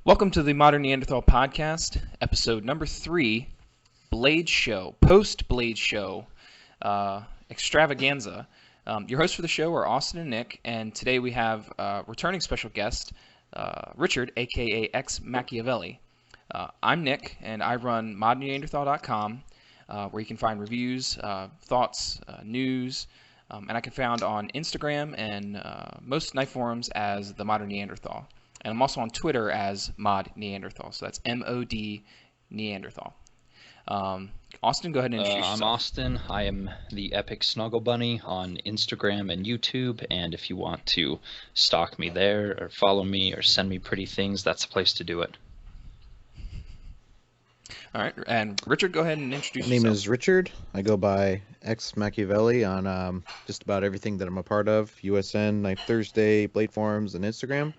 Welcome to the Modern Neanderthal Podcast, episode number 3, Blade Show, post-Blade Show extravaganza. Your hosts for the show are Austin and Nick, and today we have returning special guest, Richard, aka Xmachiavelli. I'm Nick, and I run modernneanderthal.com, where you can find reviews, thoughts, news, and I can be found on Instagram and most knife forums as the Modern Neanderthal. And I'm also on Twitter as Mod Neanderthal, so that's MOD Neanderthal. Austin, go ahead and introduce yourself. I'm Austin. I am the EpicSnuggleBunny on Instagram and YouTube, and if you want to stalk me there, or follow me, or send me pretty things, that's the place to do it. All right, and Richard, go ahead and introduce yourself. My name is Richard. I go by Xmachiavelli on just about everything that I'm a part of, USN, Knife Thursday, Blade Forums, and Instagram.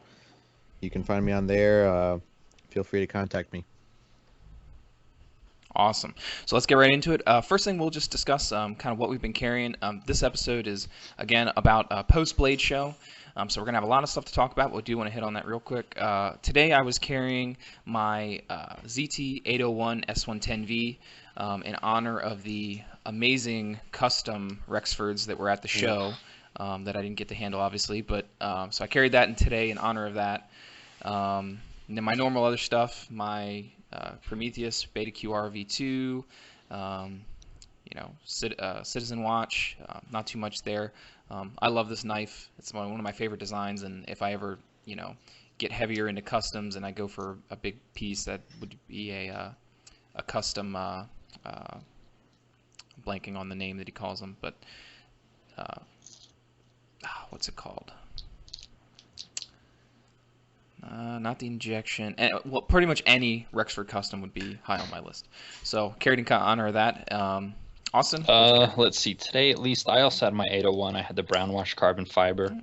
You can find me on there. Feel free to contact me. Awesome. So let's get right into it. First thing, we'll just discuss kind of what we've been carrying. This episode is, again, about a post-Blade show. So we're going to have a lot of stuff to talk about. We do want to hit on that real quick. Today I was carrying my ZT-801 S110V in honor of the amazing custom Rexfords that were at the show that I didn't get to handle, obviously. But so I carried that in today in honor of that. And then my normal other stuff, my Prometheus Beta QR V2, Citizen Watch, not too much there. I love this knife. It's one of my favorite designs, and if I ever, get heavier into customs and I go for a big piece, that would be a custom, blanking on the name that he calls them, but what's it called? Not the injection. Well, pretty much any Rexford custom would be high on my list. So carried in honor of that. Austin? Let's see. Today, at least, I also had my 801. I had the brown wash carbon fiber.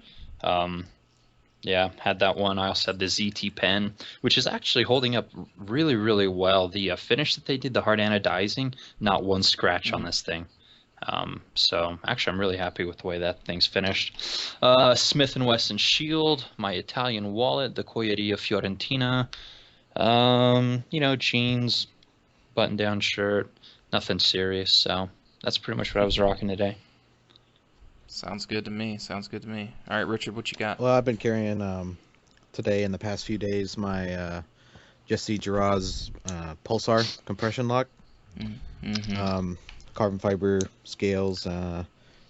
Yeah, had that one. I also had the ZT pen, which is actually holding up really, really well. The finish that they did, the hard anodizing, not one scratch on this thing. So actually I'm really happy with the way that thing's finished. Smith & Wesson shield, my Italian wallet, the Joyeria Fiorentina, jeans, button down shirt, nothing serious. So that's pretty much what I was rocking today. Sounds good to me. All right, Richard, what you got? Well, I've been carrying today and the past few days my Jesse Jurass pulsar compression lock. Carbon fiber scales,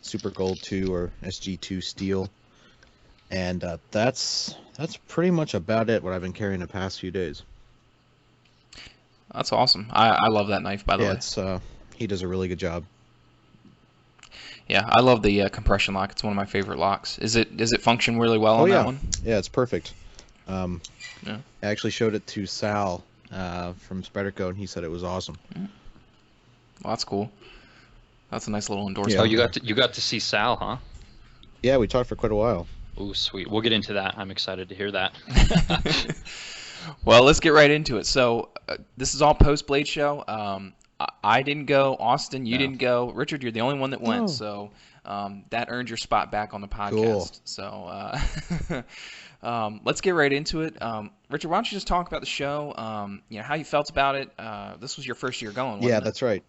Super Gold 2 or SG2 steel, and that's pretty much about it. What I've been carrying the past few days. That's awesome. I love that knife, by the way. It's he does a really good job. Yeah, I love the compression lock. It's one of my favorite locks. Does it function really well on that one? Yeah, it's perfect. Yeah. I actually showed it to Sal from Spyderco, and he said it was awesome. Well, that's cool. That's a nice little endorsement. Oh, you got to see Sal, huh? Yeah, we talked for quite a while. Oh, sweet. We'll get into that. I'm excited to hear that. Well, let's get right into it. So this is all post-Blade show. I didn't go. Austin, you didn't go. Richard, you're the only one that went. So that earned your spot back on the podcast. Cool. So let's get right into it. Richard, why don't you just talk about the show? How you felt about it. This was your first year going, wasn't it? That's right.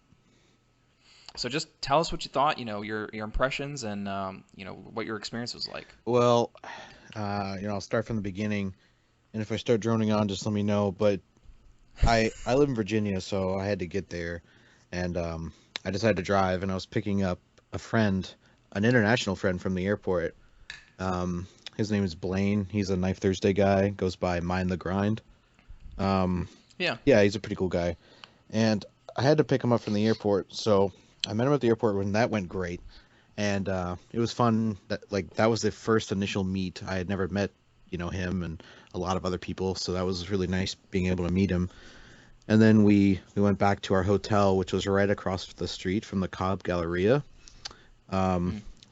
So just tell us what you thought, your impressions and, what your experience was like. Well, I'll start from the beginning, and if I start droning on, just let me know. But I live in Virginia, so I had to get there, and I decided to drive, and I was picking up a friend, an international friend from the airport. His name is Blaine. He's a Knife Thursday guy, goes by Mind the Grind. Yeah, he's a pretty cool guy. And I had to pick him up from the airport, so I met him at the airport when that went great, and it was fun. That was the first initial meet. I had never met, him and a lot of other people, so that was really nice being able to meet him. And then we went back to our hotel, which was right across the street from the Cobb Galleria.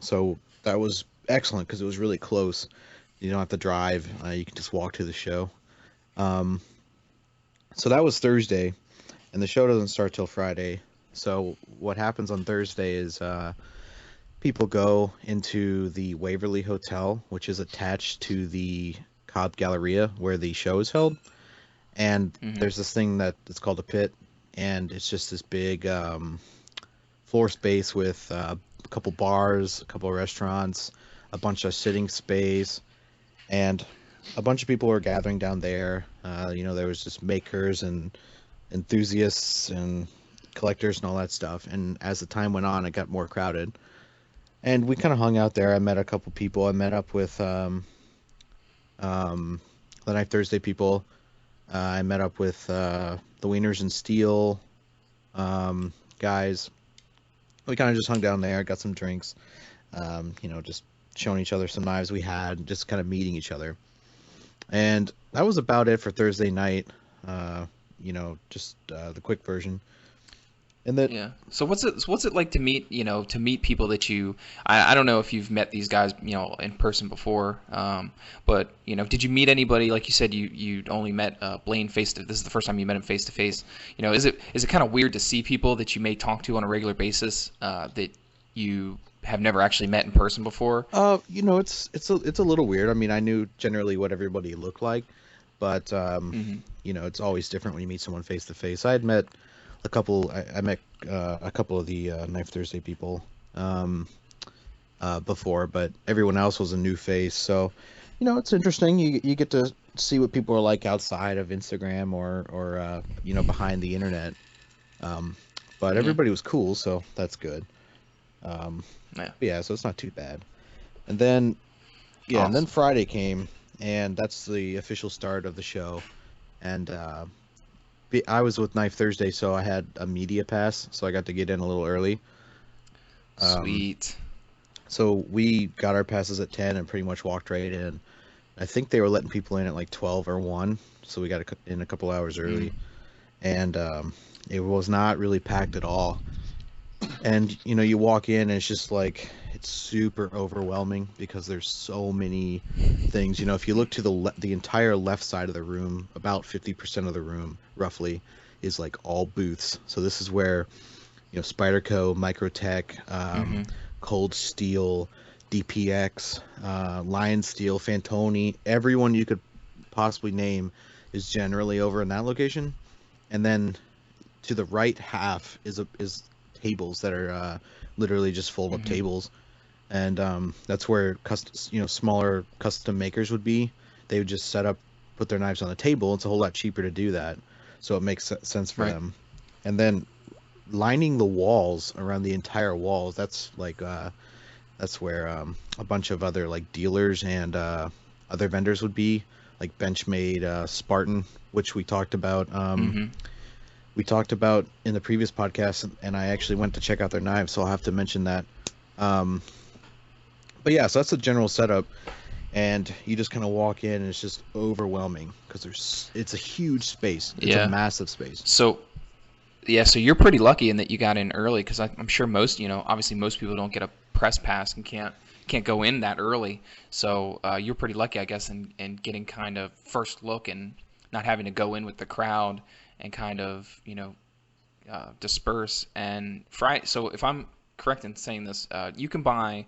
So that was excellent because it was really close. You don't have to drive. You can just walk to the show. So that was Thursday, and the show doesn't start till Friday. So what happens on Thursday is people go into the Waverly Hotel, which is attached to the Cobb Galleria where the show is held, And Mhm. there's this thing that it's called a pit, and it's just this big floor space with a couple bars, a couple of restaurants, a bunch of sitting space, and a bunch of people were gathering down there. There was just makers and enthusiasts and collectors and all that stuff. And as the time went on, it got more crowded. And we kind of hung out there. I met a couple people. I met up with the Knife Thursday people. I met up with the Wieners and Steel guys. We kind of just hung down there, got some drinks, just showing each other some knives we had, just kind of meeting each other. And that was about it for Thursday night. Just the quick version. And then Yeah. So what's it like to meet people that I don't know if you've met these guys in person before, but did you meet anybody, like you said you only met Blaine this is the first time you met him face to face. Is it kind of weird to see people that you may talk to on a regular basis that you have never actually met in person before? it's a little weird. I mean, I knew generally what everybody looked like, but Hmm. it's always different when you meet someone face to face. I had met a couple. I met a couple of the Knife Thursday people before, but everyone else was a new face. So, it's interesting. You get to see what people are like outside of Instagram or behind the internet. But Yeah. everybody was cool, so that's good. Yeah. Yeah, so it's not too bad. And then, yeah, and then Awesome. Friday came, and that's the official start of the show. And I was with Knife Thursday, so I had a media pass, so I got to get in a little early. Sweet. So we got our passes at 10 and pretty much walked right in. I think they were letting people in at like 12 or 1, so we got in a couple hours early. And it was not really packed at all. And you walk in and it's just like it's super overwhelming because there's so many things. If you look to the entire left side of the room, about 50% of the room roughly is like all booths. So this is where Spyderco, Microtech, Hmm. Cold Steel, DPX, Lion Steel, Fantoni, everyone you could possibly name is generally over in that location. And then to the right half is tables that are literally just fold up Hmm. tables, and that's where smaller custom makers would be. They would just put their knives on the table. It's a whole lot cheaper to do that, so it makes sense for Right. them. And then lining the walls around the entire walls. That's where a bunch of other like dealers and other vendors would be, like Benchmade, Spartan, which Hmm. we talked about in the previous podcast, and I actually went to check out their knives, so I'll have to mention that. Um, but yeah, so that's the general setup, and you just kind of walk in, and it's just overwhelming because it's a huge space. It's a Yeah. massive space. So yeah, so you're pretty lucky in that you got in early, because I'm sure obviously most people don't get a press pass and can't go in that early. So you're pretty lucky, I guess, in getting kind of first look and not having to go in with the crowd and kind of disperse. And Friday. So if I'm correct in saying this, you can buy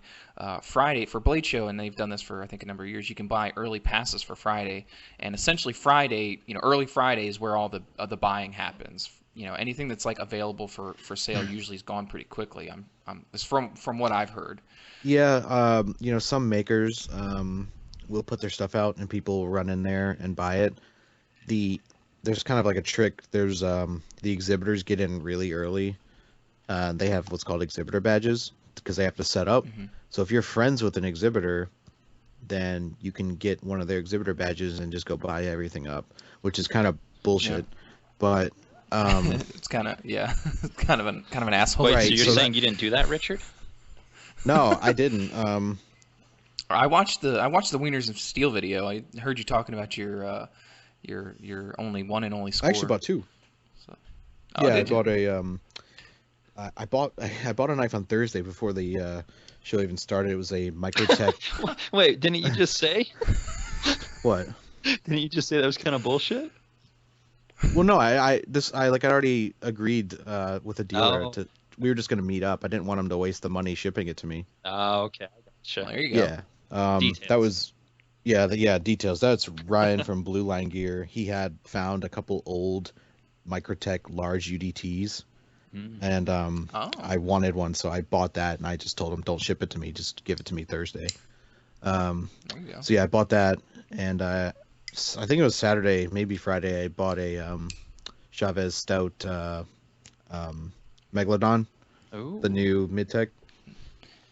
Friday for Blade Show, and they've done this for I think a number of years. You can buy early passes for Friday, and essentially Friday, early Friday is where all the buying happens. Anything that's like available for sale usually is gone pretty quickly. It's from what I've heard. Yeah, some makers will put their stuff out, and people will run in there and buy it. There's kind of like a trick. There's the exhibitors get in really early. They have what's called exhibitor badges because they have to set up. Hmm. So if you're friends with an exhibitor, then you can get one of their exhibitor badges and just go buy everything up, which is kind of Yeah. bullshit. But It's kind of kind of an asshole. Wait, so Right, you're so saying you didn't do that, Richard? no, I didn't. I watched the Wieners of Steel video. I heard you talking about your only one and only I actually score. bought two. So, oh, Yeah, I did you? bought I bought a knife on Thursday before the show even started. It was a Microtech. Wait, didn't you just say? What? Didn't you just say that was kind of bullshit? Well, no, I already agreed with a dealer Oh. to. We were just gonna meet up. I didn't want him to waste the money shipping it to me. Oh, okay. I Well, gotcha. there you go. Yeah. That Details. was Yeah, details. That's Ryan from Blue Line Gear. He had found a couple old Microtech large UDTs, Mm. and Oh, I wanted one, so I bought that, and I just told him, don't ship it to me, just give it to me Thursday. Um, there you go. so yeah, I bought that, and I think it was Saturday, maybe Friday. I bought a Chavez Stout Megalodon, Ooh. the new mid-tech.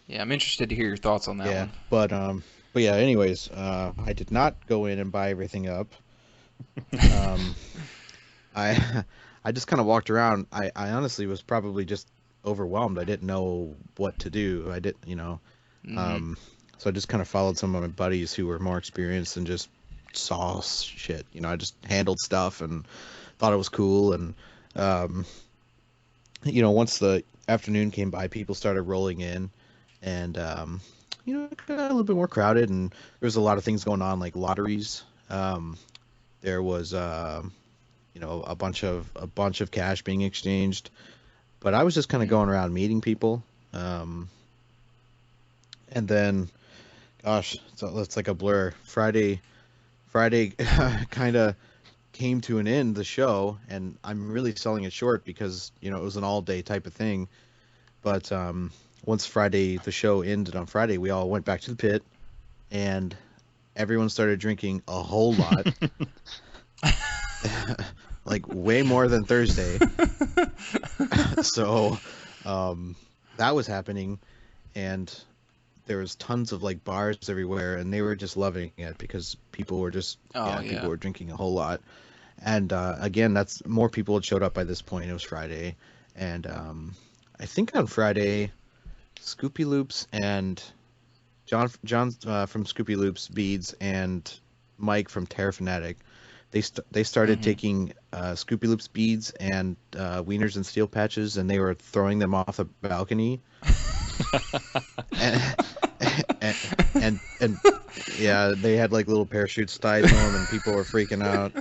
Yeah, I'm interested to hear your thoughts on that Yeah, one. but yeah. Anyways, I did not go in and buy everything up. Um, I I just kind of walked around. I honestly was probably just overwhelmed. I didn't know what to do. I didn't, Hmm. so I just kind of followed some of my buddies who were more experienced and just saw shit. I just handled stuff and thought it was cool. And um, once the afternoon came by, people started rolling in, and it got a little bit more crowded, and there was a lot of things going on, like lotteries. There was a bunch of cash being exchanged, but I was just kind of going around meeting people. And then, gosh, so it's like a blur. Friday kind of came to an end, the show, and I'm really selling it short because it was an all day type of thing. But once the show ended on Friday, we all went back to the pit, and everyone started drinking a whole lot, like way more than Thursday. So that was happening, and there was tons of like bars everywhere, and they were just loving it because people were just Oh, people yeah. were drinking a whole lot. And again, that's more people had showed up by this point. It was Friday, and I think on Friday, Scoopy Loops and John from Scoopy Loops Beads and Mike from Terra Fanatic, they started Hmm. taking Scoopy Loops beads and wieners and steel patches, and they were throwing them off a balcony. and, and yeah, they had like little parachutes tied to them, and people were freaking out.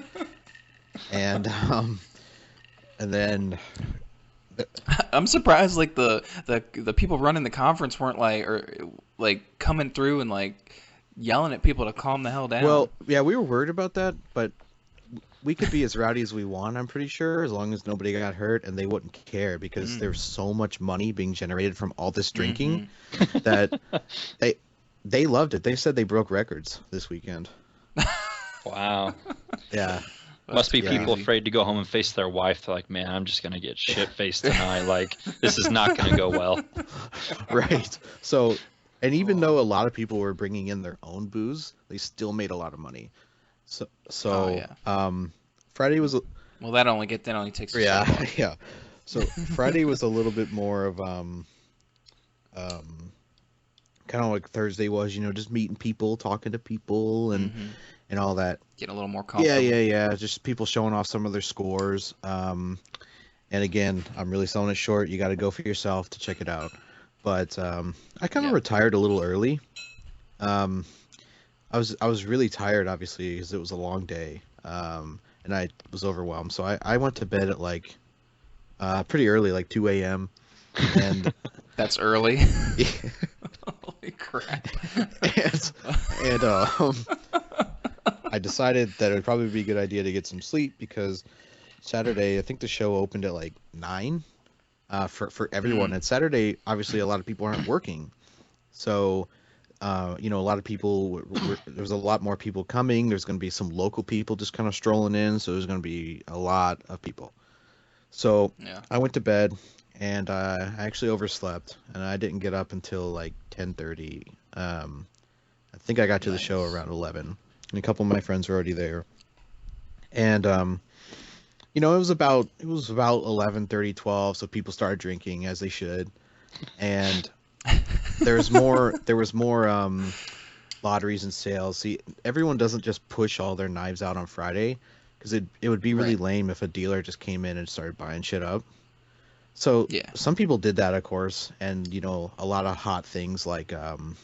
And then I'm surprised like the people running the conference weren't like coming through and like yelling at people to calm the hell down. well, yeah, we were worried about that, but we could be as rowdy as we want, I'm pretty sure, as long as nobody got hurt, and they wouldn't care because there's so much money being generated from all this drinking Hmm. that they loved it. They said they broke records this weekend. Wow. Yeah. Must be crazy. people afraid to go home and face their wife. They're like, man, I'm just gonna get shit faced tonight. Like, this is not gonna go well. Right. So, and even though a lot of people were bringing in their own booze, they still made a lot of money. So, Oh, yeah. Friday was, Well, that only takes you so yeah, far. yeah. So Friday was a little bit more of kind of like Thursday was, just meeting people, talking to people, and Hmm. and all that. Getting a little more Yeah, comfortable. yeah. Just people showing off some of their scores. And again, I'm really selling it short. You got to go for yourself to check it out. But I kind of Yeah. retired a little early. Um, I was really tired, obviously, because it was a long day. And I was overwhelmed. So I went to bed at like pretty early, like 2 a.m. And That's early. yeah, Holy crap. and I decided that it would probably be a good idea to get some sleep because Saturday, I think the show opened at like 9 for everyone. And Saturday, obviously, a lot of people aren't working. So, a lot of people, there was a lot more people coming. There's going to be some local people just kind of strolling in. So there's going to be a lot of people. So Yeah. I went to bed, and I actually overslept, and I didn't get up until like 10:30. I think I got to the show Nice. around 11, and a couple of my friends were already there. And it was about 11:30, 12, so people started drinking as they should. And there was more lotteries and sales. See, everyone doesn't just push all their knives out on Friday because it would be really Right. lame if a dealer just came in and started buying shit up. So Yeah. some people did that, of course, and a lot of hot things like um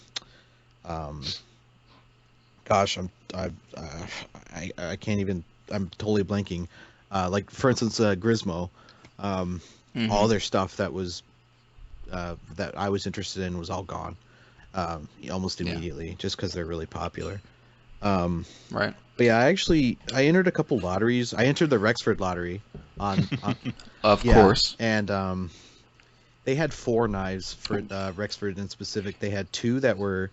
gosh, I can't even, I'm totally blanking. Like for instance, Grismo, um, all Hmm. their stuff that I was interested in was all gone, almost Yeah. immediately, just because they're really popular. Right. But yeah, I entered a couple lotteries. I entered the Rexford lottery on Of yeah, course. and they had 4 knives for Rexford in specific. They had 2 that were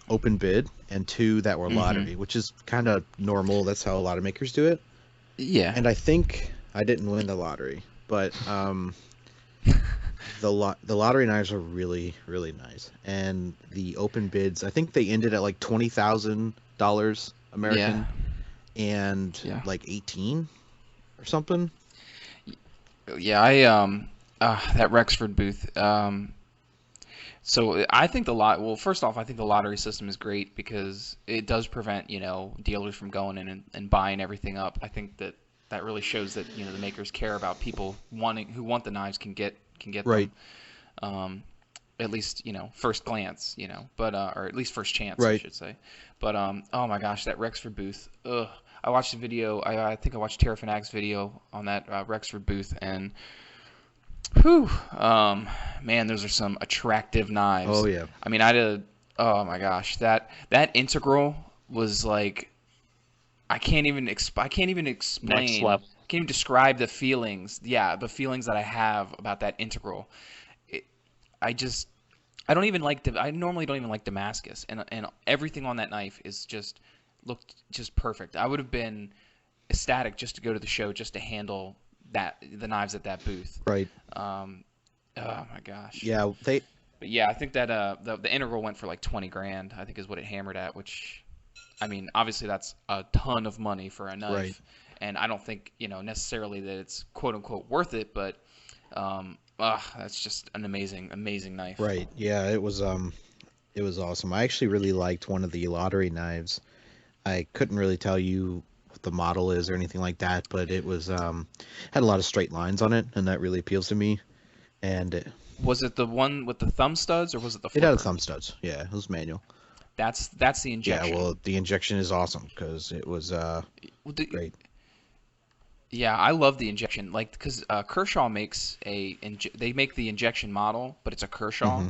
open bid and 2 that were lottery, which is kind of normal. That's how a lot of makers do it. Yeah. And I think I didn't win the lottery, but the lottery knives are really, really nice. And the open bids, I think they ended at like $20,000 American and like 18 or something. Yeah, that Rexford booth. So I think well, first off, I think the lottery system is great because it does prevent, dealers from going in and buying everything up. I think that really shows that, the makers care about people who want the knives can get Right. them. At least, first glance, but or at least first chance, I Right. should say. But oh my gosh, that Rexford booth. Ugh. I watched the video. I think I watched Terrafanag's video on that Rexford booth, and whew, man, those are some attractive knives. Oh yeah. I mean, oh my gosh, that integral was like, I can't even explain. Next level. I can't even describe the feelings. Yeah, the feelings that I have about that integral. I don't even like I normally don't even like Damascus, and everything on that knife looked just perfect. I would have been ecstatic just to go to the show just to handle the knives at that booth. Right. Oh my gosh. Yeah, But yeah, I think that the integral went for like 20 grand, I think is what it hammered at, which, I mean, obviously that's a ton of money for a knife. Right. And I don't think, necessarily that it's quote unquote worth it, but that's just an amazing knife. Right. Yeah, it was awesome. I actually really liked one of the lottery knives. I couldn't really tell you what the model is or anything like that, but it was had a lot of straight lines on it, and that really appeals to me. And was it the one with the thumb studs, or was it the it flipper? had thumb studs. Yeah, it was manual. That's the injection. Yeah, well, the injection is awesome because it was great. Yeah, I love the injection, like, because Kershaw makes they make the injection model, but it's a Kershaw,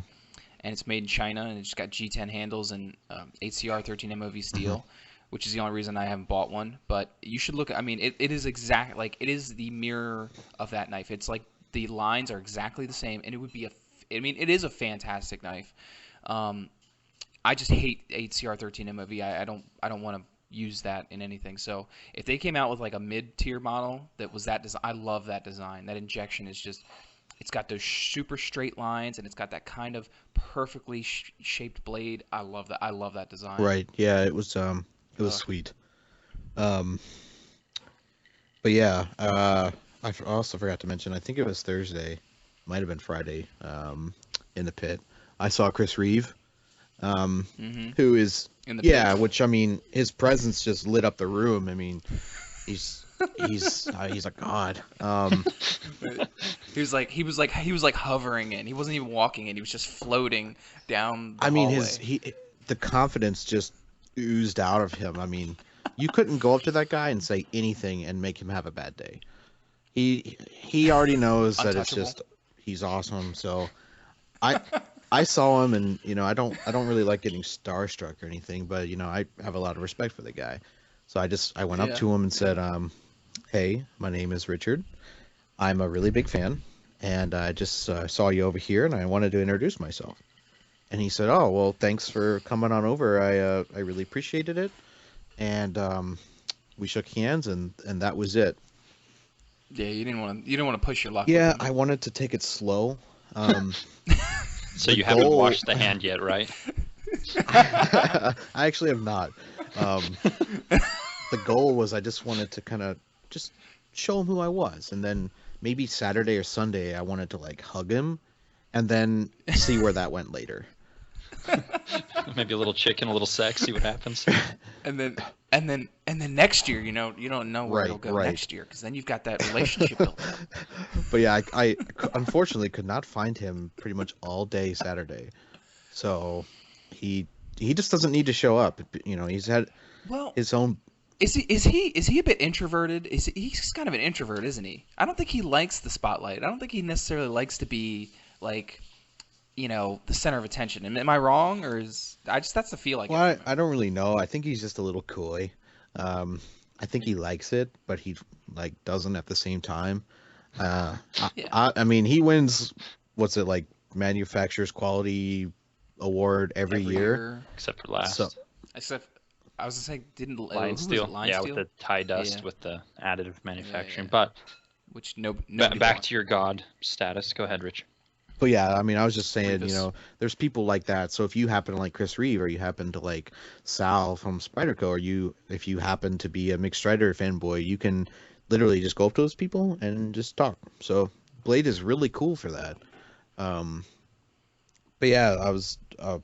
and it's made in China, and it's got G10 handles and HCR 13 MOV steel, which is the only reason I haven't bought one. But you should look. I mean, it is exact, like, it is the mirror of that knife. It's like the lines are exactly the same, and it would be it is a fantastic knife. I just hate HCR 13 MOV. I don't want to use that in anything. So if they came out with like a mid-tier model that was that design, I love that design. That injection is just, it's got those super straight lines, and it's got that kind of perfectly shaped blade. I love that. I love that design. Right. Yeah, it was sweet. But yeah, I also forgot to mention, I think it was Thursday, might have been Friday, in the pit. I saw Chris Reeve, who is In the pit. which, I mean, his presence just lit up the room. I mean, he's a god. He was like hovering in. He wasn't even walking in. He was just floating down the I mean, hallway. the confidence just oozed out of him. I mean, you couldn't go up to that guy and say anything and make him have a bad day. He already knows that it's just, he's awesome. So I saw him, and I don't really like getting starstruck or anything, but I have a lot of respect for the guy. So I went up to him and said, "Hey, my name is Richard. I'm a really big fan, and I just saw you over here, and I wanted to introduce myself." And he said, "Oh, well, thanks for coming on over. I really appreciated it." And we shook hands, and that was it. Yeah, you didn't want to push your luck. Yeah, with him. I wanted to take it slow. So you haven't washed the hand yet, right? I actually have not. The goal was I just wanted to kind of just show him who I was, and then maybe Saturday or Sunday I wanted to like hug him, and then see where that went later. Maybe a little chicken, a little sex, see what happens. And then next year, you don't know where it'll go next year, because then you've got that relationship built up. But yeah, I unfortunately could not find him pretty much all day Saturday, so he just doesn't need to show up. He's had his own. Is he a bit introverted? He's kind of an introvert, isn't he? I don't think he likes the spotlight. I don't think he necessarily likes to be like you know, the center of attention. Am I wrong, or is that's the feel I get Well, from I don't really know. I think he's just a little coy. I think he likes it, but he like doesn't at the same time. Yeah. I mean, he wins. What's it like? Manufacturer's Quality Award every year. except for last. So Except, I was gonna say, didn't Line who was it, steel, Line yeah, Steel? with the tie dust, Yeah. with the additive manufacturing. yeah. But Which nobody back bought. to your god status. Go ahead, Rich. But yeah, I mean, I was just saying, Revis. you know, there's people like that. So if you happen to like Chris Reeve, or you happen to like Sal from Spyderco, or if you happen to be a Mixed Strider fanboy, you can literally just go up to those people and just talk. So Blade is really cool for that. But yeah, I was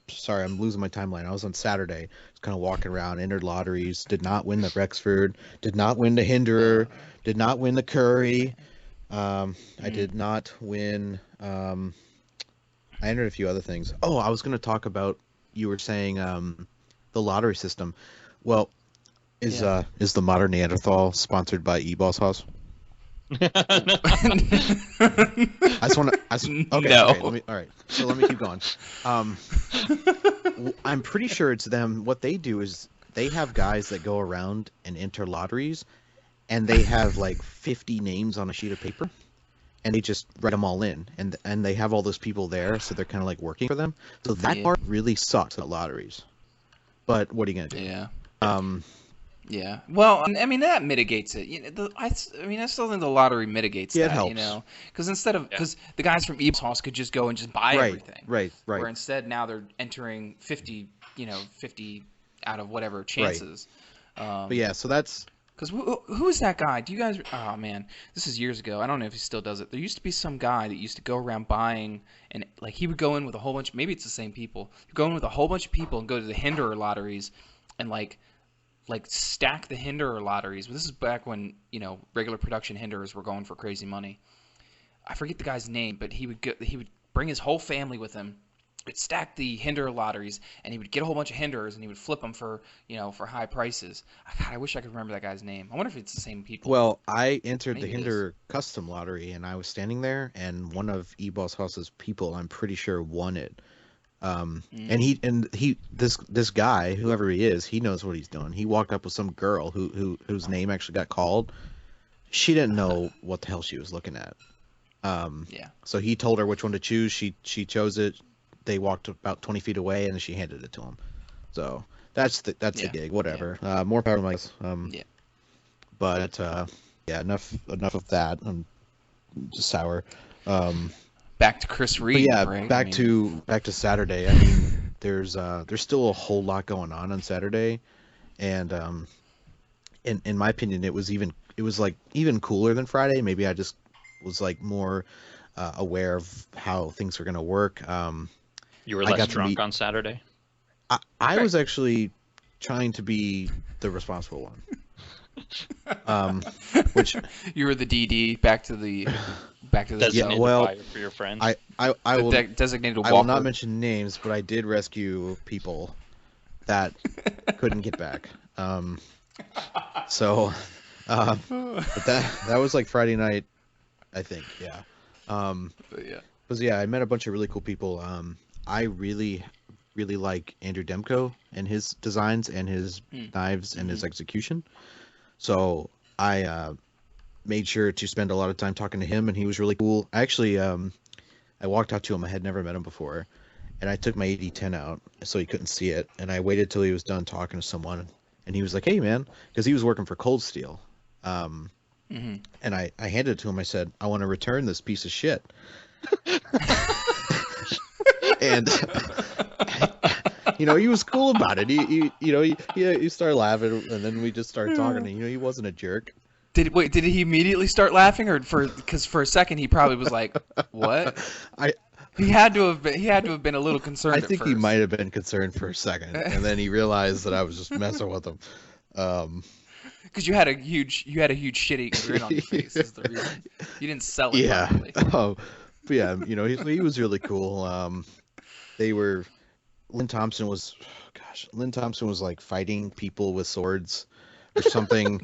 sorry, I'm losing my timeline. I was on Saturday, just kind of walking around, entered lotteries, did not win the Rexford, did not win the Hinderer, did not win the Curry. I did not win. I entered a few other things. Oh, I was going to talk about, you were saying the lottery system. Well, is the Modern Neanderthal sponsored by eBoss House? I just want to. Okay, No. okay. All right. So let me keep going. I'm pretty sure it's them. What they do is they have guys that go around and enter lotteries, and they have like 50 names on a sheet of paper, and they just write them all in, and they have all those people there, so they're kind of like working for them. So that part really sucks at lotteries. But what are you gonna do? Yeah. Um, Yeah. Well, I mean that mitigates it. You know, I mean I still think the lottery mitigates Yeah, it that. helps. You know, because the guys from eBoss House could just go and just buy everything. right. Where instead now they're entering 50 out of whatever chances. But yeah, so that's. Because who is that guy? Do you guys? Oh man, this is years ago. I don't know if he still does it. There used to be some guy that used to go around buying, and like he would go in with a whole bunch. Maybe it's the same people. He'd go in with a whole bunch of people and go to the Hinderer lotteries, and like stack the Hinderer lotteries. But this is back when regular production Hinderers were going for crazy money. I forget the guy's name, but he would bring his whole family with him. Would stack the Hinderer lotteries, and he would get a whole bunch of Hinderers, and he would flip them for high prices. God, I wish I could remember that guy's name. I wonder if it's the same people. Well, I entered the Maybe it Hinder custom lottery, and I was standing there, and one of eBoss House's people, I'm pretty sure, won it. And this guy, whoever he is, he knows what he's doing. He walked up with some girl whose name actually got called. She didn't know what the hell she was looking at. So he told her which one to choose. She chose it. They walked about 20 feet away, and she handed it to him. So that's the gig. Whatever. More power to Mike's. But yeah, enough of that. I'm just sour. Back to Chris Reeve. But yeah, right? back to Saturday. I mean, there's still a whole lot going on Saturday, and in my opinion, it was like even cooler than Friday. Maybe I just was like more aware of how things were gonna work. You were less drunk on Saturday? I was actually trying to be the responsible one. Which you were the DD back to the designated buyer for your friends. I will designated walker. I will not mention names, but I did rescue people that couldn't get back. So but that was like Friday night, I think. Yeah. Because I met a bunch of really cool people. I really like Andrew Demko and his designs and his knives and his execution. So I made sure to spend a lot of time talking to him, and he was really cool. Actually, I walked out to him. I had never met him before, and I took my 8010 out so he couldn't see it, and I waited till he was done talking to someone, and he was like, "Hey, man," because he was working for Cold Steel. And I handed it to him. I said, "I want to return this piece of shit." And he was cool about it. He started laughing, and then we just started talking. And, he wasn't a jerk. Did he immediately start laughing, or because for a second he probably was like, "What?" He had to have been a little concerned. I think he might have been concerned for a second, and then he realized that I was just messing with him. Because you had a huge shitty grin on your face. Is the reason you didn't sell it. Yeah. Properly. But yeah, he was really cool. Lynn Thompson was like fighting people with swords or something.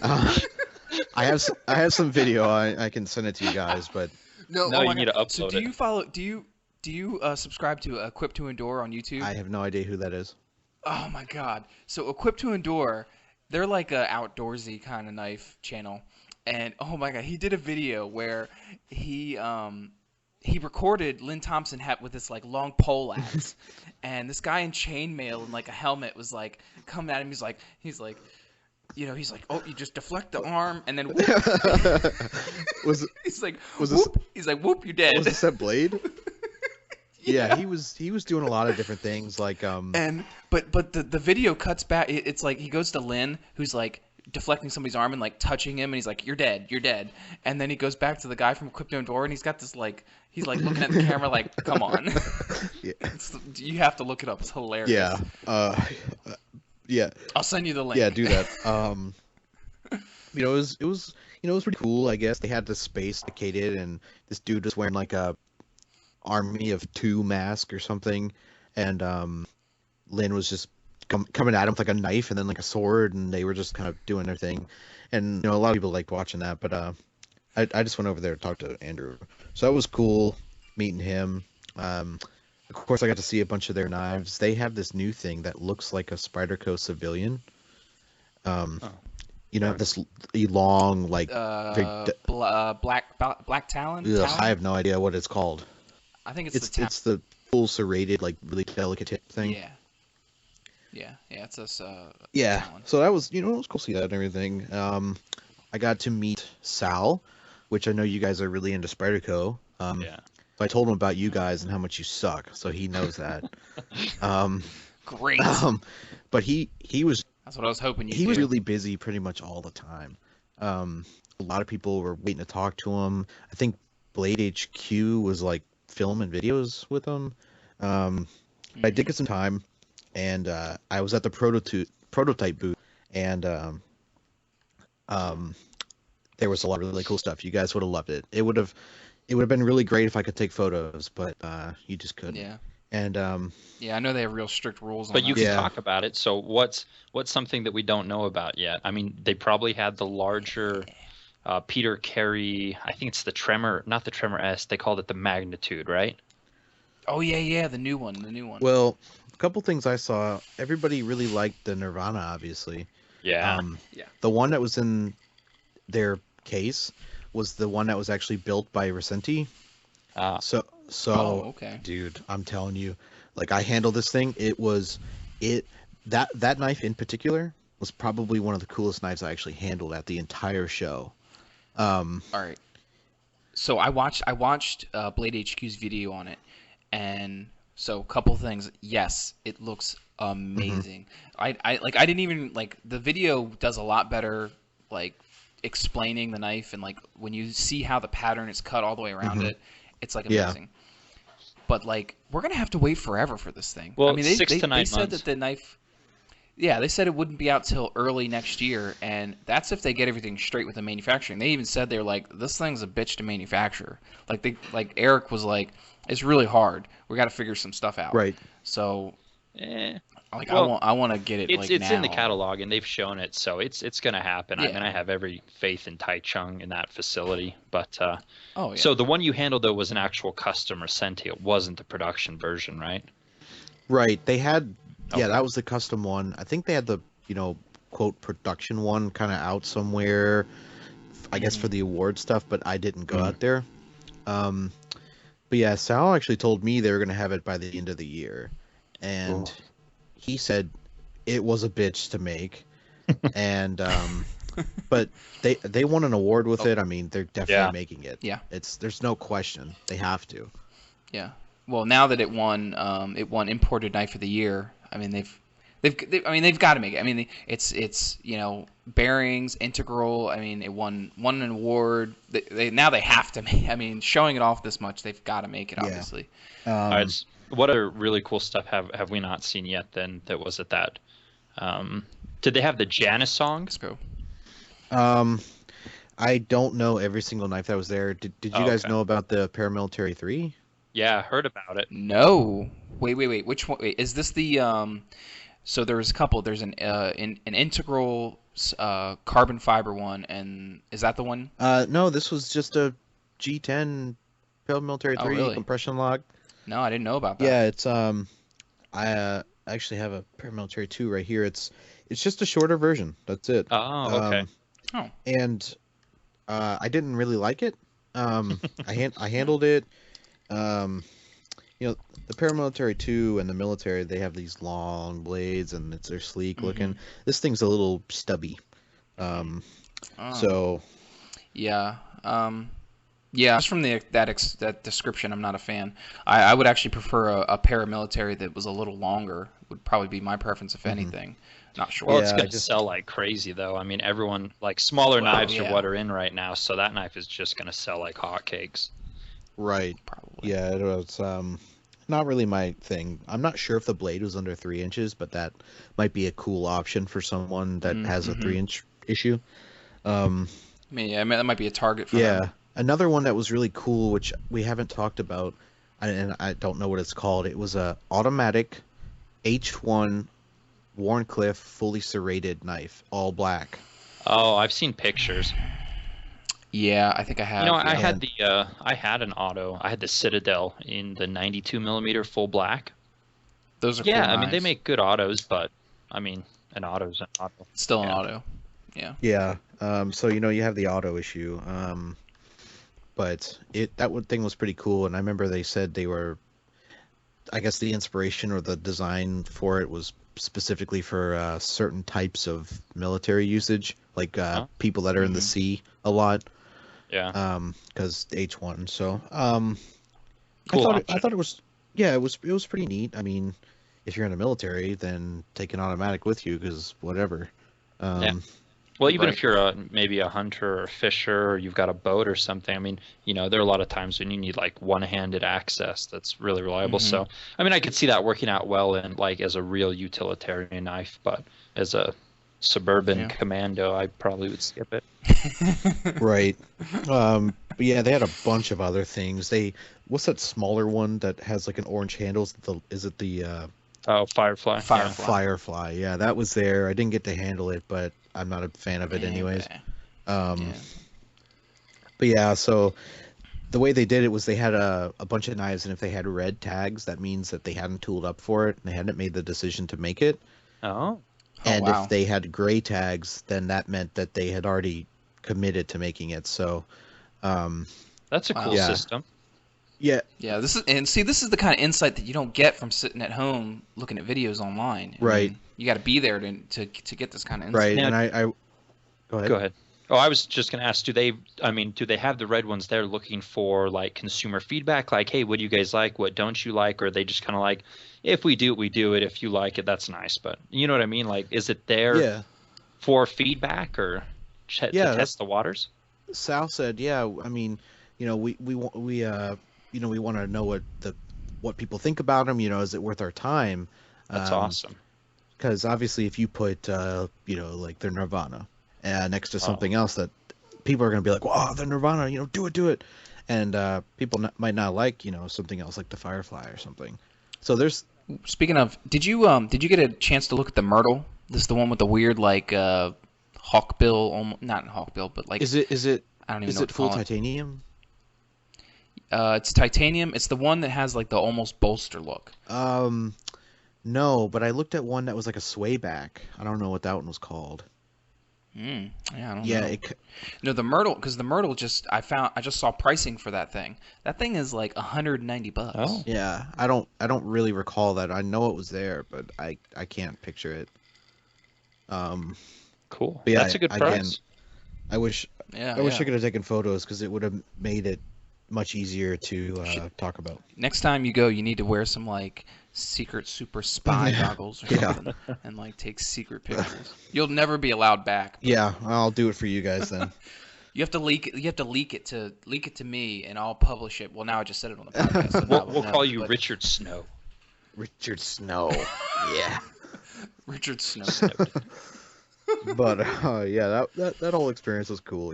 I have some video. I can send it to you guys, but no, you need to upload so do you follow? Do Do you subscribe to Equip to Endure on YouTube? I have no idea who that is. Oh my God! So Equip to Endure, they're like a outdoorsy kind of knife channel, and oh my God, he did a video where he recorded Lynn Thompson with this like long pole axe, and this guy in chainmail and like a helmet was like coming at him. He's like, oh, you just deflect the arm and then whoop. He's like, whoop. He's like, whoop, you're dead. Was this that Blade? Yeah, he was doing a lot of different things like but the video cuts back. It's like he goes to Lynn, who's like deflecting somebody's arm and like touching him, and he's like, you're dead, and then he goes back to the guy from Equip to Endure, and he's got this like he's like looking at the camera like, come on. Yeah. You have to look it up. It's hilarious. Yeah. Yeah. I'll send you the link. Yeah, do that. It was pretty cool. I guess they had the space dedicated, and this dude was wearing like a army of two mask or something, and Lynn was just coming at him with like a knife and then like a sword, and they were just kind of doing their thing, and a lot of people liked watching that. But I just went over there to talk to Andrew, so that was cool meeting him. Of course, I got to see a bunch of their knives. They have this new thing that looks like a Spyderco civilian. This long like black talon. Ugh, I have no idea what it's called. I think it's the pulsar-rated, like really delicate tip thing. Yeah. It's a yeah. talon. So that was it was cool to see that and everything. I got to meet Sal, which I know you guys are really into Spyderco. Yeah. So I told him about you guys and how much you suck, so he knows that. Great. But he was. That's what I was hoping you. He was really busy pretty much all the time. A lot of people were waiting to talk to him. I think Blade HQ was like filming videos with him. I did get some time, and I was at the prototype booth, and there was a lot of really cool stuff. You guys would have loved it. It would have been really great if I could take photos, but you just couldn't. Yeah. And yeah, I know they have real strict rules on but that. you can talk about it. So what's something that we don't know about yet? I mean, they probably had the larger Peter Carey. I think it's the Tremor, not the Tremor S. They called it the Magnitude, right? Oh yeah, the new one. Well, a couple things I saw. Everybody really liked the Nirvana, obviously. Yeah. The one that was in their case was the one that was actually built by Recenti. So okay. Dude, I'm telling you, like I handled this thing. That knife in particular was probably one of the coolest knives I actually handled at the entire show. All right. So I watched Blade HQ's video on it, and so a couple things. Yes, it looks amazing. Mm-hmm. I didn't even like the video does a lot better like explaining the knife, and like when you see how the pattern is cut all the way around it, it's like amazing. Yeah. But like we're gonna have to wait forever for this thing. Well, I mean, 6 to 9 months. They said that the knife. Yeah, they said it wouldn't be out till early next year, and that's if they get everything straight with the manufacturing. They even said they're like, this thing's a bitch to manufacture. Like Eric was like, it's really hard. We got to figure some stuff out. Right. So, well, I want to get it. It's now. in the catalog, and they've shown it, so it's gonna happen. Yeah. I mean, I have every faith in Taichung in that facility. But yeah. So the one you handled though was an actual custom Recenti. It wasn't the production version, right? Right. They had. Yeah, that was the custom one. I think they had the, quote, production one kind of out somewhere, I guess, for the award stuff, but I didn't go out there. But yeah, Sal actually told me they were going to have it by the end of the year. And he said it was a bitch to make. And, but they won an award with it. I mean, they're definitely making it. Yeah. There's no question. They have to. Yeah. Well, now that it won Imported Knife of the Year. I mean, they've got to make it. I mean, it's bearings, integral. I mean, it won an award. Now they have to make. I mean, showing it off this much, they've got to make it. Obviously. All right, what other really cool stuff have we not seen yet? Then that was at that. Did they have the Janus song? Let's go. I don't know every single knife that was there. Did you guys know about the Paramilitary 3? Yeah, I heard about it. No. Wait. Which one? Wait, is this the So there's a couple. There's an integral carbon fiber one, and is that the one? No, this was just a G10 Paramilitary 3 compression lock. No, I didn't know about that. Yeah, it's I actually have a Paramilitary 2 right here. It's just a shorter version. That's it. Oh, okay. And I didn't really like it. I handled it. You know, the Paramilitary 2 and the military, they have these long blades and they're sleek looking. This thing's a little stubby. So yeah. Yeah, just from that description, I'm not a fan. I would actually prefer a paramilitary that was a little longer. Would probably be my preference, if anything. Not sure. Well, it's going to sell like crazy, though. I mean, everyone, like, smaller knives are what are in right now, so that knife is just going to sell like hotcakes. Right. Probably. Yeah, it was not really my thing. I'm not sure if the blade was under 3 inches, but that might be a cool option for someone that has a 3-inch issue. I mean, that might be a target for them. Another one that was really cool, which we haven't talked about, and I don't know what it's called. It was a automatic H1 Wharncliffe fully serrated knife, all black. Oh, I've seen pictures. Yeah, I think I have. You know, I had I had an auto. I had the Citadel in the 92mm full black. Those are cool I mean, knives. they make good autos, but I mean, an auto's an auto. Still an auto. Yeah. Yeah. So you have the auto issue. But that thing was pretty cool, and I remember they said they were, I guess the inspiration or the design for it was specifically for certain types of military usage, like people that are in the sea a lot. Yeah. Because H1. So Cool I thought it was it was pretty neat. I mean, if you're in the military, then take an automatic with you because whatever. Well, even if you're maybe a hunter or a fisher, or you've got a boat or something, I mean, there are a lot of times when you need like one-handed access that's really reliable. So, I mean, I could see that working out well in like as a real utilitarian knife, but as a suburban commando, I probably would skip it. Right. But yeah, they had a bunch of other things. What's that smaller one that has like an orange handle? Is it the Firefly. Firefly. Yeah, that was there. I didn't get to handle it, but I'm not a fan of it anyways. But yeah, so the way they did it was they had a bunch of knives, and if they had red tags, that means that they hadn't tooled up for it, and they hadn't made the decision to make it. And if they had gray tags, then that meant that they had already committed to making it. So that's a cool system. Yeah. This is the kind of insight that you don't get from sitting at home looking at videos online. I mean, you got to be there to get this kind of insight. Right. Now, and I go ahead. Oh, I was just going to ask, do they have the red ones there looking for like consumer feedback? Like, hey, what do you guys like? What don't you like? Or are they just kind of like, if we do it, we do it. If you like it, that's nice. But you know what I mean? Like, is it there for feedback or to test the waters? Sal said, I mean, we want to know what people think about them. Is it worth our time? That's awesome. Because obviously, if you put like their Nirvana next to something else, that people are going to be like, "Wow, the Nirvana, do it," and people might not like something else like the Firefly or something. So there's. Speaking of, did you get a chance to look at the Myrtle? This is the one with the weird like hawkbill, not hawkbill, but like. Is it? I don't even know. Is what it to full call it. titanium? It's titanium. It's the one that has like the almost bolster look. No, but I looked at one that was like a sway back. I don't know what that one was called. Yeah, I don't know. No, the Myrtle, because the Myrtle I just saw pricing for that thing. That thing is like $190. Oh. Yeah, I don't really recall that. I know it was there, but I can't picture it. Cool. Yeah, that's a good price. I wish I could have taken photos because it would have made it much easier to talk about. Next time you go, you need to wear some like secret super spy goggles or something and like take secret pictures. You'll never be allowed back. Yeah, I'll do it for you guys then. You have to leak it to me, and I'll publish it. Well, now I just said it on the podcast. So we'll call you Richard Snow. Richard Snow. Yeah. Richard Snow. But that whole experience was cool.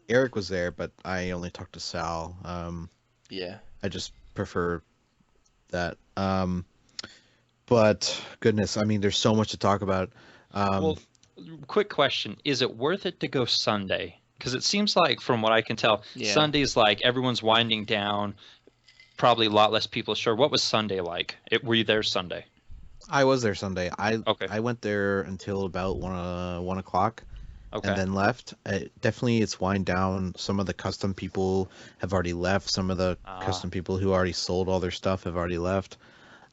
Eric was there, but I only talked to Sal. I just prefer that. But goodness, I mean, there's so much to talk about. Well, quick question: is it worth it to go Sunday? Because it seems like, from what I can tell, Sunday's like everyone's winding down. probably a lot less people. Sure. What was Sunday like? Were you there Sunday? I was there Sunday. Okay. I went there until about 1 o'clock, Okay. and then left. Definitely, it's wind down. Some of the custom people have already left. Some of the custom people who already sold all their stuff have already left.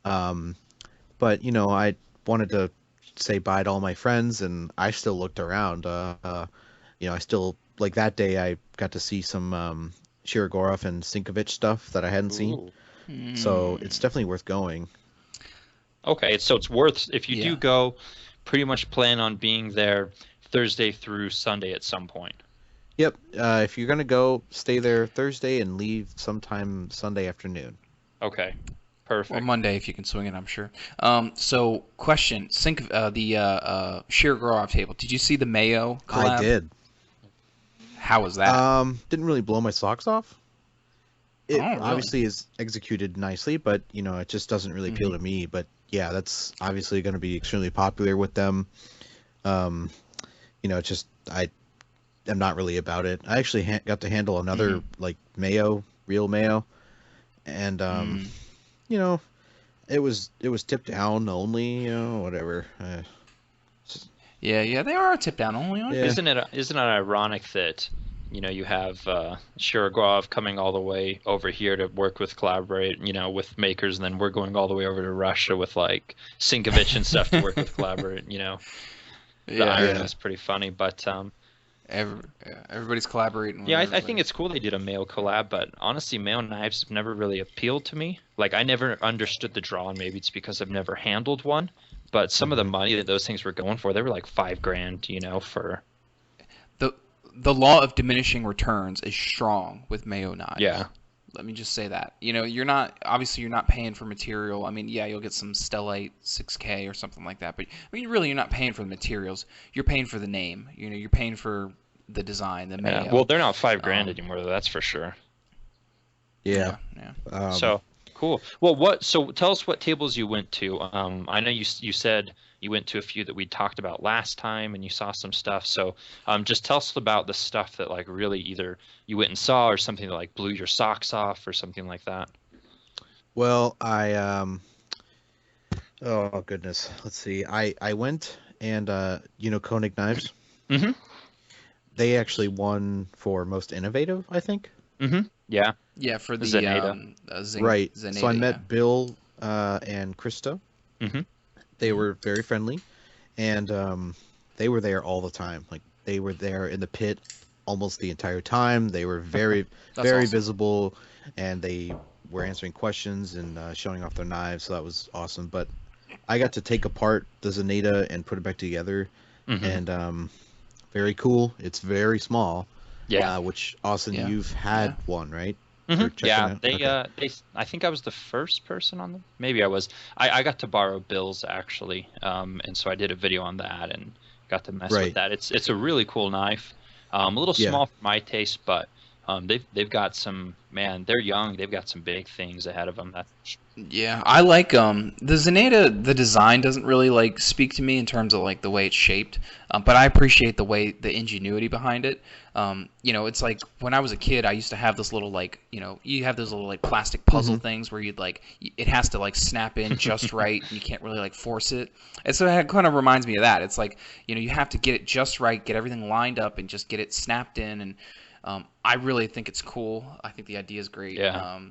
But you know, I wanted to say bye to all my friends, and I still looked around. You know, I still like that day. I got to see some Shirogorov and Sinkovich stuff that I hadn't seen. So it's definitely worth going. Okay, so it's worth, if you Yeah. do go, pretty much plan on being there Thursday through Sunday at some point. Yep. If you're gonna go, stay there Thursday and leave sometime Sunday afternoon. Okay, perfect. Or Monday if you can swing it, I'm sure. So question: the Shirogorov table. Did you see the Mayo collab? I did. How was that? Didn't really blow my socks off. It Oh, really? obviously is executed nicely, but you know, it just doesn't really appeal to me. But yeah, that's obviously going to be extremely popular with them. You know, it's just I am not really about it. I actually got to handle another like Mayo, real Mayo, and you know, it was tip down only. You know, whatever. Yeah, they are tip down only. Aren't Yeah. they? Isn't it ironic that, you know, you have Shirogorov coming all the way over here to work with collaborate, you know, with makers, and then we're going all the way over to Russia with like Sinkovich and stuff to work with collaborate. You know, the irony is pretty funny, but everybody's collaborating. yeah, with I think it's cool they did a Mayo collab, but honestly, Mayo knives have never really appealed to me. Like, I never understood the draw, and maybe it's because I've never handled one. But some of the money that those things were going for, they were like $5,000, you know, for. The law of diminishing returns is strong with Mayo knives. Yeah. Let me just say that. You know, you're not paying for material. I mean, yeah, you'll get some Stellite 6K or something like that, but I mean, really, you're not paying for the materials. You're paying for the name. You know, you're paying for the design, the Mayo. Yeah. Well, they're not $5,000 anymore, though. That's for sure. Yeah. So cool. Well, so tell us what tables you went to. I know you said you went to a few that we talked about last time, and you saw some stuff. So just tell us about the stuff that like really either you went and saw, or something that like blew your socks off, or something like that. Well, oh goodness, let's see. I went and you know, Koenig Knives. Mhm. They actually won for most innovative, I think. Mhm. Yeah. Yeah, for the Zenata. Right. Zenata, So I met yeah. Bill and Krista. Mhm. They were very friendly, and they were there all the time. Like, they were there in the pit almost the entire time. They were very very awesome. visible, and they were answering questions and showing off their knives. So that was awesome. But I got to take apart the Zenata and put it back together, Mhm. and very cool. It's very small. Yeah. Which, Austin, Yeah. you've had Yeah. one, right? Mhm. Or checking Yeah, out? they Okay. I think I was the first person on them. Maybe I was. I got to borrow Bill's actually, and so I did a video on that and got to mess Right. with that. It's a really cool knife. A little Yeah. small for my taste, but they've got some, man. They're young. They've got some big things ahead of them. Yeah, I like the Zenata. The design doesn't really like speak to me in terms of like the way it's shaped, but I appreciate the ingenuity behind it. You know, it's like when I was a kid, I used to have this little like, you know, you have those little like plastic puzzle things where you'd like it has to like snap in just right, and you can't really like force it. And so it kind of reminds me of that. It's like, you know, you have to get it just right, get everything lined up, and just get it snapped in. And I really think it's cool. I think the idea is great. Yeah.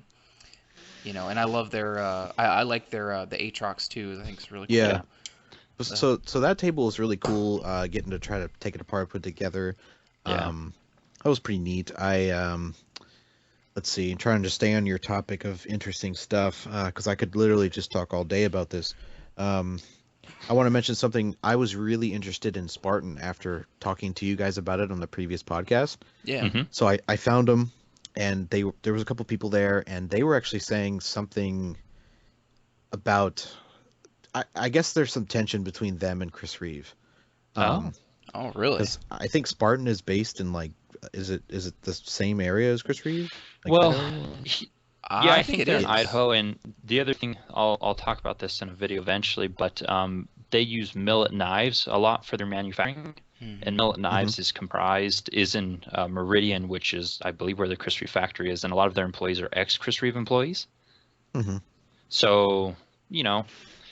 You know, and I love their I like their the Aatrox too. I think it's really cool. Yeah. So that table is really cool. Getting to try to take it apart, put it together. Yeah. That was pretty neat. Let's see, I'm trying to stay on your topic of interesting stuff, because I could literally just talk all day about this. I want to mention something. I was really interested in Spartan after talking to you guys about it on the previous podcast. Yeah. Mhm. So I found them, and there was a couple people there, and they were actually saying something about. I guess there's some tension between them and Chris Reeve. Oh. Oh, really? 'Cause I think Spartan is based in like, is it the same area as Chris Reeve? Like, Well, Idaho? yeah, I think it they're is. in Idaho, and the other thing, I'll talk about this in a video eventually, but they use millet knives a lot for their manufacturing, and millet knives is in Meridian, which is, I believe, where the Chris Reeve factory is, and a lot of their employees are ex-Chris Reeve employees. Mhm. So, you know,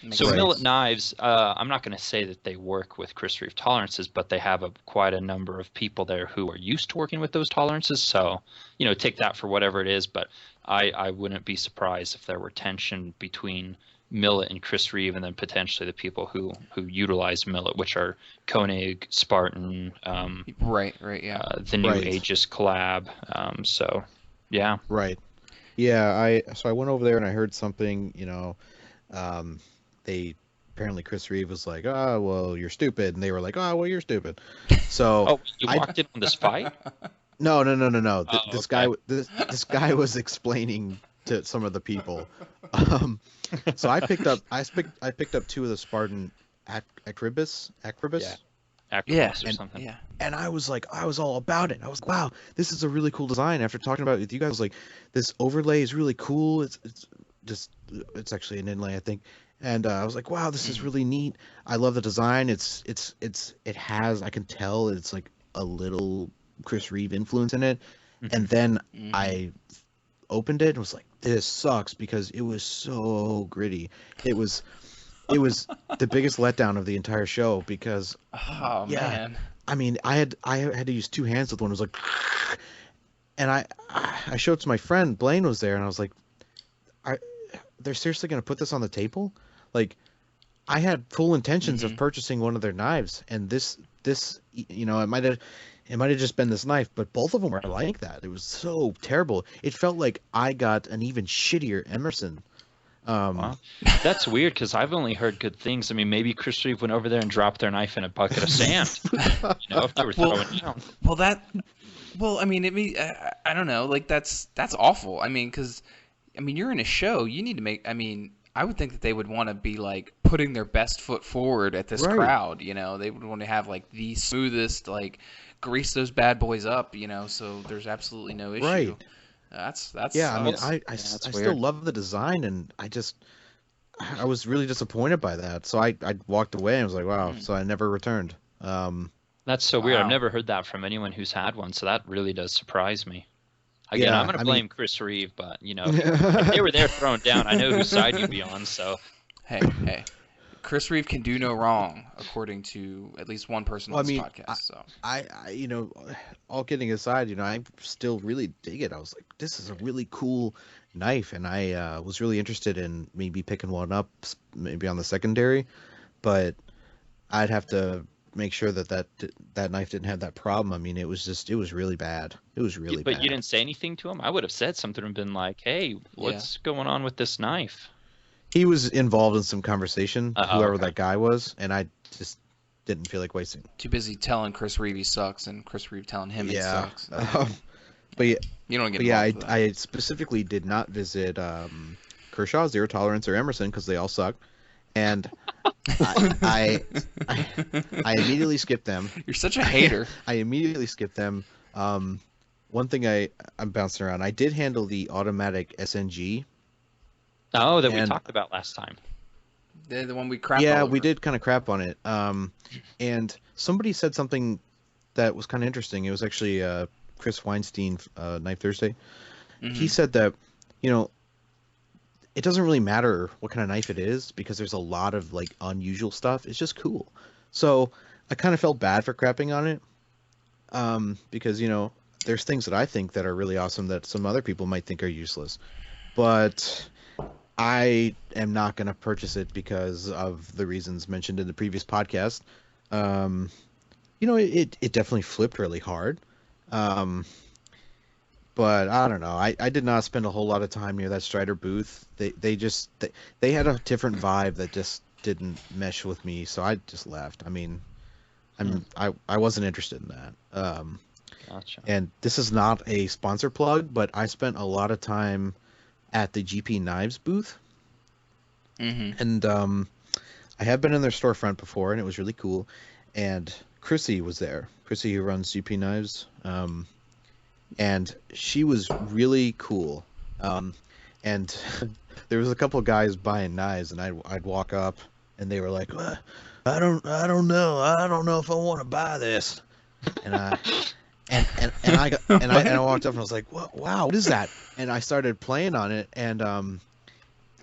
Makes so sense. Millet Knives, I'm not going to say that they work with Chris Reeve tolerances, but they have quite a number of people there who are used to working with those tolerances. So, take that for whatever it is. But I wouldn't be surprised if there were tension between Millet and Chris Reeve, and then potentially the people who utilize Millet, which are Koenig, Spartan, Right, yeah. the new Right. Aegis collab. So, yeah. Right. Yeah, I went over there and I heard something, they apparently Chris Reeve was like, "Oh, well, you're stupid." And they were like, "Oh, well, you're stupid." So, Oh, you I walked in on this fight? no. Oh, This okay. guy was explaining to some of the people. Um, so I picked up two of the Spartan Acrobus. Yeah. Acrobus Yeah, or something. yeah. And I was all about it. I was like, wow, this is a really cool design. After talking about it with you guys, like, this overlay is really cool. It's actually an inlay, I think. And I was like, wow, this is really neat. I love the design. It has, I can tell it's like a little Chris Reeve influence in it. And then I opened it and was like, this sucks, because it was so gritty. It was the biggest letdown of the entire show, because Oh yeah, man. I mean, I had to use two hands with one. It was like, and I showed it to my friend Blaine was there, and I was like, they're seriously gonna put this on the table? Like, I had full intentions of purchasing one of their knives, and this it might have just been this knife, but both of them were like that. It was so terrible. It felt like I got an even shittier Emerson. Wow. That's weird, because I've only heard good things. I mean, maybe Chris Reeve went over there and dropped their knife in a bucket of sand. If they were throwing down. Well, I mean, I don't know. Like, that's awful. I mean, because you're in a show. You need to make. I mean, I would think that they would want to be like putting their best foot forward at this Right. crowd. They would want to have like the smoothest, like, grease those bad boys up. So there's absolutely no issue. Right. That's Yeah, I mean, sucks. I that's still weird. love the design, and I was really disappointed by that. So I walked away and was like, wow. So I never returned. That's so weird. I've Wow. never heard that from anyone who's had one, so that really does surprise me. Again, I'm going to blame Chris Reeve, but, if they were there throwing down, I know whose side you'd be on, so. Hey. Chris Reeve can do no wrong, according to at least one person on this podcast. So I all kidding aside, I still really dig it. I was like, this is a really cool knife, and I was really interested in maybe picking one up, maybe on the secondary, but I'd have to make sure that knife didn't have that problem. I mean, it was really bad. It was really But bad. you didn't say anything to him? I would have said something and been like, hey, what's going on with this knife? He was involved in some conversation, whoever okay. that guy was, and I just didn't feel like wasting. too busy telling Chris Reeve he sucks, and Chris Reeve telling him he sucks. But yeah, You don't get But yeah, involved with that. I specifically did not visit Kershaw, Zero Tolerance, or Emerson, because they all suck, and I immediately skipped them. You're such a hater. I immediately skipped them. One thing I'm bouncing around. I did handle the automatic SNG. Oh, that we talked about last time. The one we crapped Yeah, all we over. did kind of crap on it. And somebody said something that was kind of interesting. It was actually Chris Weinstein, Knife Thursday. He said that, it doesn't really matter what kind of knife it is, because there's a lot of like unusual stuff. It's just cool. So I kind of felt bad for crapping on it, because there's things that I think that are really awesome that some other people might think are useless, but I am not going to purchase it because of the reasons mentioned in the previous podcast. It definitely flipped really hard. But I don't know. I did not spend a whole lot of time near that Strider booth. They had a different vibe that just didn't mesh with me, so I just left. I mean, I wasn't interested in that. Gotcha. And this is not a sponsor plug, but I spent a lot of time at the GP Knives booth. And I have been in their storefront before, and it was really cool. And Chrissy was there. Chrissy, who runs GP Knives. And she was really cool. And there was a couple of guys buying knives, and I'd walk up, and they were like, I don't know. I don't know if I want to buy this. And I walked up and I was like, wow, what is that? And I started playing on it, and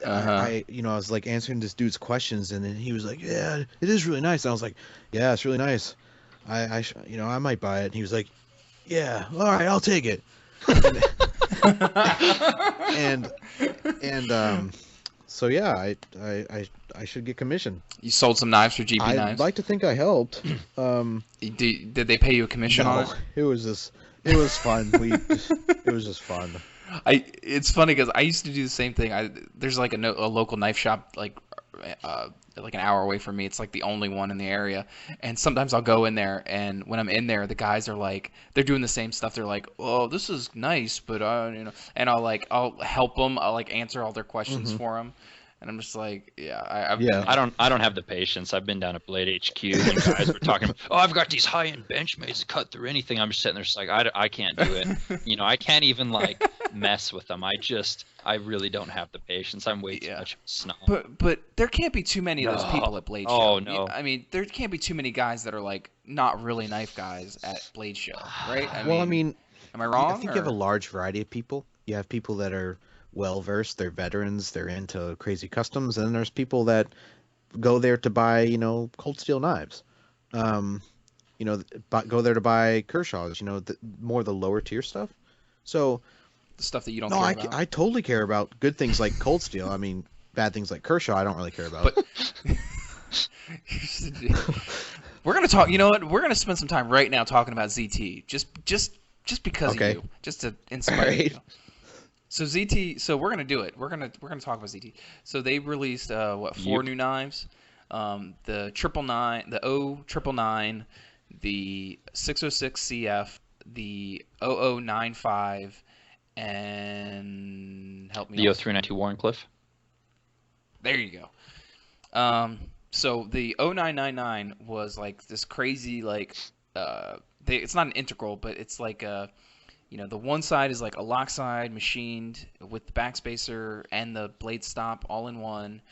I I was like answering this dude's questions, and then he was like, "Yeah, it is really nice." And I was like, "Yeah, it's really nice. I might buy it." And he was like, "Yeah, all right, I'll take it." and so yeah, I should get commission. You sold some knives for GB I'd Knives. like to think I helped. Did they pay you a commission on it? It was fun. It was just fun. It's funny because I used to do the same thing. There's like a local knife shop like an hour away from me. It's like the only one in the area, and sometimes I'll go in there, and when I'm in there, the guys are like, they're doing the same stuff. They're like, "Oh, this is nice, but and I'll help them. I'll like answer all their questions for them. And I'm just like, I don't have the patience. I've been down at Blade HQ and guys were talking about, oh, I've got these high-end Benchmads that cut through anything. I'm just sitting there just like, I can't do it. I can't even like mess with them. I really don't have the patience. I'm way too much of a snob. But there can't be too many of those people at Blade Show. Oh no. I mean, there can't be too many guys that are like not really knife guys at Blade Show, right? I mean, am I wrong? I think you have a large variety of people. You have people that are well-versed, they're veterans, they're into crazy customs, and then there's people that go there to buy, cold steel knives. Go there to buy Kershaw's, more the lower tier stuff. So the stuff that you don't care about. I totally care about good things like cold steel. I mean, bad things like Kershaw, I don't really care about. But we're gonna talk. You know what? We're gonna spend some time right now talking about ZT, just because of you, just to inspire you. So ZT, so we're gonna do it. We're gonna talk about ZT. So they released four new knives, the 999, the 0999, the 606 CF, the 0095, and help me. The 0392 Warncliffe. There you go. So the 0999 was like this crazy it's not an integral, but it's like a. The one side is like a lock side machined with the backspacer and the blade stop all in one.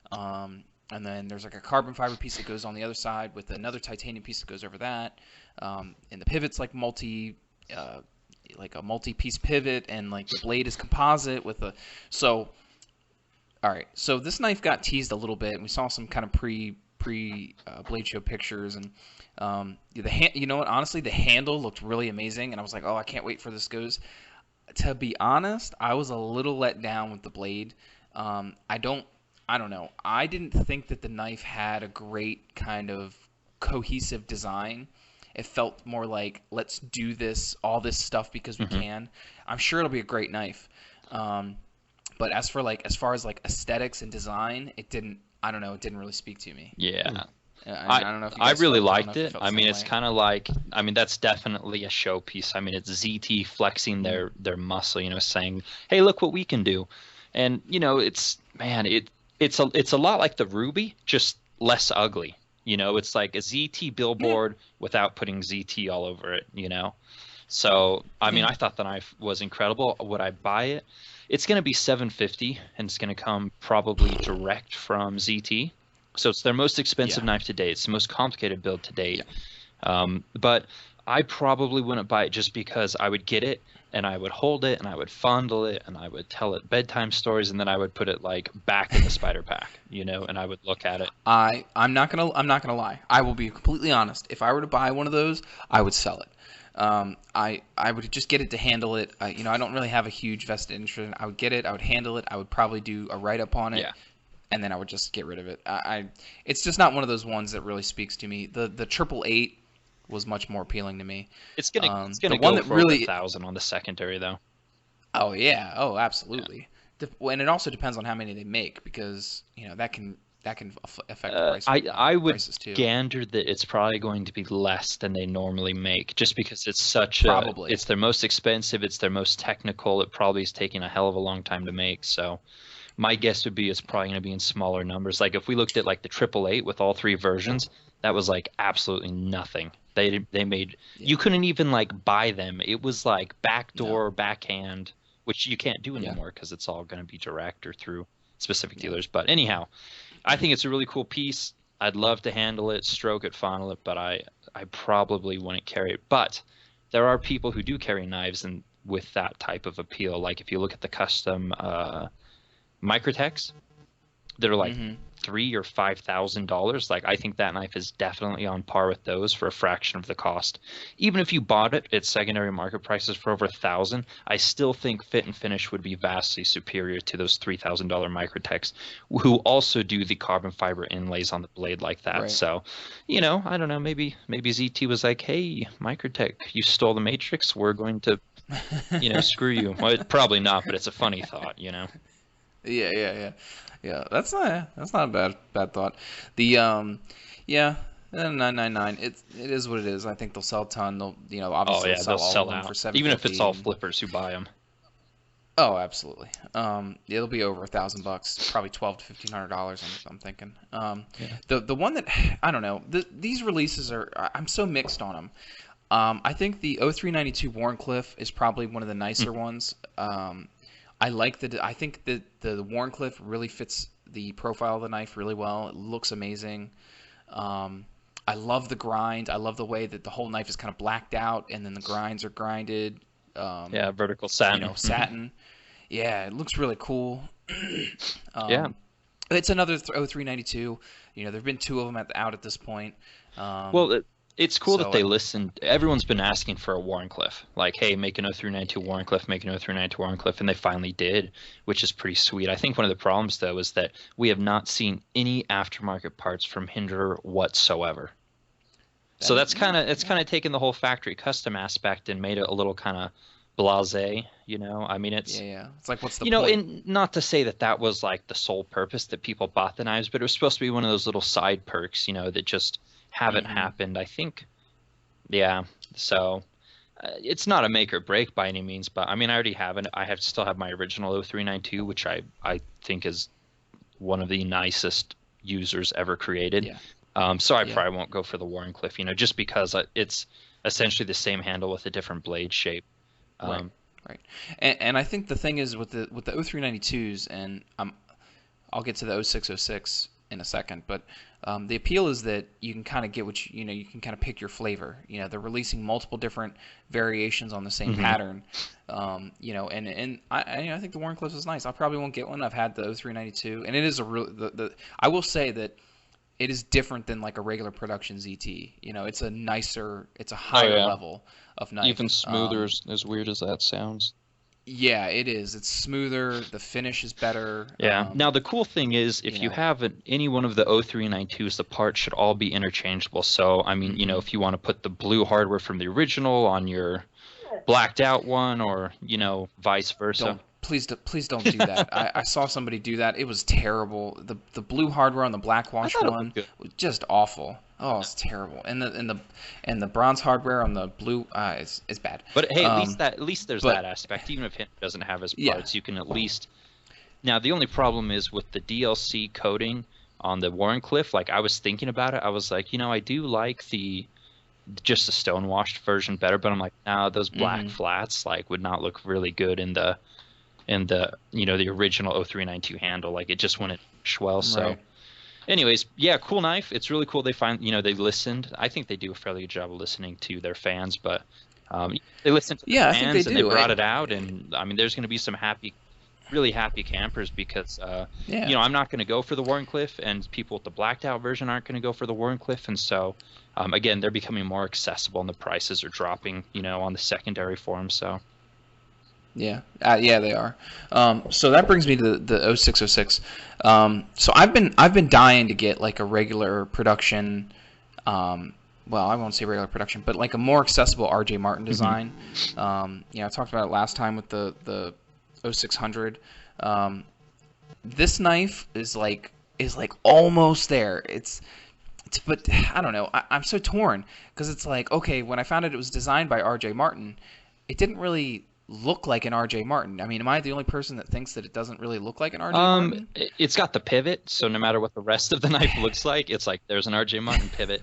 And then there's like a carbon fiber piece that goes on the other side with another titanium piece that goes over that. And the pivot's like a multi-piece pivot, and like the blade is composite with a. So, all right. So this knife got teased a little bit, and we saw some kind of pre Blade Show pictures, and honestly, the handle looked really amazing, and I was like, oh, I can't wait for this goes. To be honest, I was a little let down with the blade. I don't know. I didn't think that the knife had a great kind of cohesive design. It felt more like, let's do all this stuff because we can. I'm sure it'll be a great knife. But as far as aesthetics and design, it didn't. I don't know. It didn't really speak to me. Yeah. I don't know if you I guys really felt- I don't liked know if you it. felt I the mean, same it's way. kind of like, that's definitely a showpiece. I mean, it's ZT flexing their muscle, saying, "Hey, look what we can do." And it's a lot like the Ruby, just less ugly. It's like a ZT billboard without putting ZT all over it. So I mean, I thought the knife was incredible. Would I buy it? It's going to be $750, and it's going to come probably direct from ZT. So it's their most expensive knife to date. It's the most complicated build to date. But I probably wouldn't buy it just because I would get it, and I would hold it, and I would fondle it, and I would tell it bedtime stories, and then I would put it like back in the spider pack, and I would look at it. I'm not gonna lie. I will be completely honest. If I were to buy one of those, I would sell it. I would just get it to handle it. I don't really have a huge vested interest in it. I would get it. I would handle it. I would probably do a write-up on it. Yeah. And then I would just get rid of it. It's just not one of those ones that really speaks to me. The 888 was much more appealing to me. It's gonna the go one that for really 1,000 on the secondary though. Oh yeah. Oh, absolutely. And it also depends on how many they make, because that can affect the price. I would prices too. gander that it's probably going to be less than they normally make, just because it's it's their most expensive, it's their most technical. It probably is taking a hell of a long time to make. So my guess would be it's probably going to be in smaller numbers. Like if we looked at like the 888 with all three versions, that was like absolutely nothing. They made you couldn't even like buy them. It was like backdoor, backhand, which you can't do anymore because it's all going to be direct or through specific dealers. But anyhow, I think it's a really cool piece. I'd love to handle it, stroke it, fondle it, but I probably wouldn't carry it. But there are people who do carry knives and with that type of appeal. Like if you look at the custom Microtechs, that are like Mm-hmm. $3,000 or $5,000. Like, I think that knife is definitely on par with those for a fraction of the cost. Even if you bought it at secondary market prices for over $1,000, I still think fit and finish would be vastly superior to those $3,000 Microtechs, who also do the carbon fiber inlays on the blade like that. Right. So, you know, I don't know. Maybe ZT was like, "Hey, Microtech, you stole the Matrix. We're going to, you know, screw you." Well, probably not, but it's a funny thought, you know. Yeah. That's not a bad thought. The 999. It is what it is. I think they'll sell a ton. They'll, you know, obviously Oh yeah, they'll all sell of them out, for even if it's all $750. flippers who buy them. Oh, absolutely. It'll be over $1,000, probably $1,200 to $1,500. I'm thinking. The one that I don't know. These releases are. I'm so mixed on them. I think the 0392 Warncliffe is probably one of the nicer ones. I like I think that the Warncliffe really fits the profile of the knife really well. It looks amazing. I love the grind. I love the way that the whole knife is kind of blacked out, and then the grinds are grinded. Yeah, vertical satin. You know, satin. Yeah, it looks really cool. Yeah. It's another 0392. You know, there've been two of them out at this point. Well, it's cool that they so- listened. Everyone's been asking for a Warncliffe. Like, hey, make an 0392 Warncliffe, make an 0392 Warncliffe, and they finally did, which is pretty sweet. I think one of the problems, though, is that we have not seen any aftermarket parts from Hinder whatsoever. So that's kind of taken the whole factory custom aspect and made it a little kind of blasé, you know. I mean, it's It's like, what's the you know, point? and not to say that that was like the sole purpose that people bought the knives, but it was supposed to be one of those little side perks, you know, that just haven't happened, I think. Yeah, so it's not a make or break by any means, but I mean, I already have it. I still have my original 0392, which I think is one of the nicest users ever created. Yeah. So I probably won't go for the Warncliffe, you know, just because it's essentially the same handle with a different blade shape. Right. And I think the thing is with the 0392s, and I'll get to the 0606 in a second, but the appeal is that you can kind of get you can kind of pick your flavor. You know, they're releasing multiple different variations on the same pattern. You know, and I think the Warncliffe is nice. I probably won't get one. I've had the 0392, and it is a real I will say that it is different than like a regular production ZT. You know, it's a higher level of knife. Even smoother, as weird as that sounds. Yeah, it is. It's smoother. The finish is better. Yeah. Now, the cool thing is, if you have any one of the 0392s, the parts should all be interchangeable. So, I mean, you know, if you want to put the blue hardware from the original on your blacked out one, or, you know, vice versa. Please don't do that. I saw somebody do that. It was terrible. The blue hardware on the black wash one was just awful. Oh, it's terrible. And the bronze hardware on the blue is bad. But hey, at least there's that aspect. Even if it doesn't have his parts, you can at least. Now the only problem is with the DLC coating on the Warncliffe. Like, I was thinking about it. I was like, you know, I do like just the stone washed version better, but I'm like, nah, those black flats like would not look really good in the you know, the original 0392 handle. Like, it just wouldn't mesh well. So anyways, yeah, cool knife. It's really cool. They they listened. I think they do a fairly good job of listening to their fans, but they listened to the fans, I think they and do. they brought it out. And I mean, there's going to be some really happy campers because you know, I'm not going to go for the Warncliffe, and people with the blacked out version aren't going to go for the Warncliffe. And so again, they're becoming more accessible, and the prices are dropping, you know, on the secondary forums. So yeah, they are. So that brings me to the 0606. So I've been dying to get like a regular production. Well, I won't say regular production, but like a more accessible RJ Martin design. You know, I talked about it last time with the 0600. This knife is like almost there. But I don't know. I'm so torn because it's like, okay, when I found out it was designed by RJ Martin, it didn't really look like an RJ Martin. I mean, am I the only person that thinks that it doesn't really look like an RJ Martin? It's got the pivot, so no matter what the rest of the knife looks like, it's like there's an RJ Martin pivot.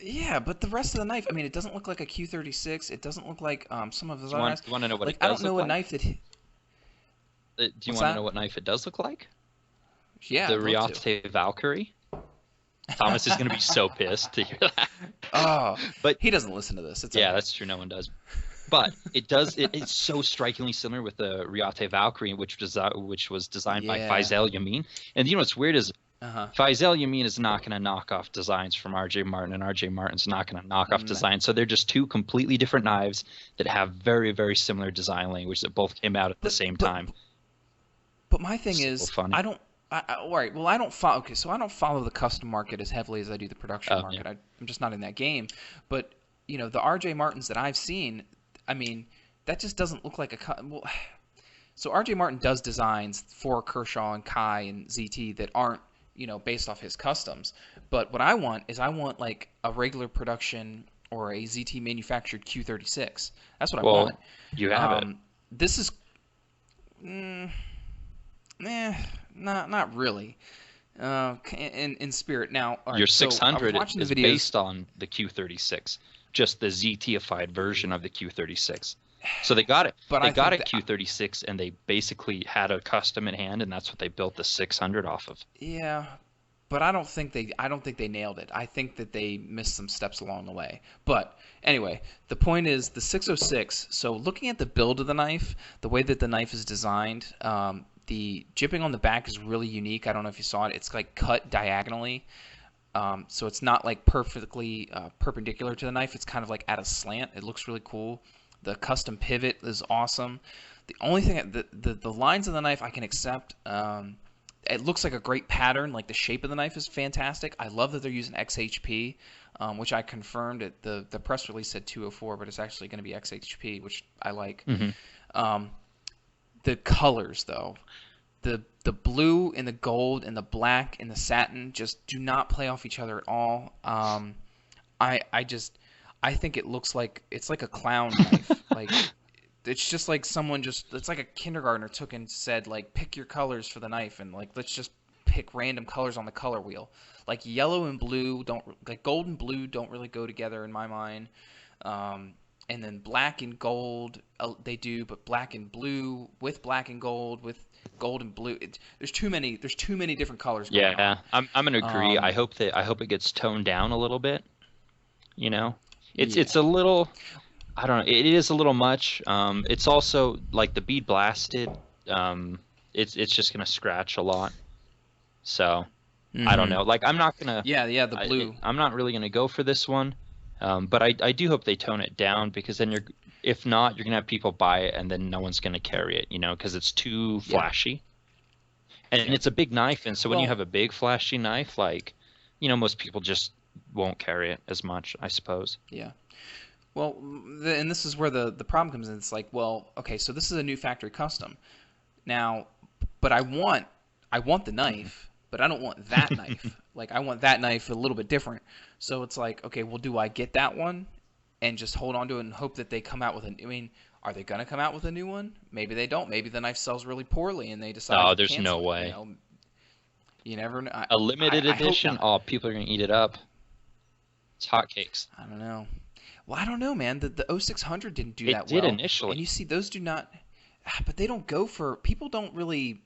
Yeah, but the rest of the knife, I mean, it doesn't look like a Q36. It doesn't look like some of his other knives. Do you want to know what like, it does I don't know look a knife that. Do you want to know what knife it does look like? Yeah. The Riotte Valkyrie. Thomas is going to be so pissed to hear that. Oh, but he doesn't listen to this. It's yeah, okay. that's true. No one does. But it does. It's so strikingly similar with the Riate Valkyrie, which was designed by Faisal Yamin. And you know what's weird is Faisal Yamin is not going to knock off designs from R.J. Martin, and R.J. Martin's not going to knock off designs. So they're just two completely different knives that have very, very similar design language that both came out at the same time. But my thing is, funny. I don't. All right. Well, I don't follow. Okay, so I don't follow the custom market as heavily as I do the production market. Yeah. I'm just not in that game. But you know, the R.J. Martins that I've seen, I mean, that just doesn't look like a. Well, so R.J. Martin does designs for Kershaw and Kai and ZT that aren't, you know, based off his customs. But what I want is like a regular production or a ZT manufactured Q36. That's what I want. You have it. This is. Not really. In spirit. Now, all right, your so 600 is is based on the Q36, just the ZT-ified version of the Q36. So they got it. But they got a Q36, and they basically had a custom in hand, and that's what they built the 600 off of. Yeah, but I don't think they nailed it. I think that they missed some steps along the way. But anyway, the point is the 606. So looking at the build of the knife, the way that the knife is designed, the jipping on the back is really unique. I don't know if you saw it. It's like cut diagonally. So it's not like perfectly perpendicular to the knife. It's kind of like at a slant. It looks really cool. The custom pivot is awesome. The only thing, the lines of the knife I can accept. It looks like a great pattern. Like the shape of the knife is fantastic. I love that they're using XHP, which I confirmed. The press release said 204, but it's actually going to be XHP, which I like. The colors, though, the blue and the gold and the black and the satin just do not play off each other at all. I think it looks like it's like a clown knife. Like it's just like it's like a kindergartner took and said, like, pick your colors for the knife, and like let's just pick random colors on the color wheel. Like yellow and blue gold and blue don't really go together in my mind. And then black and gold, they do, but black and blue with black and gold with gold and blue. There's too many different colors going on. I'm gonna agree. I hope it gets toned down a little bit. You know, it's a little. I don't know. It is a little much. It's also like the bead blasted. It's just gonna scratch a lot. So I don't know. Like I'm not gonna. The blue. I'm not really gonna go for this one. But I do hope they tone it down, because then if not, you're gonna have people buy it and then no one's gonna carry it, you know, because it's too flashy. And it's a big knife, and so when you have a big flashy knife, like, you know, most people just won't carry it as much, I suppose. Yeah. Well, and this is where the problem comes in. It's like, well, okay, so this is a new factory custom. Now, but I want the knife, but I don't want that knife. Like, I want that knife a little bit different. So it's like, okay, well, do I get that one and just hold on to it and hope that they come out with are they going to come out with a new one? Maybe they don't. Maybe the knife sells really poorly and they decide to there's cancel no way. You know? You never know. A limited edition? People are going to eat it up. It's hotcakes. I don't know. Well, I don't know, man. The 0600 didn't do that well. It did initially. And you see, those do not... But they don't go for... People don't really...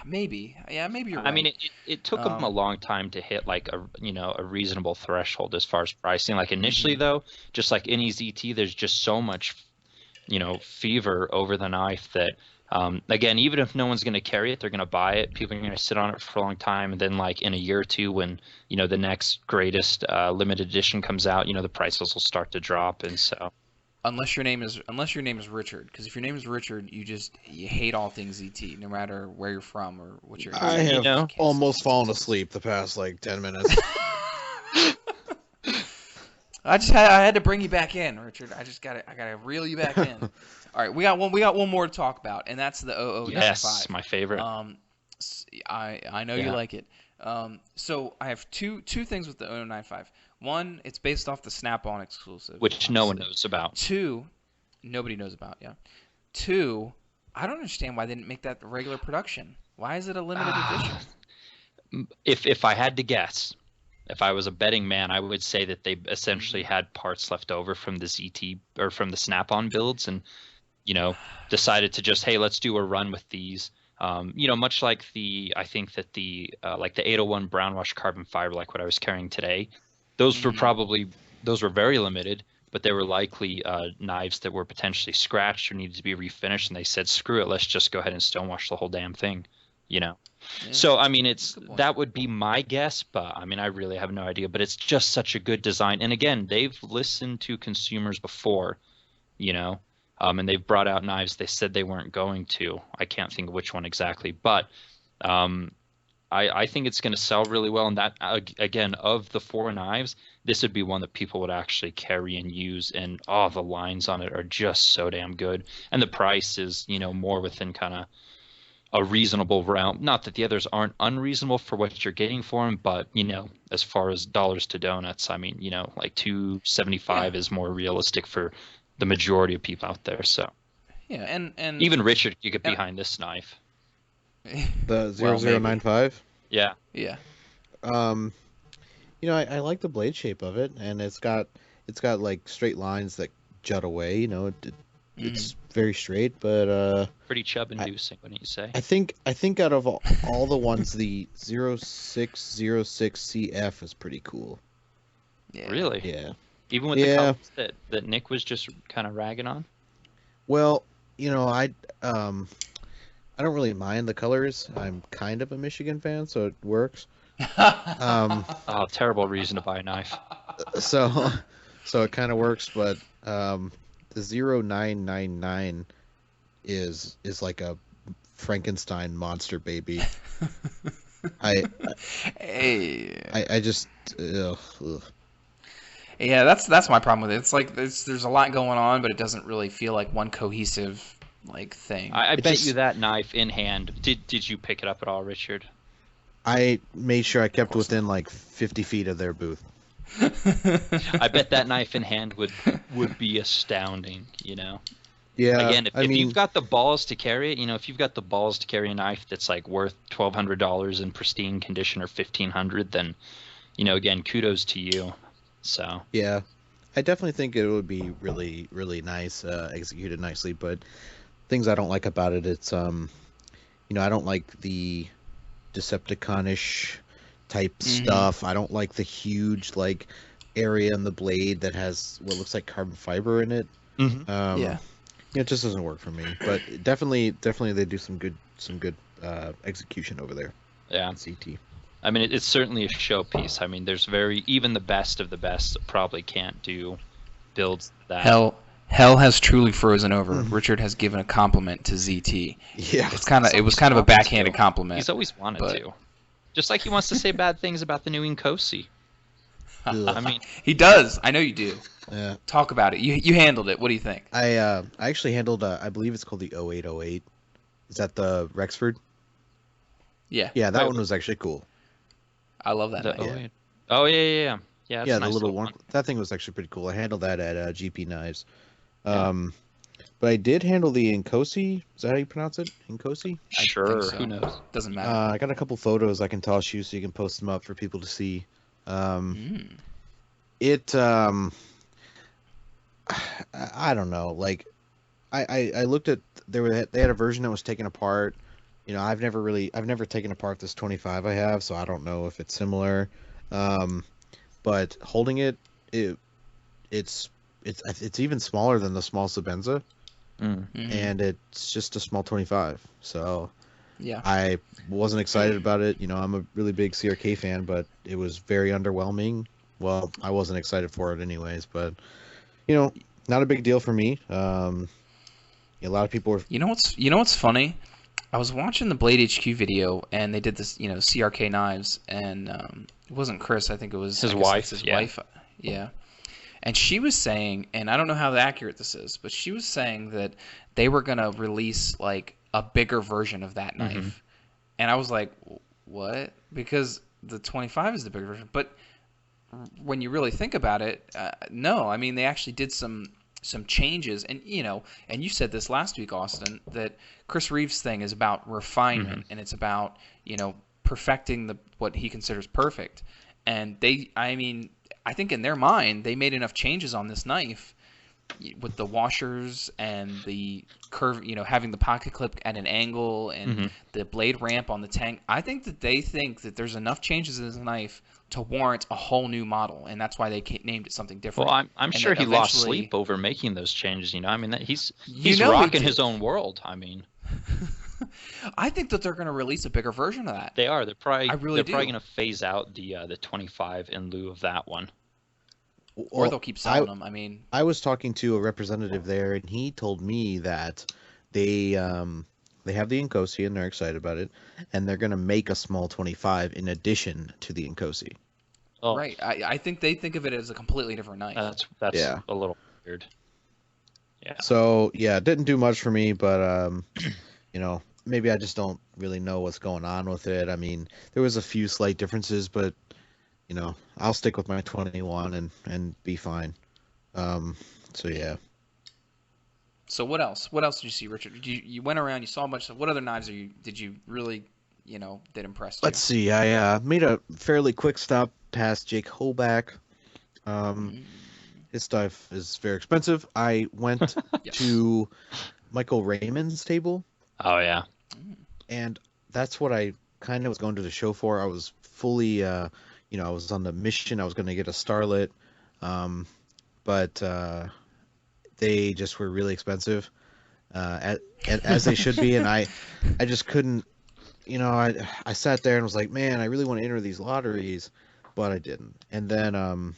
Maybe. Yeah, maybe you're right. I mean, it took them a long time to hit like a reasonable threshold as far as pricing. Like initially though, just like any ZT, there's just so much, fever over the knife that again, even if no one's going to carry it, they're going to buy it. People are going to sit on it for a long time, and then like in a year or two, when the next greatest limited edition comes out, the prices will start to drop, and so. Unless your name is Richard, because if your name is Richard, you hate all things ZT, no matter where you're from or what you're. I have almost fallen asleep the past like 10 minutes. I had to bring you back in, Richard. I gotta reel you back in. All right, we got one more to talk about, and that's the 0095. Yes, my favorite. I know you like it. So I have two things with the 0095. One, it's based off the Snap-on exclusive, which no one knows about. Two, nobody knows about. Yeah. Two, I don't understand why they didn't make that regular production. Why is it a limited edition? If I had to guess, if I was a betting man, I would say that they essentially had parts left over from the ZT or from the Snap-on builds, and decided to just, hey, let's do a run with these. Much like I think that the 801 brown wash carbon fiber, like what I was carrying today. Those were very limited, but they were likely knives that were potentially scratched or needed to be refinished, and they said, screw it, let's just go ahead and stonewash the whole damn thing, you know. Yeah. So I mean, that would be my guess, but I mean, I really have no idea. But it's just such a good design, and again, they've listened to consumers before, you know, and they've brought out knives they said they weren't going to. I can't think of which one exactly, but I think it's going to sell really well. And that, again, of the 4 knives, this would be one that people would actually carry and use. And the lines on it are just so damn good. And the price is, you know, more within kind of a reasonable realm. Not that the others aren't unreasonable for what you're getting for them, but, you know, as far as dollars to donuts, I mean, you know, like $275 is more realistic for the majority of people out there. So yeah, and even Richard, you get behind this knife. The 0095. Yeah. Yeah. You know, I like the blade shape of it, and it's got like straight lines that jut away. You know, it's very straight, but pretty chub-inducing, wouldn't you say? I think out of all the ones, the 0606CF is pretty cool. Yeah. Really? Yeah. Even with the colors that Nick was just kind of ragging on? Well, you know, I don't really mind the colors. I'm kind of a Michigan fan, so it works. Terrible reason to buy a knife. So it kind of works, but the 0999 is like a Frankenstein monster baby. I just ugh. Yeah, that's my problem with it. It's like there's a lot going on, but it doesn't really feel like one cohesive like thing. I bet you that knife in hand. Did you pick it up at all, Richard? I made sure I kept within like 50 feet of their booth. I bet that knife in hand would be astounding, you know. Yeah. Again, if you've got the balls to carry it, you know, if you've got the balls to carry a knife that's like worth $1,200 in pristine condition or $1,500, then, you know, again, kudos to you. So yeah, I definitely think it would be really, really nice, executed nicely. But things I don't like about it, it's you know, I don't like the Decepticon-ish type stuff. I don't like the huge like area in the blade that has what looks like carbon fiber in it. Yeah, it just doesn't work for me. But definitely they do some good execution over there. Yeah, CT. I mean, it's certainly a showpiece. I mean, there's even the best of the best probably can't do builds that. Hell has truly frozen over. Richard has given a compliment to ZT. Yeah, it was kind of a backhanded compliment. He's always wanted to, just like he wants to say bad things about the new Inkosi. I mean, he does. I know you do. Yeah. Talk about it. You handled it. What do you think? I actually handled. I believe it's called the 0808. Is that the Rexford? Yeah. Yeah, that one was actually cool. I love that. Yeah. Oh yeah. Yeah, the nice little one. That thing was actually pretty cool. I handled that at GP Knives. But I did handle the Inkosi. Is that how you pronounce it? Inkosi? Sure. So. Who knows? Doesn't matter. I got a couple photos I can toss you so you can post them up for people to see. It I don't know. Like I looked at they had a version that was taken apart. You know, I've never taken apart this 25 I have, so I don't know if it's similar. But holding it's even smaller than the small Sebenza, and it's just a small 25. So yeah, I wasn't excited about it. You know, I'm a really big CRK fan, but it was very underwhelming. Well, I wasn't excited for it anyways, but you know, not a big deal for me. A lot of people were. You know what's funny? I was watching the Blade HQ video, and they did this, you know, CRK Knives, and it wasn't Chris. I think it was his wife. Wife. Yeah. And she was saying, and I don't know how accurate this is, but she was saying that they were gonna release like a bigger version of that knife, and I was like, what? Because the 25 is the bigger version, but when you really think about it, no. I mean, they actually did some changes, and you know, and you said this last week, Austin, that Chris Reeve's thing is about refinement, and it's about, you know, perfecting what he considers perfect. And I think in their mind, they made enough changes on this knife with the washers and the curve, having the pocket clip at an angle and the blade ramp on the tank. I think that they think that there's enough changes in this knife to warrant a whole new model, and that's why they named it something different. Well, I'm And sure that he lost eventually- sleep over making those changes. I mean, he's he rocking did. his own world. I mean, I think that they're going to release a bigger version of that. they are. They're probably really probably do. going to phase out the 25 in lieu of that one. Or they'll keep selling them. I mean, I was talking to a representative there, and he told me that they have the Inkosi and they're excited about it, and they're gonna make a small 25 in addition to the Inkosi. Oh, right. I think they think of it as a completely different knife. That's Yeah. a little weird. Yeah. So yeah, it didn't do much for me, but maybe I just don't really know what's going on with it. I mean, there was a few slight differences, but I'll stick with my 21 and be fine. So yeah. So what else? What else did you see, Richard? You went around, you saw a bunch of stuff. What other knives did you really, that impressed you? Let's see. I made a fairly quick stop past Jake Holback. His stuff is very expensive. I went Yes. to Michael Raymond's table, Oh yeah. and that's what I kind of was going to the show for. I was fully, I was on the mission. I was going to get a starlet, but they just were really expensive, as they should be, and I just couldn't. I sat there and was like, man, I really want to enter these lotteries, but I didn't. And then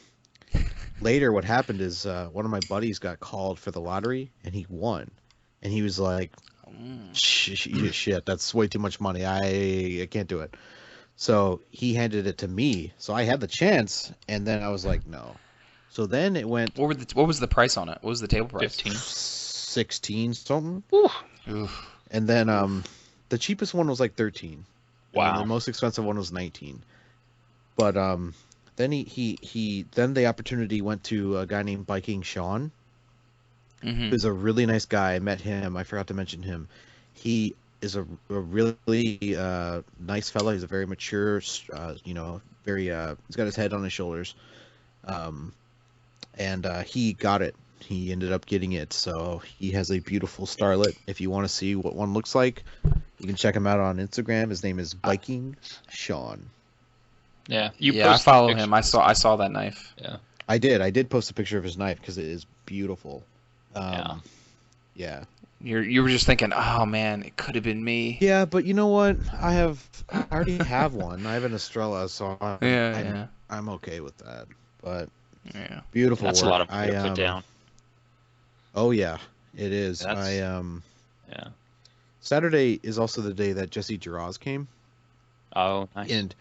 later, what happened is one of my buddies got called for the lottery, and he won, and he was like, shit, that's way too much money. I can't do it. So he handed it to me. So I had the chance, and then I was like, no. So then it went. What was the price on it? What was the table price? 15. 16 something. Oof. And then the cheapest one was like 13. Wow. And the most expensive one was 19. But then then the opportunity went to a guy named Viking Sean, who's a really nice guy. I met him. I forgot to mention him. He is a really nice fella. He's a very mature, very he's got his head on his shoulders. And he got it. He ended up getting it. So he has a beautiful starlet. If you want to see what one looks like, you can check him out on Instagram. His name is Viking Sean. Yeah. I follow him. I saw that knife. Yeah. I did post a picture of his knife because it is beautiful. Yeah. You were just thinking, oh man, it could have been me. Yeah, but you know what? I already have one. I have an Estrella, so I'm okay with that. But Yeah. beautiful That's work. a lot of work to put down. Oh yeah, it is. Yeah. Saturday is also the day that Jesse Jurass came, Oh, nice. and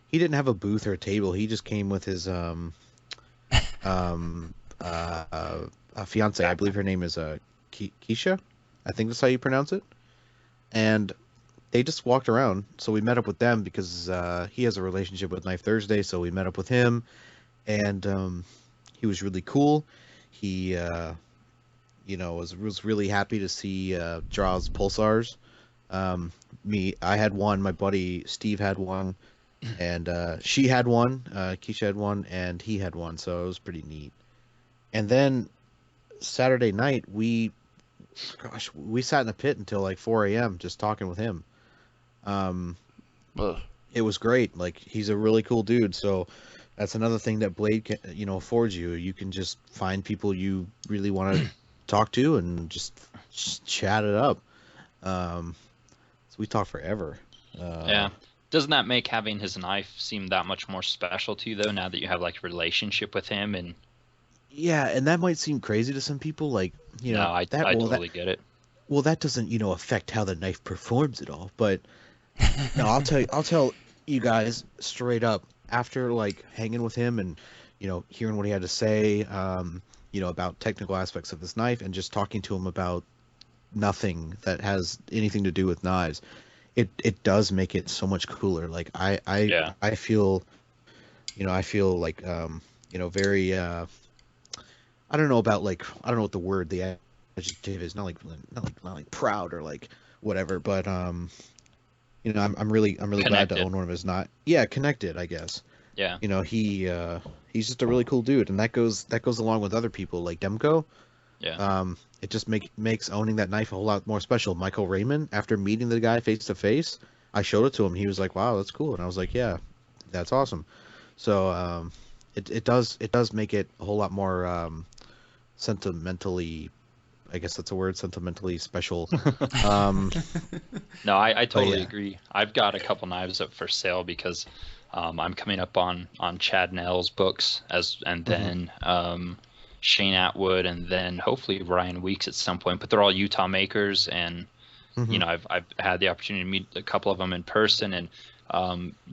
he didn't have a booth or a table. He just came with his fiance. I believe her name is Keisha. I think that's how you pronounce it. And they just walked around. So we met up with them because he has a relationship with Knife Thursday. So we met up with him, and he was really cool. He was really happy to see Draw's pulsars. I had one. My buddy Steve had one, and she had one. Keisha had one, and he had one. So it was pretty neat. And then Saturday night, we sat in the pit until like 4 a.m. just talking with him. It was great. Like, he's a really cool dude. So that's another thing that Blade can, affords you. You can just find people you really want to talk to and just chat it up. So we talk forever. Yeah. Doesn't that make having his knife seem that much more special to you, though, now that you have like a relationship with him? And yeah, and that might seem crazy to some people, like, I totally get it. Well, that doesn't, affect how the knife performs at all. But no, I'll tell you guys straight up, after like hanging with him and hearing what he had to say, about technical aspects of this knife, and just talking to him about nothing that has anything to do with knives, it does make it so much cooler. Like I feel, I feel like very I don't know about I don't know what the word, the adjective is, not like proud or like whatever, but I'm really Connected. glad to own one of his connected, I guess. Yeah. He's just a really cool dude, and that goes along with other people like Demko. Yeah. It just makes owning that knife a whole lot more special. Michael Raymond, after meeting the guy face to face, I showed it to him. He was like, "Wow, that's cool," and I was like, "Yeah, that's awesome." So it does make it a whole lot more sentimentally, I guess that's a word, sentimentally special. No, I totally yeah. agree. I've got a couple knives up for sale because I'm coming up on Chad Nell's books and then Shane Atwood and then hopefully Ryan Weeks at some point. But they're all Utah makers, and you know I've had the opportunity to meet a couple of them in person, and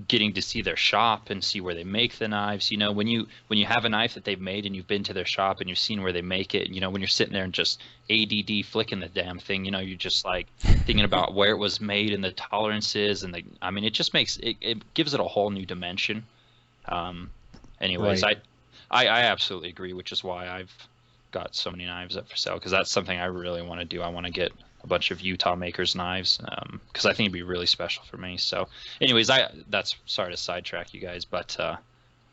getting to see their shop and see where they make the knives. You know, when you have a knife that they've made and you've been to their shop and you've seen where they make it, you know, when you're sitting there and just ADD flicking the damn thing, you know, you're just like thinking about where it was made and the tolerances and I mean, it just makes it gives it a whole new dimension. Anyways, Right. I absolutely agree, which is why I've got so many knives up for sale, because that's something I really want to do. I want to get a bunch of Utah makers knives, because I think it'd be really special for me. So anyways, that's sorry to sidetrack you guys, but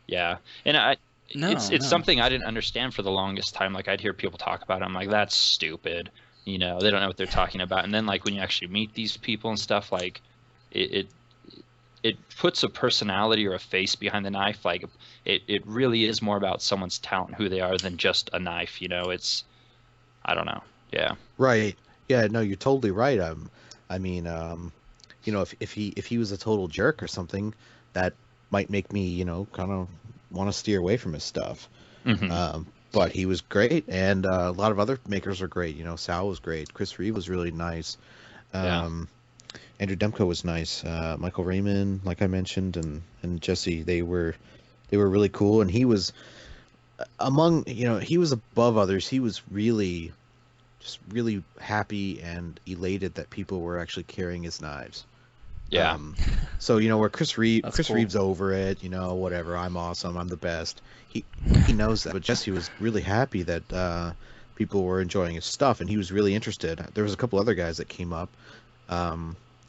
yeah, and it's something I didn't understand for the longest time. Like I'd hear people talk about it, I'm like, that's stupid, you know, they don't know what they're talking about. And then like when you actually meet these people and stuff, like it puts a personality or a face behind the knife. Like it really is more about someone's talent, who they are, than just a knife, you know. I don't know. Yeah. Right. Yeah, no, you're totally right. I mean, you know, if he was a total jerk or something, that might make me, you know, kind of want to steer away from his stuff. But he was great, and a lot of other makers are great. You know, Sal was great. Chris Reeve was really nice. Andrew Demko was nice. Michael Raymond, like I mentioned, and Jesse, they were really cool. And he was among, you know, he was above others. He was really just really happy and elated that people were actually carrying his knives. Yeah. So, you know, where Chris cool. Reeves over it, you know, whatever, I'm awesome, I'm the best. He knows that, but Jesse was really happy that people were enjoying his stuff, and he was really interested. There was a couple other guys that came up.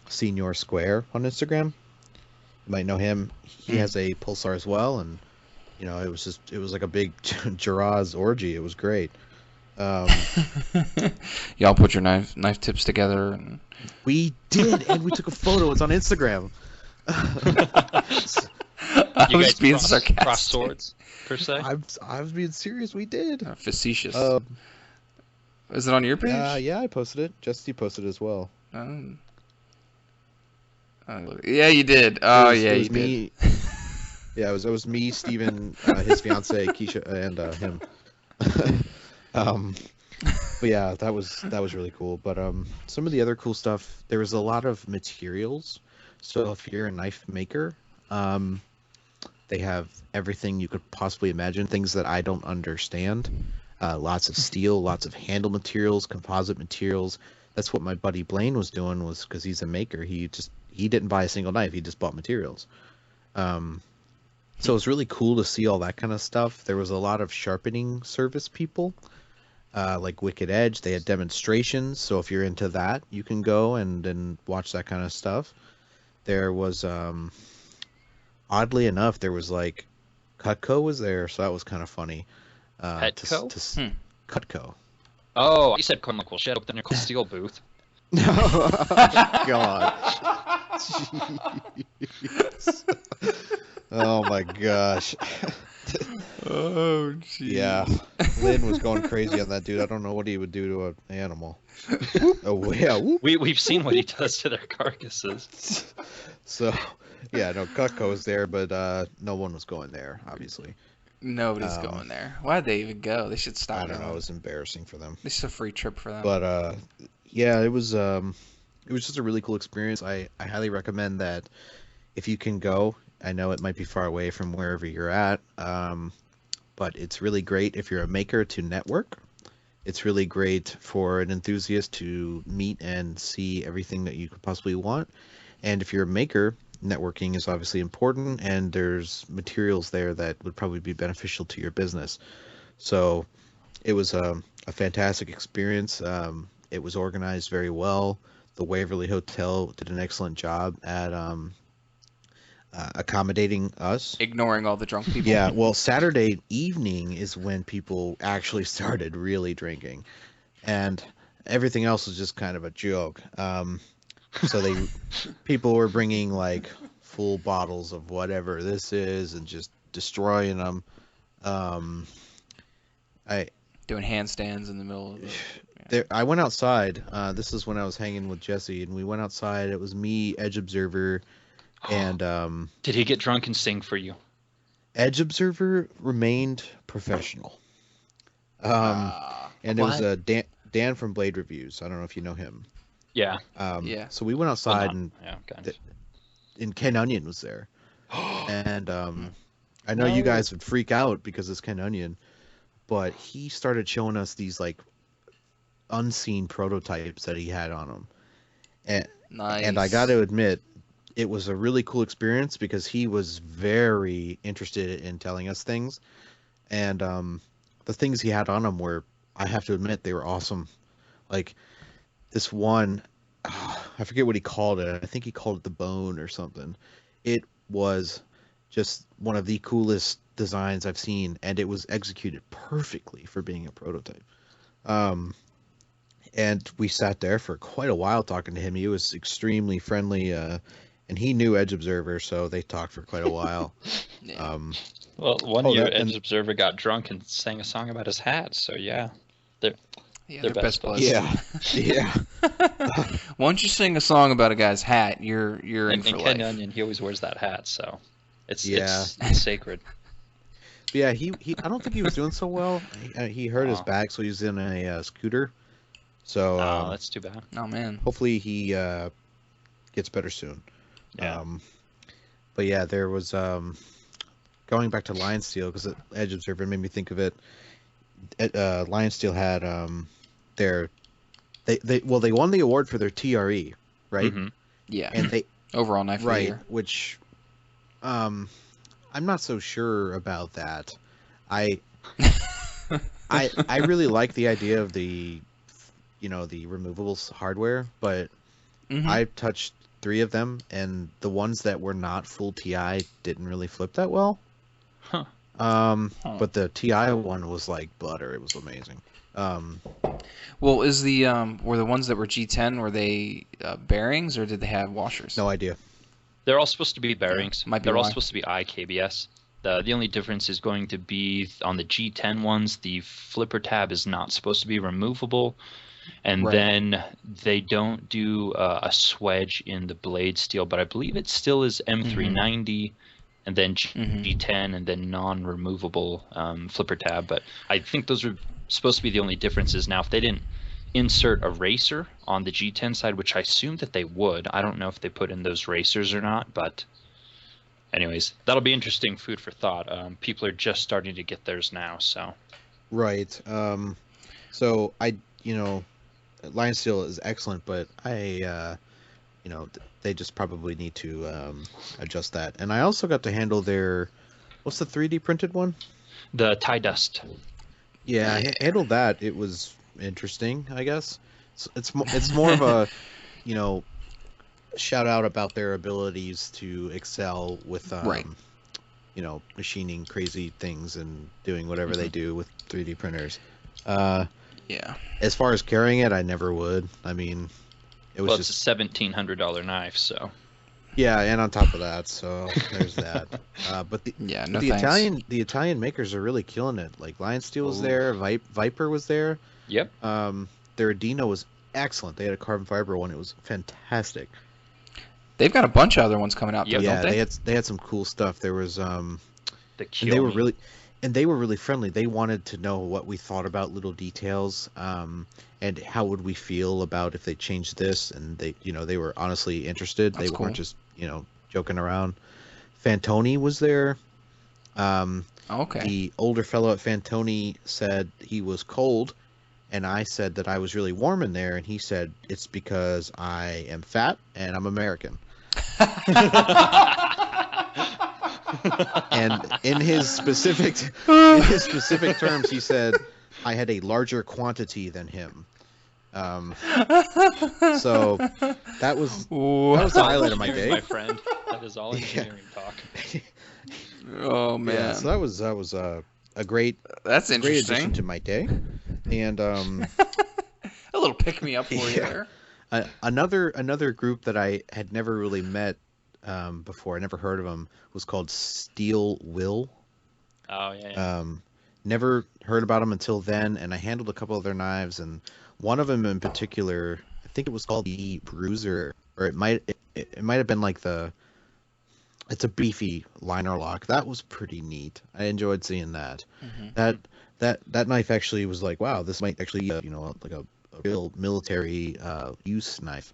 Senior Square on Instagram, you might know him. He has a pulsar as well, and you know, it was like a big Jurass orgy. It was great. Y'all put your knife tips together, and we did, and we took a photo. It's on Instagram. I was being sarcastic. Cross swords, per se. I was being serious. We did. Facetious. Is it on your page? Yeah, I posted it. Jesse posted it as well. Yeah, you did. Oh, yeah, you did. Yeah, it was me, Steven, his fiance, Keisha, and him. But yeah, that was really cool. But some of the other cool stuff, there was a lot of materials. So if you're a knife maker, they have everything you could possibly imagine, things that I don't understand. Lots of steel, lots of handle materials, composite materials. That's what my buddy Blaine was doing, was because he's a maker. He didn't buy a single knife. He just bought materials. So it was really cool to see all that kind of stuff. There was a lot of sharpening service people, like Wicked Edge. They had demonstrations. So if you're into that, you can go and watch that kind of stuff. There was, oddly enough, there was like Cutco was there, so that was kind of funny. Petco? Cutco. Oh, you said Cornwall Shed up in your steel booth. No, God. Jeez. Oh my gosh. Oh, geez. Yeah, Lynn was going crazy on that dude. I don't know what he would do to an animal. Oh yeah. Whoop. We've seen what he does to their carcasses. So, yeah, no, Cutco was there, but no one was going there, obviously. Nobody's going there. Why'd they even go? They should stop. I don't know. It was embarrassing for them. This is a free trip for them. But yeah, it was just a really cool experience. I highly recommend that if you can go. I know it might be far away from wherever you're at, but it's really great if you're a maker to network. It's really great for an enthusiast to meet and see everything that you could possibly want. And if you're a maker, networking is obviously important, and there's materials there that would probably be beneficial to your business. So it was a fantastic experience. It was organized very well. The Waverly Hotel did an excellent job at accommodating us. Ignoring all the drunk people. Yeah, well, Saturday evening is when people actually started really drinking, and everything else was just kind of a joke. So people were bringing like full bottles of whatever this is and just destroying them. Doing handstands in the middle of I went outside. This is when I was hanging with Jesse, and we went outside. It was me, Edge Observer, and Did he get drunk and sing for you? Edge Observer remained professional. And there was a Dan from Blade Reviews. I don't know if you know him. Yeah. Yeah. So we went outside, and okay. and Ken Onion was there. And I know you guys would freak out because it's Ken Onion, but he started showing us these like unseen prototypes that he had on him. And I got to admit, it was a really cool experience because he was very interested in telling us things. And the things he had on him were, I have to admit, they were awesome. Like this one, I forget what he called it. I think he called it the Bone or something. It was just one of the coolest designs I've seen, and it was executed perfectly for being a prototype. And we sat there for quite a while talking to him. He was extremely friendly, and he knew Edge Observer, so they talked for quite a while. Well, one year Edge Observer got drunk and sang a song about his hat, so yeah. They're best buds. Yeah. Once you sing a song about a guy's hat, you're in for life. And Ken Onion, he always wears that hat, so it's sacred. Yeah, he I don't think he was doing so well. He hurt his back, so he's in a scooter. So that's too bad. Oh man. Hopefully he gets better soon. Yeah. But yeah, there was going back to Lion Steel, because Edge Observer made me think of it. Lion Steel had they won the award for their TRE, right? Mm-hmm. Yeah. And they overall knife of the year. Which I'm not so sure about that. I really like the idea of the removables hardware, but I've touched 3 of them, and the ones that were not full TI didn't really flip that well. Huh. But the TI one was like butter. It was amazing. Well, is were the ones that were G10, were they bearings, or did they have washers? No idea. They're all supposed to be bearings. Might be They're all why. supposed to be IKBS. The only difference is going to be on the G10 ones, the flipper tab is not supposed to be removable. And then they don't do a swedge in the blade steel, but I believe it still is M390 and then G10 and then non-removable flipper tab. But I think those are supposed to be the only differences. Now, if they didn't insert a racer on the G10 side, which I assume that they would, I don't know if they put in those racers or not, but anyways, that'll be interesting food for thought. People are just starting to get theirs now, so. Right. So Lion Steel is excellent, but they just probably need to adjust that. And I also got to handle their, what's the 3D printed one? The tie dust. Yeah, I handled that. It was interesting, I guess. It's more of a, shout out about their abilities to excel with, machining crazy things and doing whatever they do with 3D printers. Yeah. As far as carrying it, I never would. I mean, it was it's a $1,700 knife, so. Yeah, and on top of that, so there's that. But the Italian makers are really killing it. Like Lion Steel was there, Viper was there. Yep. Their Adino was excellent. They had a carbon fiber one. It was fantastic. They've got a bunch of other ones coming out, yeah, don't they? they had some cool stuff. There was they were really friendly. They wanted to know what we thought about little details, and how would we feel about if they changed this. And they were honestly interested. They weren't just joking around. Fantoni was there. Okay. The older fellow at Fantoni said he was cold, and I said that I was really warm in there, and he said it's because I am fat and I'm American. And in his specific terms, he said I had a larger quantity than him. So that was the highlight of my day. My friend, That is all engineering talk. Oh man. Yeah, so that was a great That's great addition interesting. to my day, and A little pick me up for you Yeah. there. another group that I had never really met before. I never heard of them. Was called Steel Will. Oh yeah. Never heard about them until then, and I handled a couple of their knives, and one of them in particular, I think it was called the Bruiser, or it might have been like it's a beefy liner lock. That was pretty neat. I enjoyed seeing that. Mm-hmm. That knife actually was like, wow, this might actually be like a real military use knife.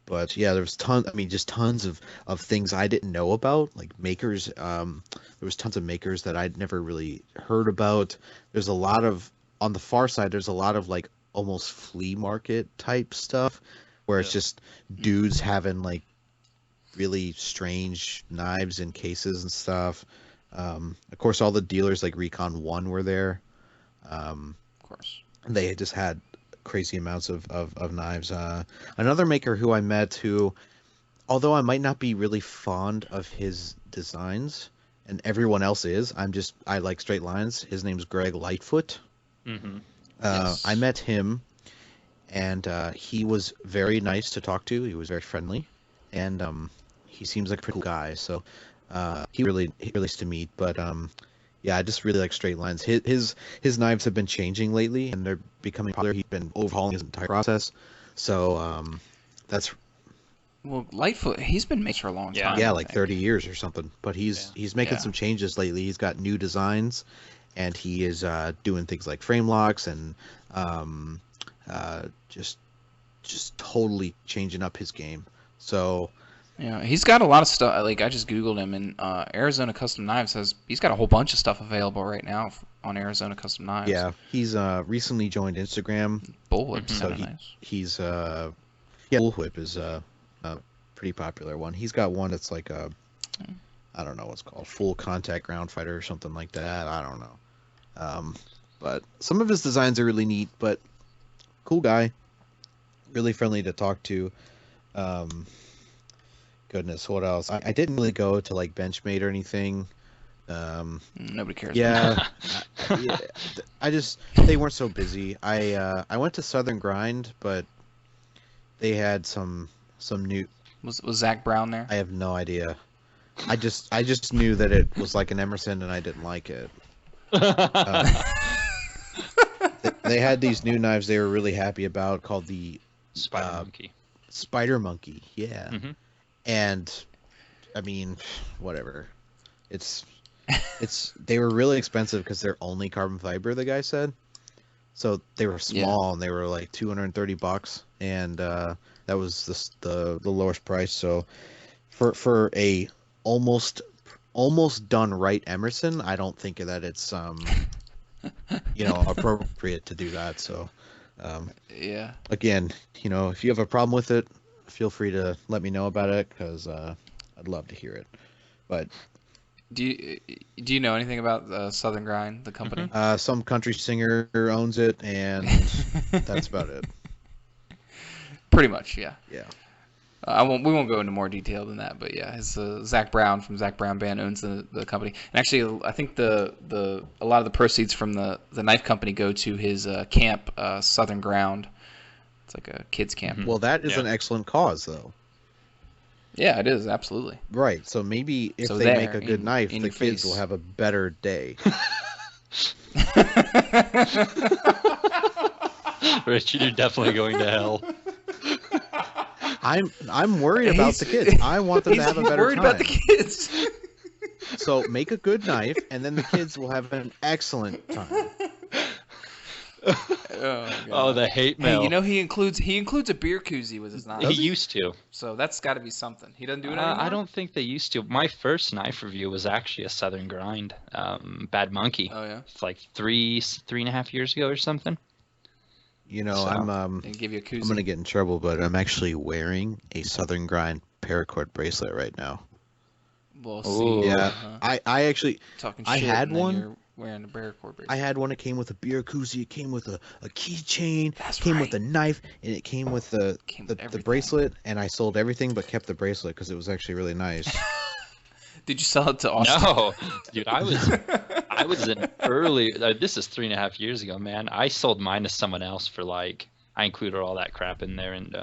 But yeah, there was just tons of things I didn't know about, like makers. There was tons of makers that I'd never really heard about. There's a lot of, on the far side, there's a lot of like almost flea market type stuff, where it's just dudes having like really strange knives in cases and stuff. Of course, all the dealers like Recon 1 were there. Of course. They just had crazy amounts of knives. Another maker who I met who, although I might not be really fond of his designs, and everyone else is, I like straight lines. His name's Greg Lightfoot. Mm-hmm. Yes. I met him, and he was very nice to talk to. He was very friendly, and he seems like a pretty cool guy. So he really nice to meet. But yeah, I just really like straight lines. His knives have been changing lately, and they're becoming popular. He's been overhauling his entire process. So that's Well, Lightfoot, he's been making for a long time. yeah, I like think. 30 years or something. But he's making Yeah. some changes lately. He's got new designs, and he is doing things like frame locks and just totally changing up his game. So Yeah, he's got a lot of stuff. Like I just googled him, and Arizona Custom Knives he's got a whole bunch of stuff available right now on Arizona Custom Knives. yeah, he's recently joined Instagram. Bullwhip's So kind of nice. he's Bullwhip is a pretty popular one. He's got one that's like a, I don't know what's called, full contact ground fighter or something like that. I don't know. But some of his designs are really neat, but cool guy, really friendly to talk to. Goodness, what else? I didn't really go to like Benchmade or anything. Nobody cares. Yeah, yeah, they weren't so busy. I went to Southern Grind, but they had some new. Was Zach Brown there? I have no idea. I just knew that it was like an Emerson, and I didn't like it. They had these new knives they were really happy about called the Spider Monkey. Spider Monkey. Yeah, Mm-hmm. and I mean, whatever. They were really expensive because they're only carbon fiber. The guy said, so they were small and they were like $230, and that was the lowest price. So for a almost done right Emerson, I don't think that it's appropriate to do that. So Yeah. again, if you have a problem with it, feel free to let me know about it, because I'd love to hear it. But Do you know anything about Southern Grind, the company? some country singer owns it, and that's about it. Pretty much, yeah. Yeah. We won't go into more detail than that, but yeah, his Zach Brown from Zach Brown Band owns the company, and actually, I think a lot of the proceeds from the knife company go to his camp, Southern Ground. It's like a kids camp. Well, that is an excellent cause, though. Yeah, it is, absolutely. Right. So maybe if So they there, make a good knife, in the your kids face. will have a better day. Richard, you're definitely going to hell. I'm worried about the kids. I want them to have a better worried time. about the kids. So make a good knife, and then the kids will have an excellent time. Oh, the hate mail. Hey, he includes a beer koozie with his knife. He used to. So that's got to be something. He doesn't do it anymore? I don't think they used to. My first knife review was actually a Southern Grind, Bad Monkey. Oh yeah. It's like 3.5 years ago or something. So, They give you a koozie. I'm gonna get in trouble, but I'm actually wearing a Southern Grind paracord bracelet right now. We'll Ooh. see. Yeah, I actually Talking I shit, had and then one. you're wearing the paracord bracelet. I had one that came with a beer koozie. It came with a keychain. That's came right. with a knife, and it came with the bracelet. And I sold everything but kept the bracelet because it was actually really nice. Did you sell it to Austin? No, dude, I was an early. This is 3.5 years ago, man. I sold mine to someone else for like. I included all that crap in there, and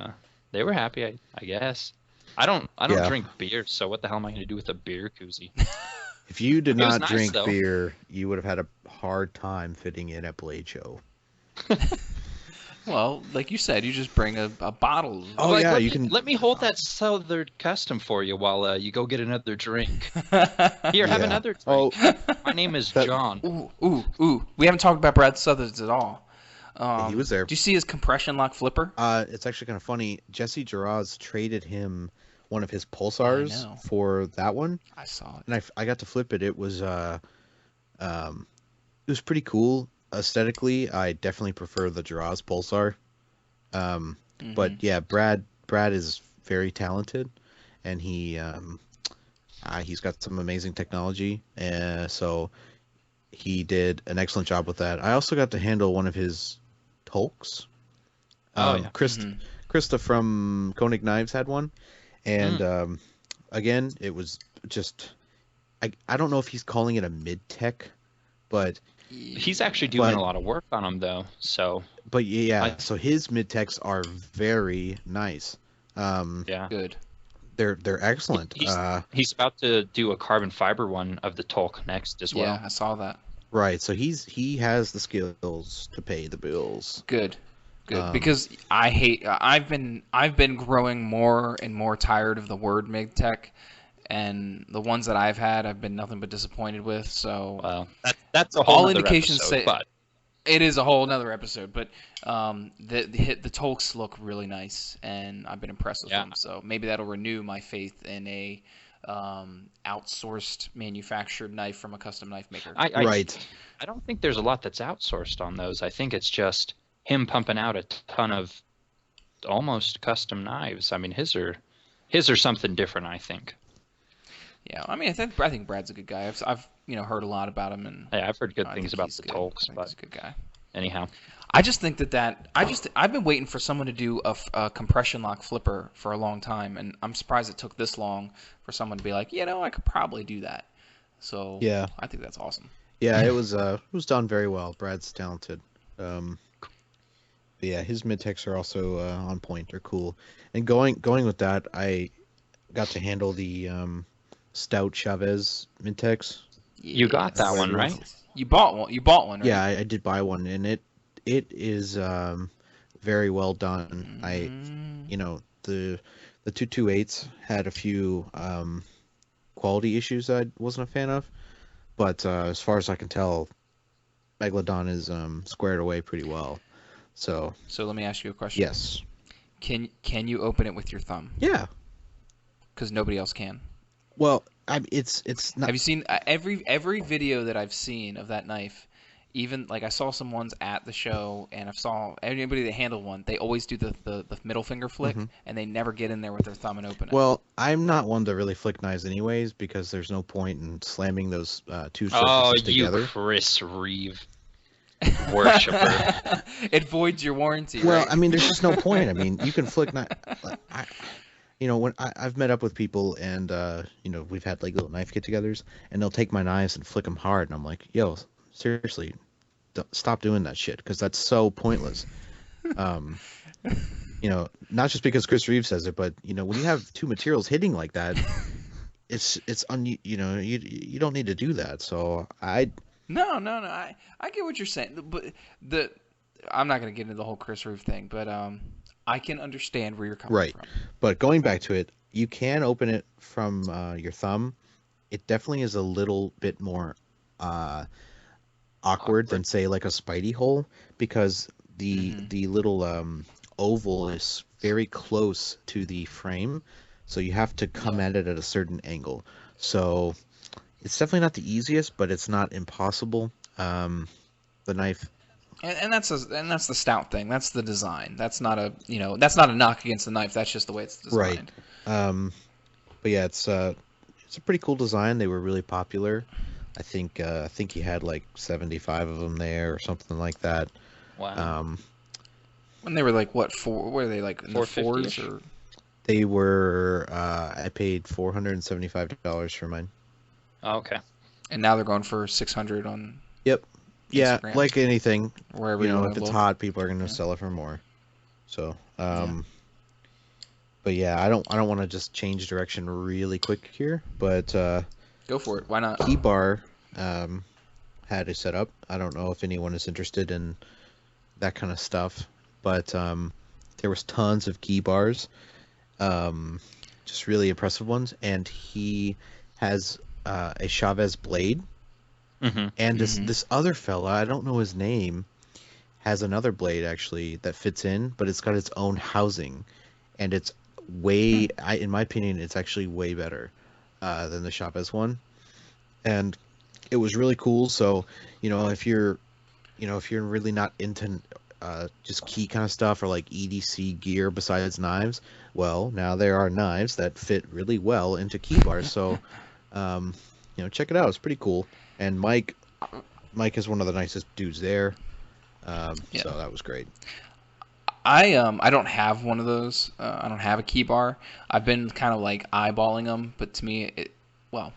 they were happy. I guess. I don't drink beer, so what the hell am I going to do with a beer koozie? If you did not nice, drink though. beer, you would have had a hard time fitting in at Blade Show. Well, like you said, you just bring a bottle. Oh Like, yeah, let you me, can. let me hold that Southard custom for you while you go get another drink. Here, have Yeah. another drink. Oh, My name is that- John. Ooh. We haven't talked about Brad Southard's at all. he was there. Do you see his compression lock flipper? It's actually kind of funny. Jesse Jurass traded him one of his pulsars know. for that one, I saw it. and I got to flip it. It was pretty cool aesthetically. I definitely prefer the Jurass pulsar. But yeah, Brad is very talented, and he's got some amazing technology, so he did an excellent job with that. I also got to handle one of his Tolks. Yeah. Krista from Koenig Knives had one, and again, it was just I don't know if he's calling it a mid-tech, but He's actually doing a lot of work on them, though. So. But yeah, so his mid-techs are very nice. Yeah. Good. They're excellent. He's about to do a carbon fiber one of the Tolk next as well. Yeah, I saw that. Right, so he has the skills to pay the bills. Good. Because I've been growing more and more tired of the word mid-tech, and the ones that I've had I've been nothing but disappointed with. So that's a whole all other indications episode, say but it is a whole another episode. But the Tolks look really nice, and I've been impressed with them. So maybe that'll renew my faith in a outsourced manufactured knife from a custom knife maker. Right. I don't think there's a lot that's outsourced on those. I think it's just him pumping out a ton of almost custom knives. I mean, his are something different, I think. Yeah, I mean, I think Brad's a good guy. I've heard a lot about him, and Yeah, I've heard good I things think about he's the good. Tolks, I think but he's a good guy. anyhow. I just think I've been waiting for someone to do a compression lock flipper for a long time, and I'm surprised it took this long for someone to be like, I could probably do that. So Yeah. I think that's awesome. Yeah, it was done very well. Brad's talented. But yeah, his mid-techs are also on point. They're cool. And going with that, I got to handle the Stout Chavez mid-techs. You got that one, right? You bought one. You bought one, right? Yeah, I did buy one, and it is very well done. The 228s had a few quality issues that I wasn't a fan of, but as far as I can tell, Megalodon is squared away pretty well. So let me ask you a question. yes, Can you open it with your thumb? yeah. Because nobody else can. Well, it's not. Have you seen every video that I've seen of that knife? Even like I saw some ones at the show, and I saw anybody that handled one. They always do the middle finger flick, and they never get in there with their thumb and open it. Well, I'm not one to really flick knives anyways, because there's no point in slamming those two Oh, surfaces together. you Chris Reeve worshiper. It voids your warranty. Well, right? I mean, there's just no point. I mean, you can flick knife. When I've met up with people and we've had like little knife get-togethers, and they'll take my knives and flick them hard, and I'm like, yo, seriously, stop doing that shit, because that's so pointless. Not just because Chris Reeve says it, but when you have two materials hitting like that, you don't need to do that. So No. I get what you're saying, but I'm not gonna get into the whole Chris Reeve thing, but I can understand where you're coming from. But going back to it, you can open it from your thumb. It definitely is a little bit more awkward than say like a Spidey hole, because the little oval is very close to the frame, so you have to come at it at a certain angle. So it's definitely not the easiest, but it's not impossible. The knife. And that's the Stout thing. That's the design. That's not a knock against the knife. That's just the way it's designed. Right. But yeah, it's a pretty cool design. They were really popular. I think he had like 75 of them there or something like that. Wow. When they were like what, four? Were they like in the 450-ish? fours or? They were. I paid $475 for mine. Oh, okay. And now they're going for 600 on Yep. Yeah, Instagram, like anything, wherever you if it's look. hot, people are going to Yeah. sell it for more. So, but yeah, I don't want to just change direction really quick here, but Go for it. Why not? Keybar had a setup. I don't know if anyone is interested in that kind of stuff, but there was tons of Keybars, just really impressive ones, and he has a Chavez blade. Mm-hmm. And this other fella, I don't know his name, has another blade actually that fits in, but it's got its own housing, and it's way, in my opinion, it's actually way better than the Chavez one, and it was really cool. So, if you're really not into just key kind of stuff or like EDC gear besides knives, well, now there are knives that fit really well into key bars. So, check it out. It's pretty cool. And Mike is one of the nicest dudes there. Yeah. So that was great. I don't have one of those. I don't have a key bar. I've been kind of like eyeballing them, but to me, I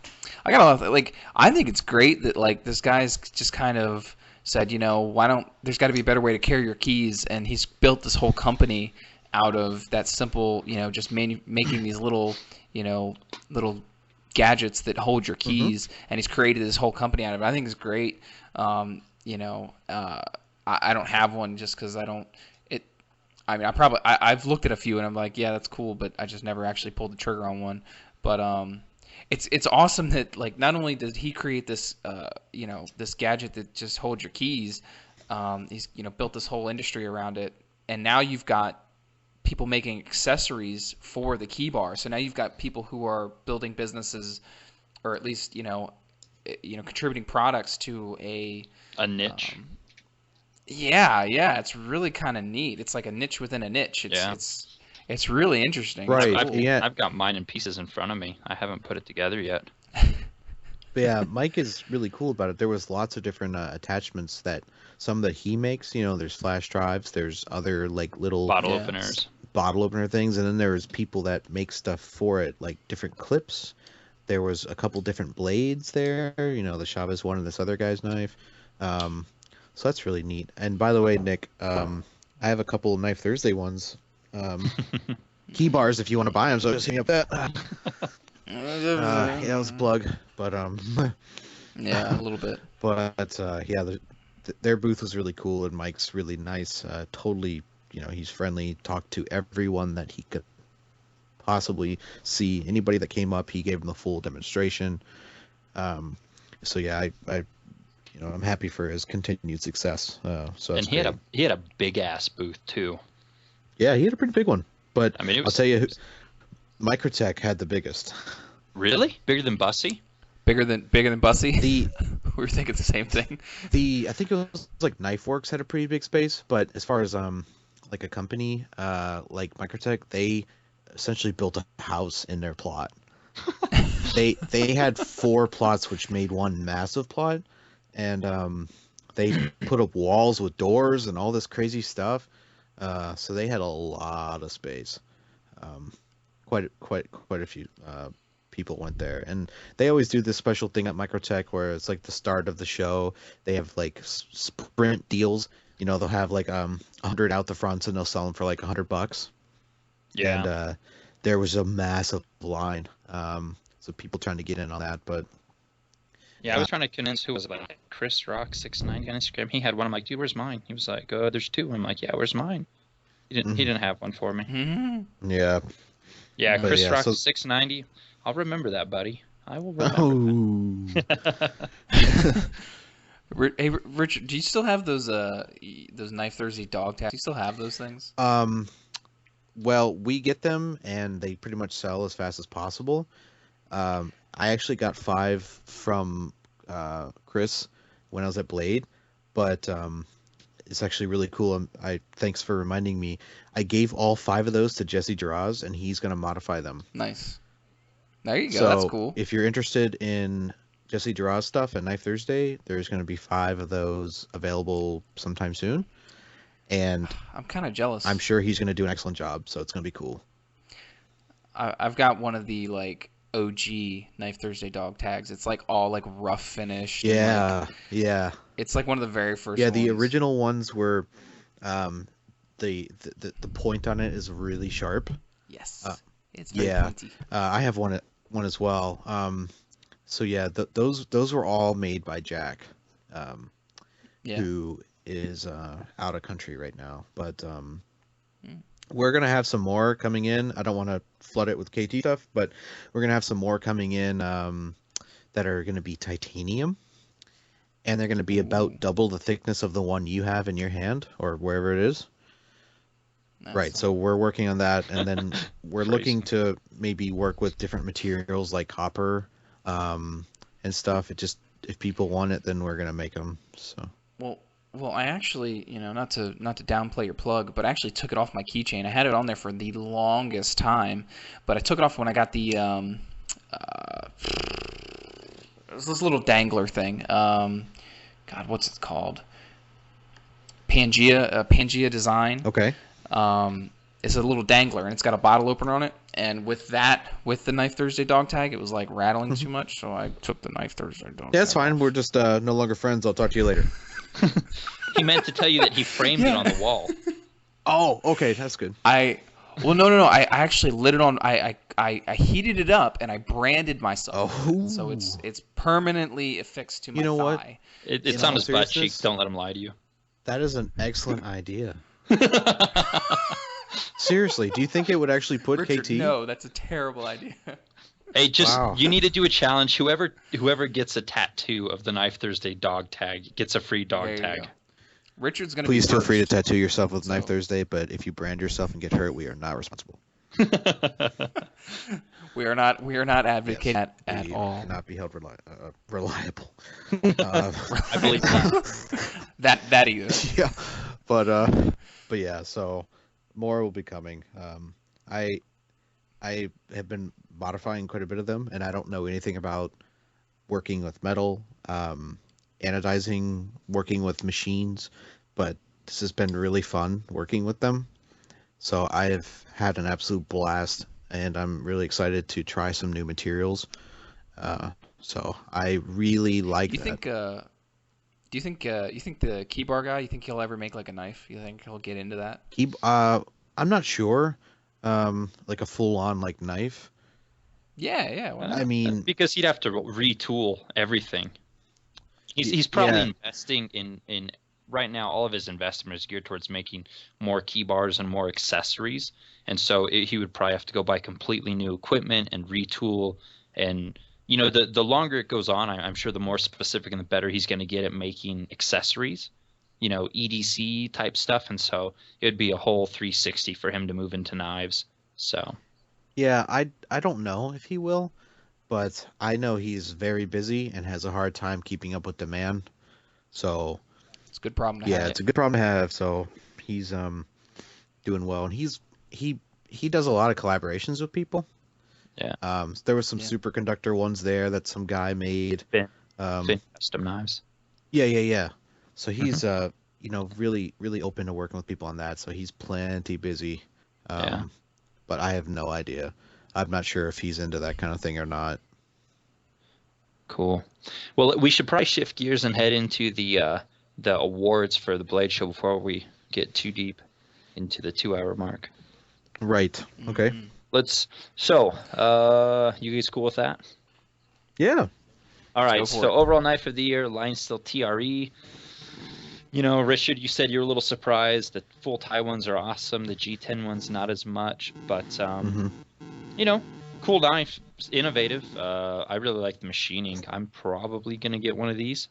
gotta like. I think it's great that like this guy's just kind of said, why don't there's got to be a better way to carry your keys, and he's built this whole company out of that simple, just making these little, little gadgets that hold your keys, and he's created this whole company out of it. I think it's great. I don't have one just because I don't. I mean, I've looked at a few and I'm like, yeah, that's cool, but I just never actually pulled the trigger on one. But it's awesome that like not only did he create this this gadget that just holds your keys, he's built this whole industry around it, and now you've got people making accessories for the key bar. So now you've got people who are building businesses, or at least contributing products to a niche. Yeah, it's really kind of neat. It's like a niche within a niche. It's really interesting. Right. Cool. I've got mine in pieces in front of me. I haven't put it together yet. But yeah, Mike is really cool about it. There was lots of different attachments some that he makes. There's flash drives. There's other like little Bottle openers. bottle opener things, and then there's people that make stuff for it, like different clips. There was a couple different blades there. The Chavez one and this other guy's knife. So that's really neat. And by the way, Nick, I have a couple Knife Thursday ones. Key bars if you want to buy them. So just hit me up that. That was a plug, but yeah, a little bit. But yeah, their booth was really cool, and Mike's really nice. Totally, he's friendly. Talked to everyone that he could possibly see. Anybody that came up, he gave them the full demonstration. So yeah, I'm happy for his continued success. So and he had a big ass booth too. Yeah, he had a pretty big one. But I mean, I'll tell you, Microtech had the biggest. Really? Bigger than Bussy? Bigger than Bussy? We were thinking the same thing. I think it was like Knifeworks had a pretty big space, but as far as like a company like Microtech, they essentially built a house in their plot. They had 4 plots, which made one massive plot, and they put up walls with doors and all this crazy stuff. So they had a lot of space. Quite a few people went there, and they always do this special thing at Microtech where it's like the start of the show. They have like sprint deals. They'll have like 100 out the front, and they'll sell them for like $100. Yeah. And there was a massive line. So people trying to get in on that, but yeah, I was trying to convince who was it, like Chris Rock 690 on Instagram. He had one. I'm like, dude, where's mine? He was like, there's 2. I'm like, yeah, where's mine? He didn't have one for me. Mm-hmm. yeah. Yeah, But Chris yeah, Rock so- 690. I'll remember that, buddy. I will remember. Oh. Hey, Richard, do you still have those Knife Thursday dog tags? Do you still have those things? Well, we get them, and they pretty much sell as fast as possible. I actually got 5 from Chris when I was at Blade, but it's actually really cool. Thanks for reminding me. I gave all 5 of those to Jesse Jurass, and he's going to modify them. Nice. There you go. So That's cool. if you're interested in Jesse Jurass stuff at Knife Thursday. There's going to be 5 of those available sometime soon, and I'm kind of jealous. I'm sure he's going to do an excellent job. So it's going to be cool. I've got one of the like OG Knife Thursday dog tags. It's like all like rough finished. Yeah, like, yeah. It's like one of the very first. Yeah, ones. the original ones were, the point on it is really sharp. Yes, it's very pointy. I have one as well. So yeah, those were all made by Jack, who is out of country right now. But we're gonna have some more coming in. I don't want to flood it with KT stuff, but we're gonna have some more coming in that are gonna be titanium, and they're gonna be about double the thickness of the one you have in your hand or wherever it is. Right, so we're working on that, and then we're looking to maybe work with different materials like copper, and stuff. If people want it, then we're gonna make them. So. Well, I actually, not to downplay your plug, but I actually took it off my keychain. I had it on there for the longest time, but I took it off when I got the this little dangler thing. God, what's it called? Pangea design. Okay. It's a little dangler, and it's got a bottle opener on it. And with the Knife Thursday dog tag, it was like rattling too much, so I took the Knife Thursday dog tag. Yeah, that's fine. We're just no longer friends. I'll talk to you later. He meant to tell you that he framed it on the wall. Oh, okay, that's good. No. I actually lit it on. I heated it up and I branded myself. Oh. So it's permanently affixed to my thigh. What? It's on his butt cheek. Don't let him lie to you. That is an excellent idea. Seriously, do you think it would actually put Richard, KT? No, that's a terrible idea. Hey, Wow. You need to do a challenge. Whoever gets a tattoo of the Knife Thursday dog tag gets a free dog tag. Go. Richard's gonna. Please be feel first. free to tattoo yourself with Knife Thursday, but if you brand yourself and get hurt, we are not responsible. We are not advocating that at we all. cannot be held reliable. I believe that. that either. Yeah, but yeah. So more will be coming. I have been modifying quite a bit of them, and I don't know anything about working with metal, anodizing, working with machines, but this has been really fun working with them. So I've had an absolute blast, and I'm really excited to try some new materials. So I really like that. Do you think the Keybar guy? You think he'll ever make like a knife? You think he'll get into that? I'm not sure. Like a full-on like knife. Yeah. Why not? I mean, because he'd have to retool everything. He's probably investing in right now. All of his investment is geared towards making more key bars and more accessories, and so he would probably have to go buy completely new equipment and retool. And the longer it goes on, I'm sure the more specific and the better he's going to get at making accessories. EDC type stuff, and so it would be a whole 360 for him to move into knives. So yeah, I don't know if he will, but I know he's very busy and has a hard time keeping up with demand. So it's a good problem to have. Yeah, it's a good problem to have. So he's doing well, and he does a lot of collaborations with people. Yeah. There was some superconductor ones there that some guy made. Fin custom knives. Yeah. So he's really open to working with people on that. So he's plenty busy. But I have no idea. I'm not sure if he's into that kind of thing or not. Cool. Well, we should probably shift gears and head into the awards for the Blade Show before we get too deep into the 2-hour mark. Right. Okay. You guys cool with that? Yeah. All right. So overall knife of the year, Line Steel TRE. Richard, you said you're a little surprised. The full tie ones are awesome. The G10 ones not as much, but cool knife, innovative. I really like the machining. I'm probably gonna get one of these.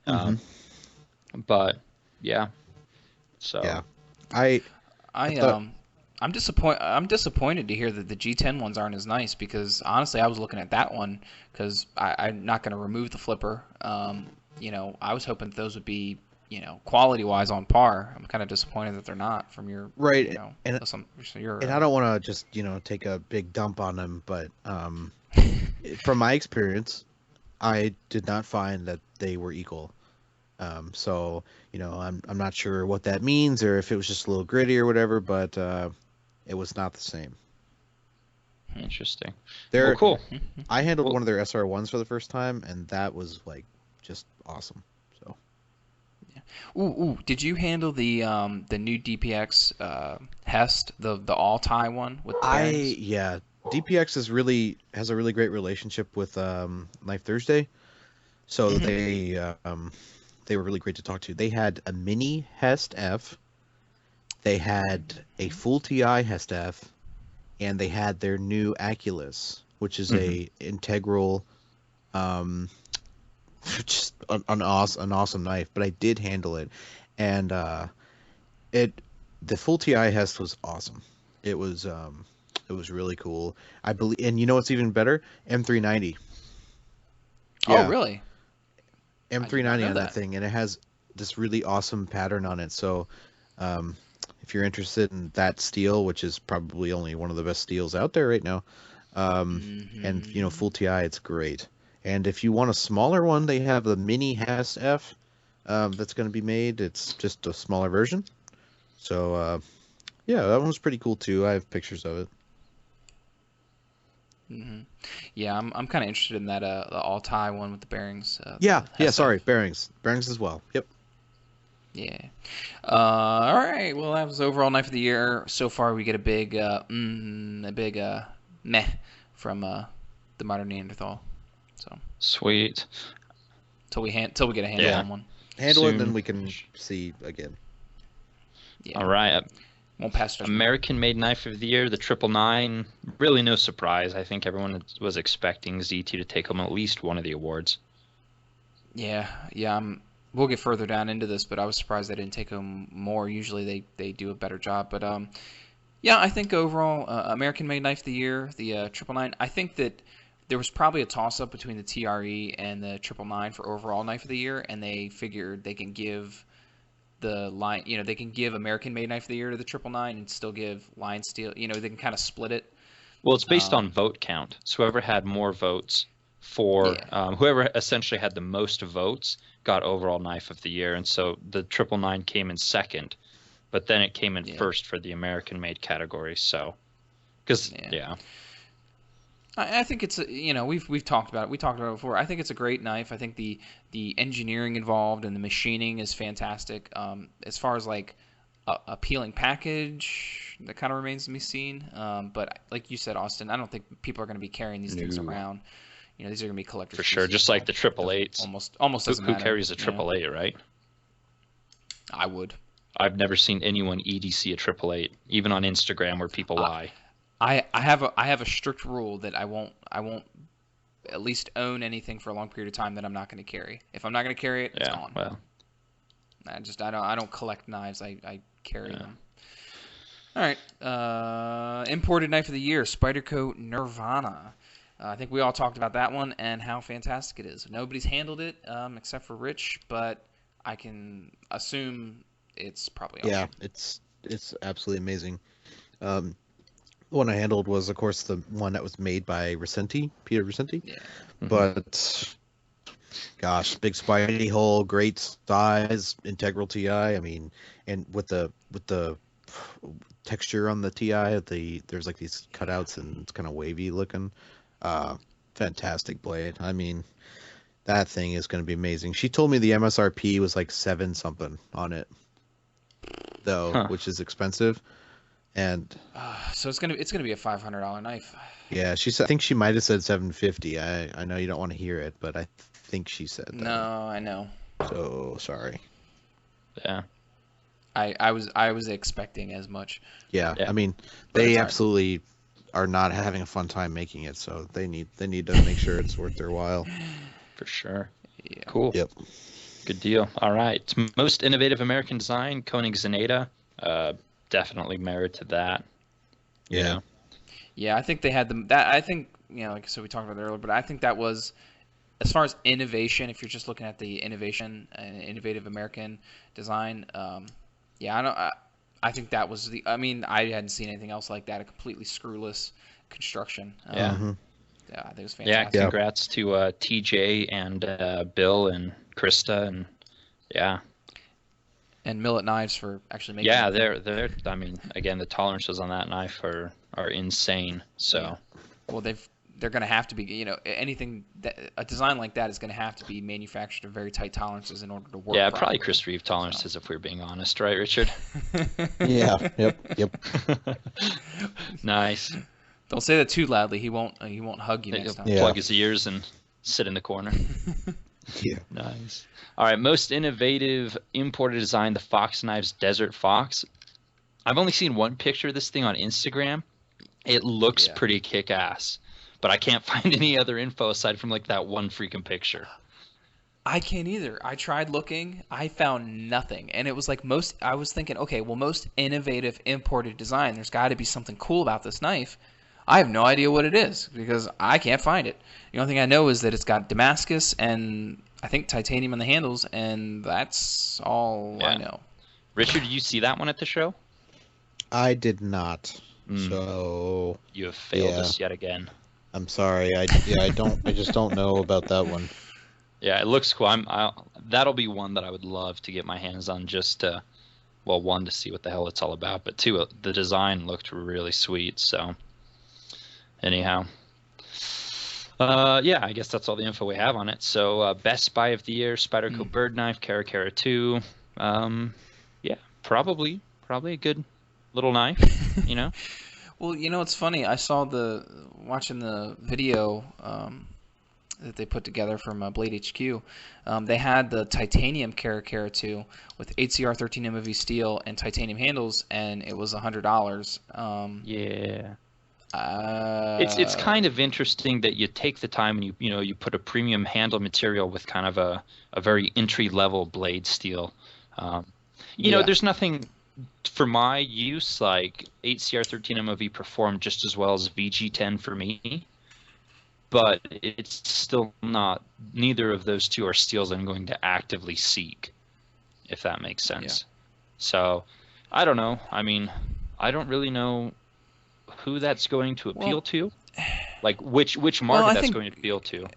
But yeah. So yeah, I'm disappointed to hear that the G10 ones aren't as nice, because honestly I was looking at that one because I'm not going to remove the flipper. I was hoping that those would be quality wise on par. I'm kind of disappointed that they're not from your right. And I don't want to just take a big dump on them, but from my experience, I did not find that they were equal. So I'm not sure what that means or if it was just a little gritty or whatever, but it was not the same. Interesting. Well, There, cool. I handled Well, one of their SR1s for the first time, and that was like just awesome. So Ooh, did you handle the new DPX Hest, the all tie one with the bearings? yeah, DPX has a really great relationship with Knife Thursday, so Hmm. they were really great to talk to. They had a mini Hest F, they had a full TI Hest F, and they had their new Aculus, which is mhm. a integral, um, just an awesome knife. But I did handle it, and it the full TI Hest was awesome. It was really cool. I believe, and you know what's even better? M390. Oh, Yeah, really? I did not M390 know on that that. thing, and it has this really awesome pattern on it. So, um, if you're interested in that steel, which is probably only one of the best steels out there right now, and Hmm. full TI, it's great. And if you want a smaller one, they have the mini Has F that's going to be made. It's just a smaller version. So, yeah, that one was pretty cool too. I have pictures of it. Hmm. Yeah, I'm kind of interested in that the all tie one with the bearings, Yeah, the yeah, Hest F. sorry, bearings as well. Yep. Yeah. All right. Well, that was overall knife of the year. So far, we get a big meh from the modern Neanderthal. So Sweet. till we get a handle Yeah, Yeah. on one. handle it, and then Soon. we can see again. Yeah, All right. won't pass judgment. American-made knife of the year, the 999. Really no surprise. I think everyone was expecting ZT to take home at least one of the awards. Yeah, yeah. We'll get further down into this, but I was surprised they didn't take home more. Usually they do a better job, but yeah, I think overall American Made Knife of the Year, the 999. I think that there was probably a toss up between the TRE and the 999 for overall Knife of the Year, and they figured they can give the line, they can give American Made Knife of the Year to the 999 and still give Lion Steel. They can kind of split it. Well, it's based on Um, vote count. So whoever had more votes for yeah, whoever essentially had the most votes got overall knife of the year, and so the 999 came in second, but then it came in yeah, first for the American-made category. So, because yeah. yeah, I think it's we've talked about it. We talked about it before. I think it's a great knife. I think the engineering involved and the machining is fantastic. As far as like appealing package, that kind of remains to be seen. But like you said, Austin, I don't think people are going to be carrying these things no, around. These are going to be collector's for sure. pieces, Just like so the it triple eights. almost Who, doesn't who matter. carries a triple eight, right? I would. I've never seen anyone EDC a triple eight, even on Instagram where people I, lie. I have a strict rule that I won't at least own anything for a long period of time that I'm not going to carry. If I'm not going to carry it, it's Yeah, gone. well, I don't collect knives. I carry yeah. them. All right. Imported knife of the year, Spyderco Nirvana. I think we all talked about that one and how fantastic it is. Nobody's handled it except for Rich, but I can assume it's probably Yeah, awesome. it's absolutely amazing. Um, the one I handled was, of course, the one that was made by Peter Recenti. Yeah. Hmm. But gosh, big spidey hole, great size, integral TI. I mean, and with the texture on the TI, there's like these cutouts and it's kind of wavy looking. Uh, Fantastic blade. I mean, that thing is going to be amazing. She told me the MSRP was like seven something on it, though, Huh. which is expensive. And So it's gonna be a $500 knife. yeah, she said, I think she might have said 750. I know you don't want to hear it, but I think she said No, that. I know. So sorry. Yeah, I was expecting as much, Yeah, yeah, I mean, but they it's all right. absolutely are not having a fun time making it, so they need to make sure it's worth their while. for sure. Yeah. Cool. Yep. Good deal. All right. Most innovative American design, Koenig Zaneta. Definitely merit to that. You Yeah. know. Yeah, I think they had them. That I think like so we talked about it earlier, but I think that was as far as innovation. If you're just looking at the innovation and innovative American design, yeah, I don't. I think that was the. I mean, I hadn't seen anything else like that. A completely screwless construction. Yeah. Mm-hmm. I think it was Yeah, fantastic. congrats to TJ and Bill and Krista, and yeah. And Millet Knives for actually making Yeah, it. they're. I mean, again, the tolerances on that knife are insane. So. Yeah. Well, they're going to have to be, you know, anything that a design like that is going to have to be manufactured at very tight tolerances in order to work. Yeah, properly. probably Chris Reeve tolerances, if we're being honest, right, Richard? Yeah. Yep. Nice. Don't say that too loudly. He won't hug you next time. Yeah. Plug his ears and sit in the corner. Yeah. Nice. All right, most innovative imported design, the Fox Knives Desert Fox. I've only seen one picture of this thing on Instagram. It looks pretty kick-ass, but I can't find any other info aside from like that one freaking picture. I can't either. I tried looking. I found nothing. And it was like I was thinking, okay, well, most innovative imported design, there's got to be something cool about this knife. I have no idea what it is because I can't find it. The only thing I know is that it's got Damascus and I think titanium on the handles, and that's all I know. Richard, did you see that one at the show? I did not. So you have failed us yet again. I'm sorry. I just don't know about that one. Yeah, it looks cool. That'll be one that I would love to get my hands on, just to, well, one, to see what the hell it's all about, but two, the design looked really sweet. So anyhow, yeah, I guess that's all the info we have on it. So best buy of the year, Spyderco Bird Knife, Cara 2. Yeah, probably a good little knife, you know. Well, you know, it's funny. I saw watching the video that they put together from Blade HQ. They had the titanium Cara 2 with 8CR 13 MOV steel and titanium handles, and it was $100. Yeah. It's kind of interesting that you take the time and you put a premium handle material with kind of a very entry level blade steel. You know, there's nothing for my use, like 8CR 13 MOV performed just as well as VG10 for me, but it's still not. Neither of those two are steels I'm going to actively seek, if that makes sense. So I don't know. I mean, I don't really know who that's going to appeal to, like which market that's going to appeal to.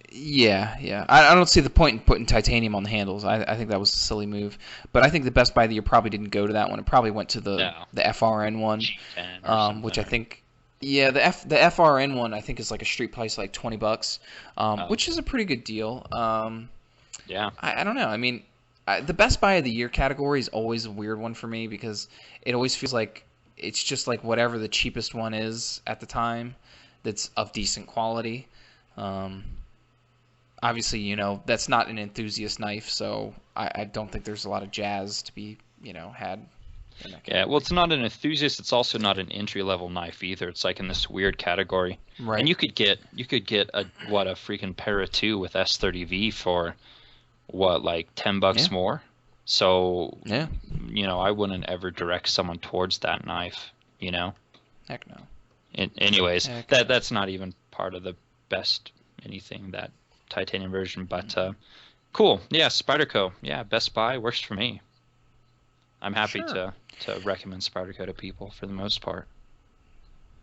Yeah. I don't see the point in putting titanium on the handles. I think that was a silly move. But I think the Best Buy of the year probably didn't go to that one. It probably went to the FRN one, which I think, the FRN one I think is like a street price, like $20, which is a pretty good deal. Yeah. I don't know. I mean, the Best Buy of the year category is always a weird one for me because it always feels like it's just like whatever the cheapest one is at the time that's of decent quality. Obviously, you know, that's not an enthusiast knife, so I don't think there's a lot of jazz to be, you know, had in that category. Yeah, well, it's not an enthusiast. It's also not an entry-level knife either. It's like in this weird category. Right. And you could get a freaking Para 2 with S30V for what, like $10 more. So you know, I wouldn't ever direct someone towards that knife. You know. Heck no. Anyways, that's not even part of the best anything, that titanium version, but cool. Yeah, Spyderco. Yeah, Best Buy works for me. I'm happy to recommend Spyderco to people for the most part.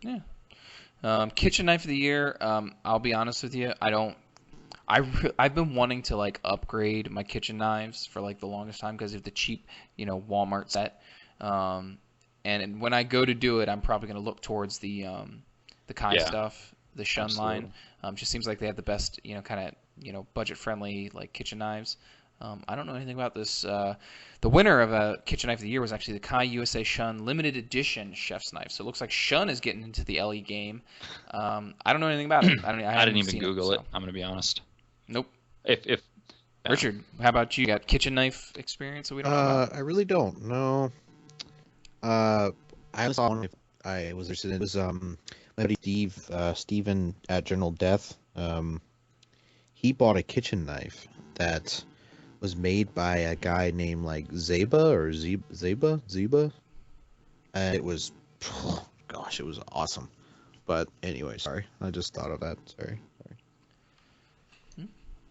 Yeah. Kitchen knife of the year. I'll be honest with you. I've been wanting to like upgrade my kitchen knives for like the longest time because of the cheap, you know, Walmart set. And when I go to do it, I'm probably going to look towards the Kai stuff, the Shun line. Just seems like they have the best, you know, kind of, you know, budget-friendly like kitchen knives. I don't know anything about this. The winner of a kitchen knife of the year was actually the Kai USA Shun limited edition chef's knife. So it looks like Shun is getting into the LE game. I don't know anything about it. I didn't even Google it. I'm going to be honest. Nope. If Richard, how about you? You got kitchen knife experience that we don't know about? I really don't. No. I saw one. I was interested in. It was my buddy Steven at General Death. He bought a kitchen knife that was made by a guy named like Zeba, and it was, gosh, it was awesome. But anyway, sorry, I just thought of that. Sorry.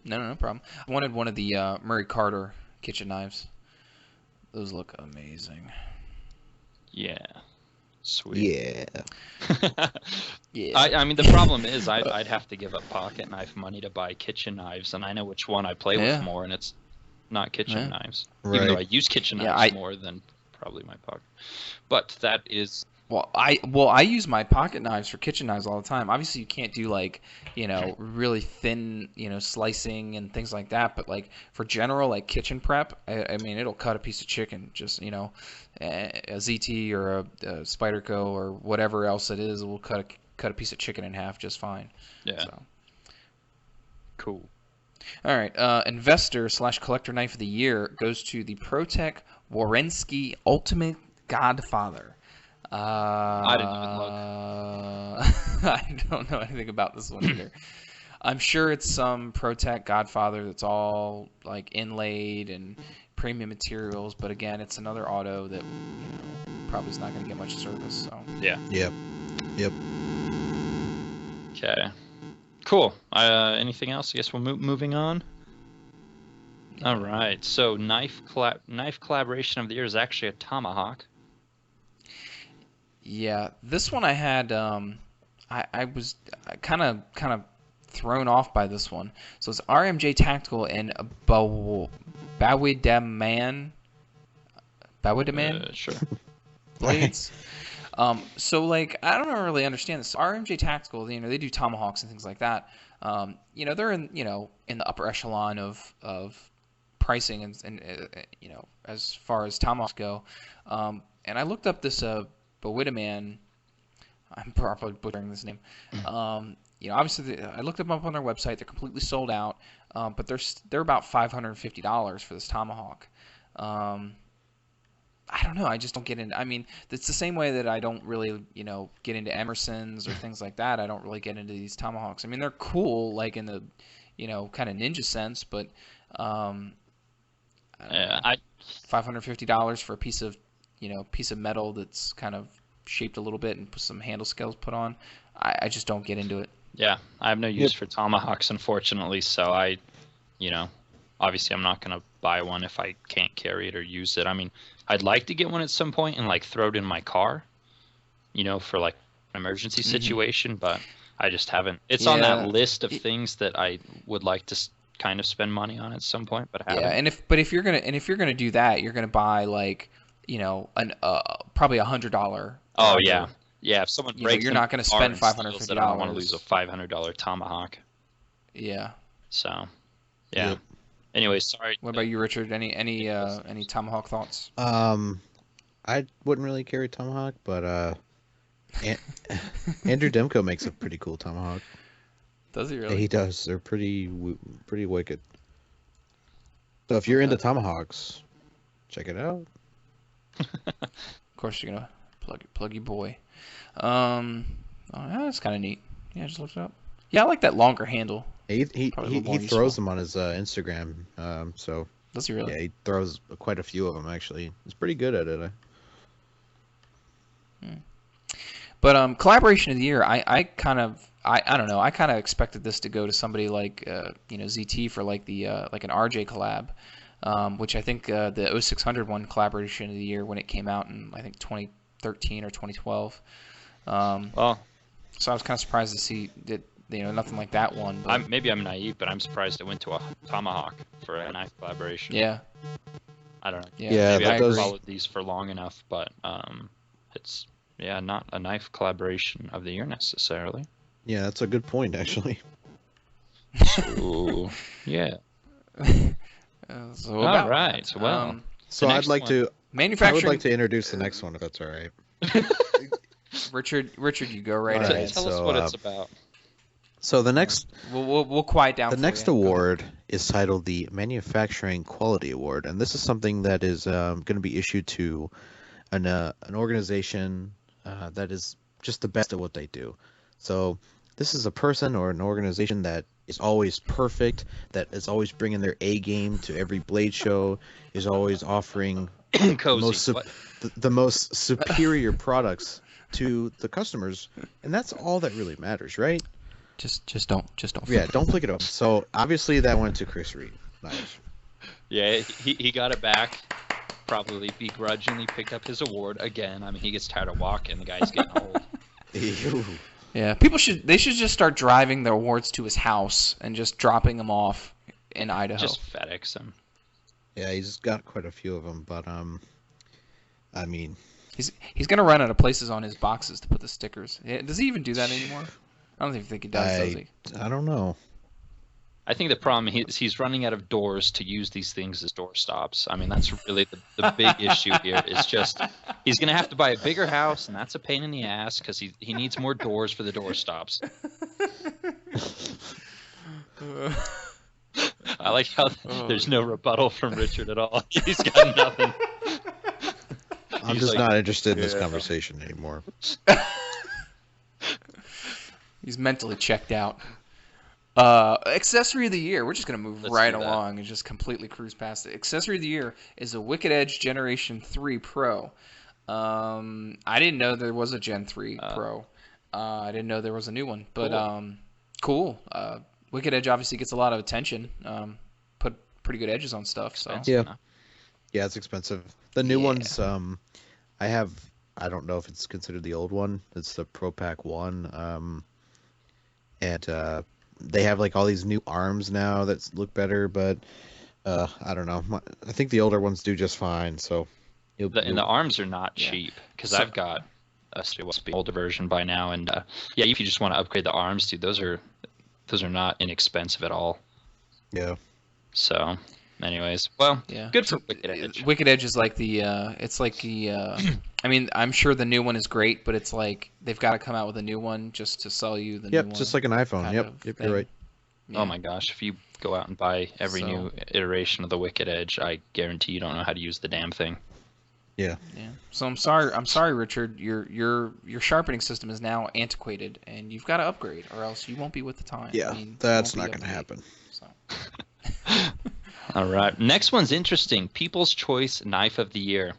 No problem. I wanted one of the Murray Carter kitchen knives. Those look amazing. Yeah. Sweet. Yeah. Yeah. I mean, the problem is I'd have to give up pocket knife money to buy kitchen knives, and I know which one I play with more, and it's not kitchen knives. Right. Even though I use kitchen knives more than probably my pocket. But that is... Well, I use my pocket knives for kitchen knives all the time. Obviously, you can't do like, really thin, slicing and things like that. But like for general like kitchen prep, I mean, it'll cut a piece of chicken. Just a ZT or a Spyderco or whatever else it is, will cut a piece of chicken in half just fine. Yeah. So. Cool. All right. Investor/collector knife of the year goes to the ProTech Warensky Ultimate Godfather. I didn't even look. I don't know anything about this one either. I'm sure it's some ProTech Godfather that's all like inlaid and premium materials, but again, it's another auto that probably is not going to get much service. So yeah. Yep. Okay. Cool. Anything else? I guess we're moving on. All right. So knife collaboration of the year is actually a tomahawk. Yeah, this one I had. I was kind of thrown off by this one. So it's RMJ Tactical and Bawidaman. Sure. Blades. So like I don't really understand this. RMJ Tactical, they do tomahawks and things like that. They're in in the upper echelon of pricing and as far as tomahawks go. And I looked up this Bawidaman. I'm probably butchering this name. Obviously I looked them up on their website. They're completely sold out. But they're about $550 for this tomahawk. I don't know. I just don't get into. I mean, it's the same way that I don't really, get into Emersons or things like that. I don't really get into these tomahawks. I mean, they're cool, like in the, kind of ninja sense, but $550 for a piece of metal that's kind of shaped a little bit and put some handle scales put on. I just don't get into it. Yeah, I have no use for tomahawks, unfortunately. So obviously I'm not gonna buy one if I can't carry it or use it. I mean, I'd like to get one at some point and like throw it in my car, for like an emergency situation, but I just haven't. It's on that list of things that I would like to kind of spend money on at some point, but I haven't. Yeah, and if you're gonna do that, you're gonna buy like probably $100. Oh yeah. Yeah, if someone breaks, you're not going to spend $550. I don't want to lose a $500 tomahawk. Yeah. So, yeah. Yep. Anyway, sorry. What about you, Richard? Any tomahawk thoughts? I wouldn't really carry tomahawk, but Andrew Demko makes a pretty cool tomahawk. Does he really? Yeah, he does. They're pretty wicked. So if you're into tomahawks, check it out. Of course, you're gonna plug your boy. That's kind of neat. Yeah, I just looked it up. Yeah, I like that longer handle. He throws them on his Instagram. So does he really? Yeah, he throws quite a few of them actually. He's pretty good at it. But collaboration of the year, I don't know. I kind of expected this to go to somebody like ZT for like the like an RJ collab, which I think the 0600 won collaboration of the year when it came out in I think 2013 or 2012. Well, so I was kind of surprised to see that nothing like that one. Maybe I'm naive, but I'm surprised it went to a tomahawk for a knife collaboration. Yeah. I don't know. Yeah, maybe I haven't followed these for long enough, but it's not a knife collaboration of the year necessarily. Yeah, that's a good point actually. So yeah. So all right. Well, so I'd like to manufacturing. I would like to introduce the next one if that's all right. Richard, you go right All ahead. right, tell us what it's about. So the next, we'll quiet down. The next award is titled the Manufacturing Quality Award, and this is something that is going to be issued to an organization that is just the best at what they do. So this is a person or an organization that is always perfect, that is always bringing their A game to every blade show, is always offering the most superior products to the customers, and that's all that really matters, right? Just don't. Yeah, don't flick it up. So obviously that went to Chris Reeve. Nice. Yeah, he got it back. Probably begrudgingly picked up his award again. I mean, he gets tired of walking. The guy's getting old. Yeah, they should just start driving their awards to his house and just dropping them off in Idaho. Just FedEx them. Yeah, he's got quite a few of them, but I mean, he's gonna run out of places on his boxes to put the stickers. Does he even do that anymore? I don't think he does he? I don't know. I think the problem is he's running out of doors to use these things as door stops. I mean, that's really the big issue here. Is just he's going to have to buy a bigger house, and that's a pain in the ass because he needs more doors for the door stops. I like how there's no rebuttal from Richard at all. He's got nothing. I'm just not interested in this conversation anymore. He's mentally checked out. Accessory of the year. We're just going to move right along and just completely cruise past it. Accessory of the year is a Wicked Edge Generation 3 Pro. I didn't know there was a Gen 3 Pro. I didn't know there was a new one. But cool. Wicked Edge obviously gets a lot of attention. Put pretty good edges on stuff. So yeah, it's expensive. The new ones, I don't know if it's considered the old one. It's the Pro Pack 1. And they have like all these new arms now that look better, but I don't know. I think the older ones do just fine. So, and the arms are not cheap because I've got a older version by now, and if you just want to upgrade the arms, dude, those are not inexpensive at all. Yeah. So, anyways, well, good for Wicked Edge. Wicked Edge is like it's like the. I mean, I'm sure the new one is great, but it's like they've got to come out with a new one just to sell you the new one. Yep, just like an iPhone. Yep, you're right. Yeah. Oh my gosh, if you go out and buy every new iteration of the Wicked Edge, I guarantee you don't know how to use the damn thing. Yeah. Yeah. So I'm sorry, Richard. Your sharpening system is now antiquated, and you've got to upgrade, or else you won't be with the time. Yeah, that's not going to happen. So. All right. Next one's interesting. People's Choice Knife of the Year.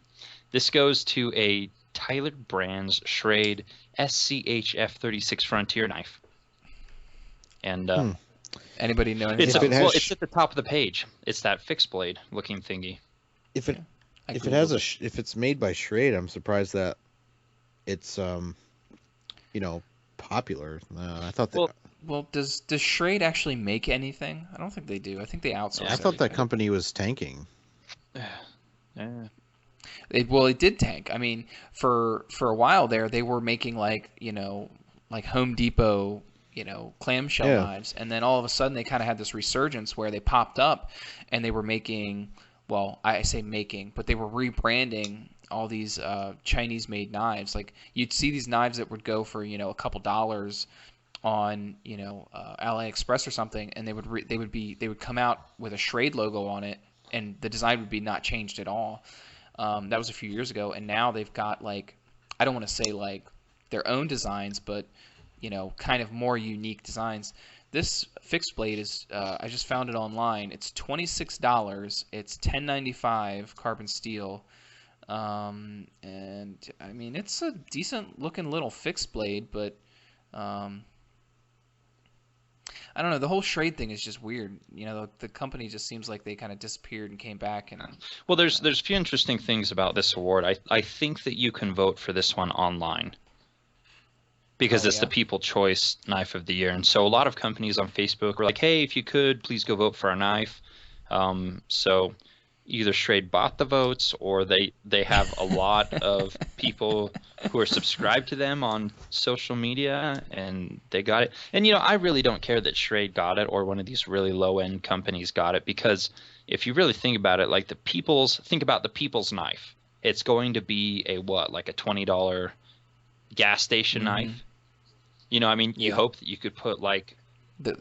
This goes to a Tyler Brands Schrade SCHF 36 Frontier knife. And anybody know anything? It's at the top of the page. It's that fixed blade looking thingy. If it's made by Schrade, I'm surprised that it's popular. I thought that. Well, does Schrade actually make anything? I don't think they do. I think they outsource. I thought that company was tanking. Yeah. It did tank. I mean, for a while there, they were making like Home Depot, clamshell knives, and then all of a sudden they kind of had this resurgence where they popped up, and they were making. Well, I say making, but they were rebranding all these Chinese-made knives. Like you'd see these knives that would go for a couple dollars on AliExpress or something, and they would come out with a Schrade logo on it, and the design would be not changed at all. That was a few years ago, and now they've got I don't want to say their own designs, but kind of more unique designs. This fixed blade is I just found it online. It's $26. It's 1095 carbon steel, and I mean it's a decent looking little fixed blade, but I don't know. The whole Schrade thing is just weird. The company just seems like they kind of disappeared and came back. And well, there's a few interesting things about this award. I think that you can vote for this one online because it's the People Choice Knife of the Year. And so a lot of companies on Facebook were like, hey, if you could, please go vote for our knife. So either Schrade bought the votes or they have a lot of people who are subscribed to them on social media and they got it. And I really don't care that Schrade got it or one of these really low-end companies got it, because if you really think about it, think about the People's knife. It's going to be a $20 gas station knife. You hope that you could put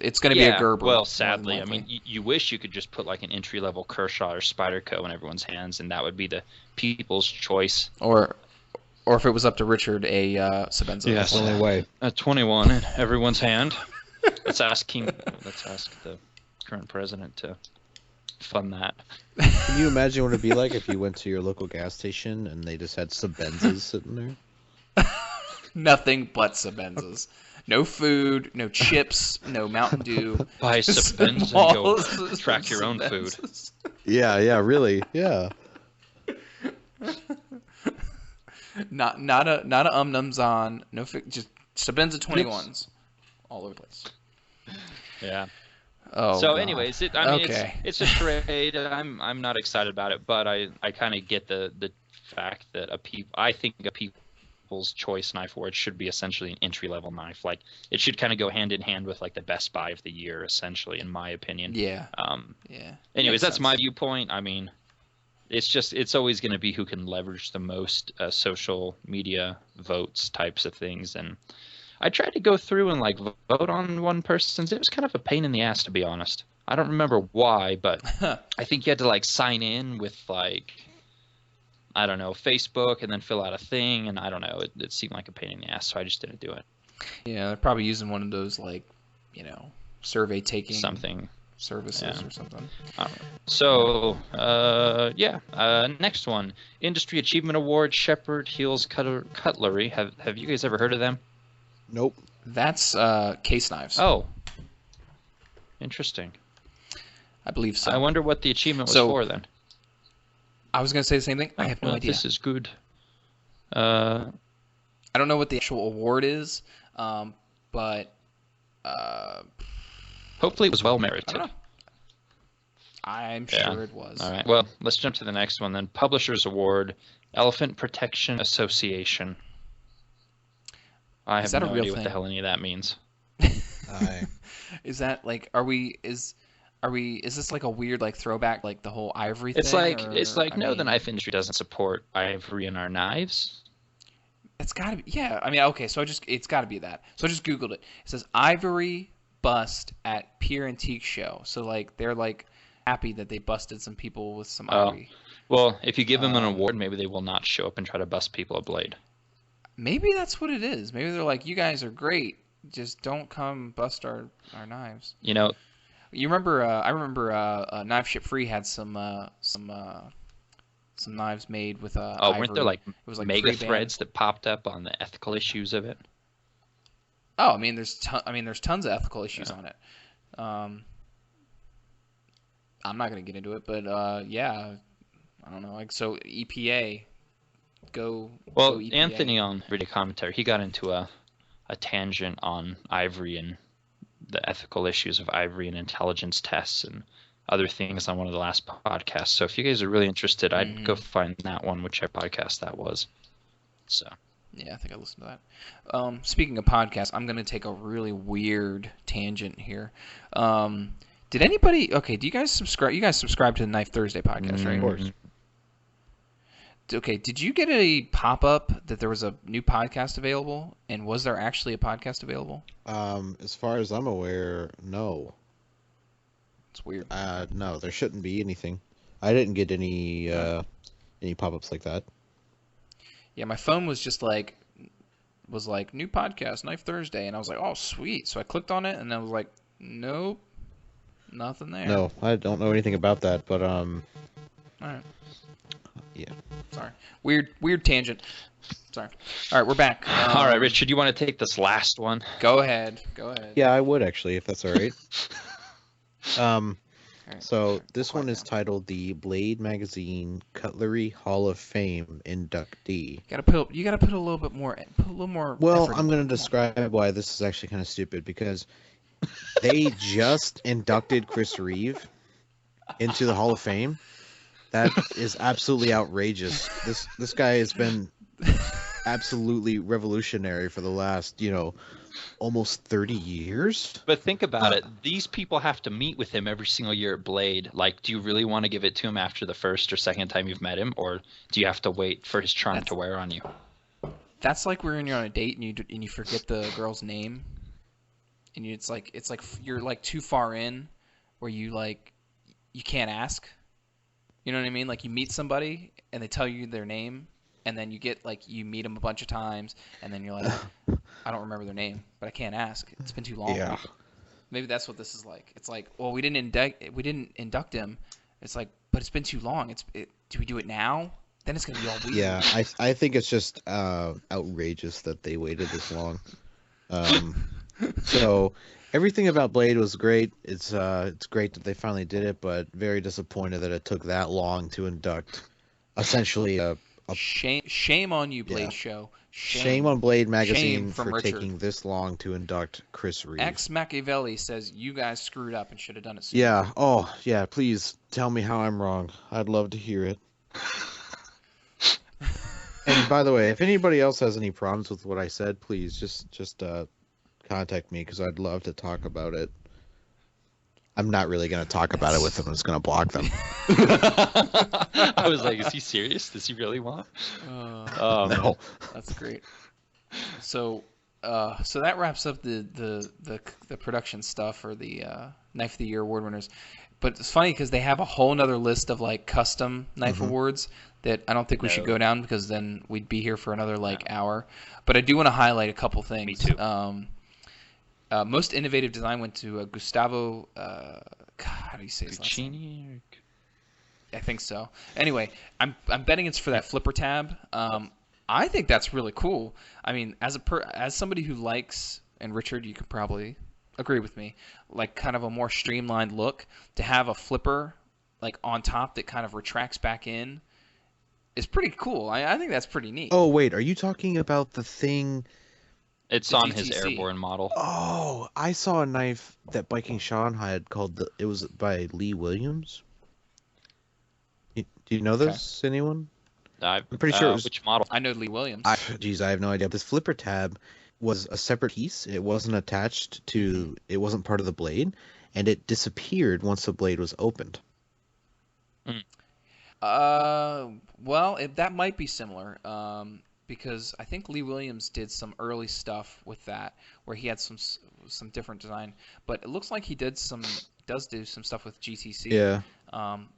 it's going to be a Gerber. Well, sadly, I mean, you wish you could just put an entry-level Kershaw or Spyderco in everyone's hands, and that would be the People's Choice. Or if it was up to Richard, a Sebenza. Yes, the only way. A 21 in everyone's hand. Let's ask the current president to fund that. Can you imagine what it'd be like if you went to your local gas station and they just had Sebenzas sitting there? Nothing but Sebenzas. No food, no chips, no Mountain Dew. Buy Sebenza and go track your own food. Yeah, really, yeah. Not a nums on, just Sebenza 21s. All over the place. Yeah. Oh, so God. anyways, Okay. it's a trade. I'm not excited about it, but I kind of get the fact that I think a people's choice knife award should be essentially an entry level knife. Like it should kind of go hand in hand with like the best buy of the year, essentially, in my opinion. Yeah. Anyways, Makes that's sense. my viewpoint. I mean, it's always going to be who can leverage the most social media votes types of things. And I tried to go through and like vote on one person's. It was kind of a pain in the ass, to be honest. I don't remember why, but I think you had to like sign in with like, I don't know, Facebook and then fill out a thing. And I don't know, it seemed like a pain in the ass. So I just didn't do it. Yeah, they're probably using one of those like, survey taking Something. services or something. So, next one. Industry Achievement Award, Shepherd Heels Cutlery. Have you guys ever heard of them? Nope. That's case knives. Oh. Interesting. I believe so. I wonder what the achievement was for then. I was going to say the same thing. I have no idea. This is good. I don't know what the actual award is, but... hopefully it was well I merited. don't know. I'm sure it was. All right. Well, let's jump to the next one then. Publishers Award, Elephant Protection Association. I have no idea what the hell any of that means. Is that like? Is this like a weird like throwback, like the whole ivory thing? It's like the knife industry doesn't support ivory in our knives. It's gotta be. Yeah. I mean, okay. So it's gotta be that. So I just Googled it. It says ivory bust at Pier Antique Show. So like they're like happy that they busted some people with some ivory. Well, if you give them an award, maybe they will not show up and try to bust people a blade. Maybe that's what it is. Maybe they're like, you guys are great. Just don't come bust our knives. You know. You remember? I remember. Knife Ship Free had some knives made with ivory. Weren't there like, it was like mega threads that popped up on the ethical issues of it? Oh, I mean, there's tons of ethical issues on it. I'm not gonna get into it, but I don't know. Like, so EPA, go. Well, go EPA. Anthony on Video Commentary, he got into a tangent on ivory and the ethical issues of ivory and intelligence tests and other things on one of the last podcasts. So if you guys are really interested, I'd go find that one, whichever podcast that was. So. Yeah, I think I listened to that. Speaking of podcasts, I'm going to take a really weird tangent here. Did anybody... Okay, do you guys subscribe? You guys subscribe to the Knife Thursday podcast, right? Of course. Okay, did you get a pop-up that there was a new podcast available? And was there actually a podcast available? As far as I'm aware, no. It's weird. No, there shouldn't be anything. I didn't get any pop-ups like that. Yeah, my phone was just like, new podcast, Knife Thursday, and I was like, oh, sweet. So I clicked on it, and I was like, nope, nothing there. No, I don't know anything about that, but All right. Yeah. Sorry. Weird tangent. Sorry. All right, we're back. All right, Richard, you want to take this last one? Go ahead. Yeah, I would actually, if that's all right. All right. So this one is titled the Blade Magazine Cutlery Hall of Fame inductee. You gotta put a little bit more. Put a little more. Well, effort I'm going to into it. describe why this is actually kind of stupid, because they just inducted Chris Reeve into the Hall of Fame. That is absolutely outrageous. This guy has been absolutely revolutionary for the last, almost 30 years. But think about it. These people have to meet with him every single year at Blade. Like, do you really want to give it to him after the first or second time you've met him, or do you have to wait for his charm to wear on you? That's like when you're on a date and you forget the girl's name, and it's like you're like too far in, where you can't ask. You know what I mean? Like you meet somebody and they tell you their name, and then you meet them a bunch of times, and then you're like, I don't remember their name, but I can't ask. It's been too long. Yeah. Maybe that's what this is like. It's like, well, we didn't induct him. It's like, but it's been too long. Do we do it now? Then it's gonna be all weird. Yeah, I think it's just outrageous that they waited this long. So everything about Blade was great. It's great that they finally did it, but very disappointed that it took that long to induct essentially a Shame on you, Blade Yeah. Show. Shame on Blade Magazine from for Richard. taking this long to induct Chris Reeve. Xmachiavelli says you guys screwed up and should have done it sooner. Yeah. Oh, yeah. Please tell me how I'm wrong. I'd love to hear it. And by the way, if anybody else has any problems with what I said, please just contact me because I'd love to talk about it. I'm not really going to talk about it with them. I'm just going to block them. I was like, is he serious? Does he really want? No. That's great. So that wraps up the production stuff for the Knife of the Year award winners. But it's funny because they have a whole nother list of like custom knife awards that I don't think we should go down because then we'd be here for another hour. But I do want to highlight a couple things. Me too. Most innovative design went to Gustavo. How do you say his last name? I think so. Anyway, I'm betting it's for that flipper tab. I think that's really cool. I mean, as somebody who likes, and Richard, you could probably agree with me, like kind of a more streamlined look, to have a flipper like on top that kind of retracts back in is pretty cool. I think that's pretty neat. Oh, wait. Are you talking about the thing? It's The on his GTC. airborne model. Oh, I saw a knife that Biking Sean had called it was by Lee Williams. Do you know this? Anyone? I'm pretty sure it was- which model? I know Lee Williams. I have no idea. This flipper tab was a separate piece. It wasn't attached to. It wasn't part of the blade, and it disappeared once the blade was opened. Well, that might be similar. Because I think Lee Williams did some early stuff with that, where he had some different design. But it looks like he does do some stuff with GTC. Yeah.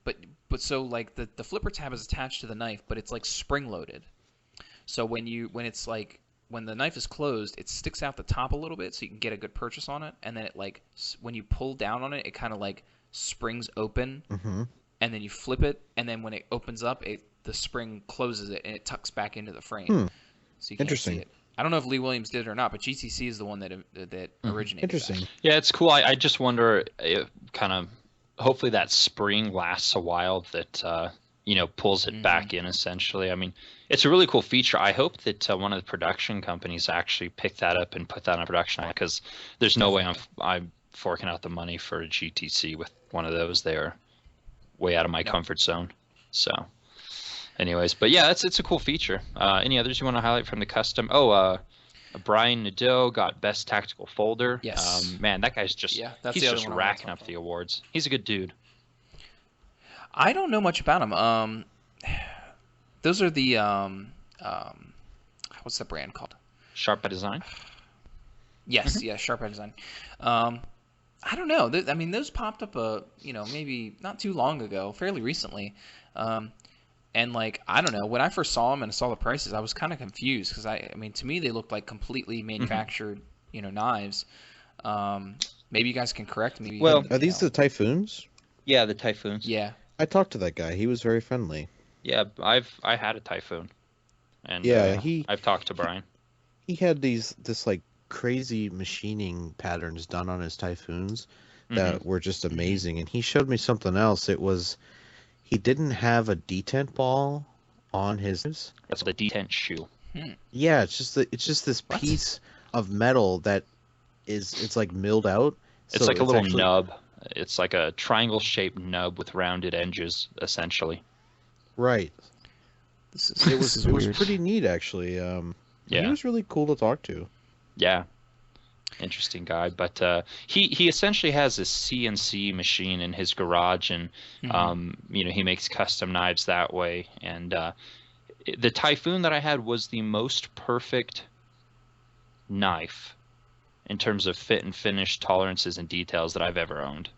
But so like the flipper tab is attached to the knife, but it's like spring loaded. So when the knife is closed, it sticks out the top a little bit, so you can get a good purchase on it. And then it like when you pull down on it, it kind of like springs open. Mm-hmm. And then you flip it, and then when it opens up, the spring closes it, and it tucks back into the frame. So you can't Interesting. see it. I don't know if Lee Williams did it or not, but GTC is the one that originated Interesting. that. Yeah, it's cool. I just wonder, hopefully that spring lasts a while, that pulls it back in essentially. I mean, it's a really cool feature. I hope that one of the production companies actually pick that up and put that on production, because there's no way I'm forking out the money for a GTC with one of those. They are way out of my comfort zone. So anyways, but yeah, it's a cool feature. Any others you want to highlight from the custom? Brian Nadeau got best tactical folder. Yes. Man, that guy's that's he's the other just one I wanna racking talk up about. the awards. He's a good dude. I don't know much about him. Those are the what's the brand called? Sharp by design. Yes, yeah, Sharp Eye Design. I don't know. I mean, those popped up maybe not too long ago, fairly recently. And like, I don't know, when I first saw them and saw the prices, I was kind of confused because I mean, to me they looked like completely manufactured, knives. Maybe you guys can correct me. Well, Are these the Typhoons? Yeah, the Typhoons. Yeah. I talked to that guy. He was very friendly. Yeah, I had a Typhoon, and Yeah, I've talked to Brian. He had this like crazy machining patterns done on his Typhoons that were just amazing. And he showed me something else. It was he didn't have a detent ball on his. That's the detent shoe. Yeah, it's just this piece of metal that it's like milled out. It's So like a little actually- nub. It's like a triangle-shaped nub with rounded edges, essentially. Right. It was weird. pretty neat actually. He Yeah. was really cool to talk to. Yeah, interesting guy. But he essentially has a CNC machine in his garage, and he makes custom knives that way. And the Typhoon that I had was the most perfect knife in terms of fit and finish, tolerances, and details that I've ever owned.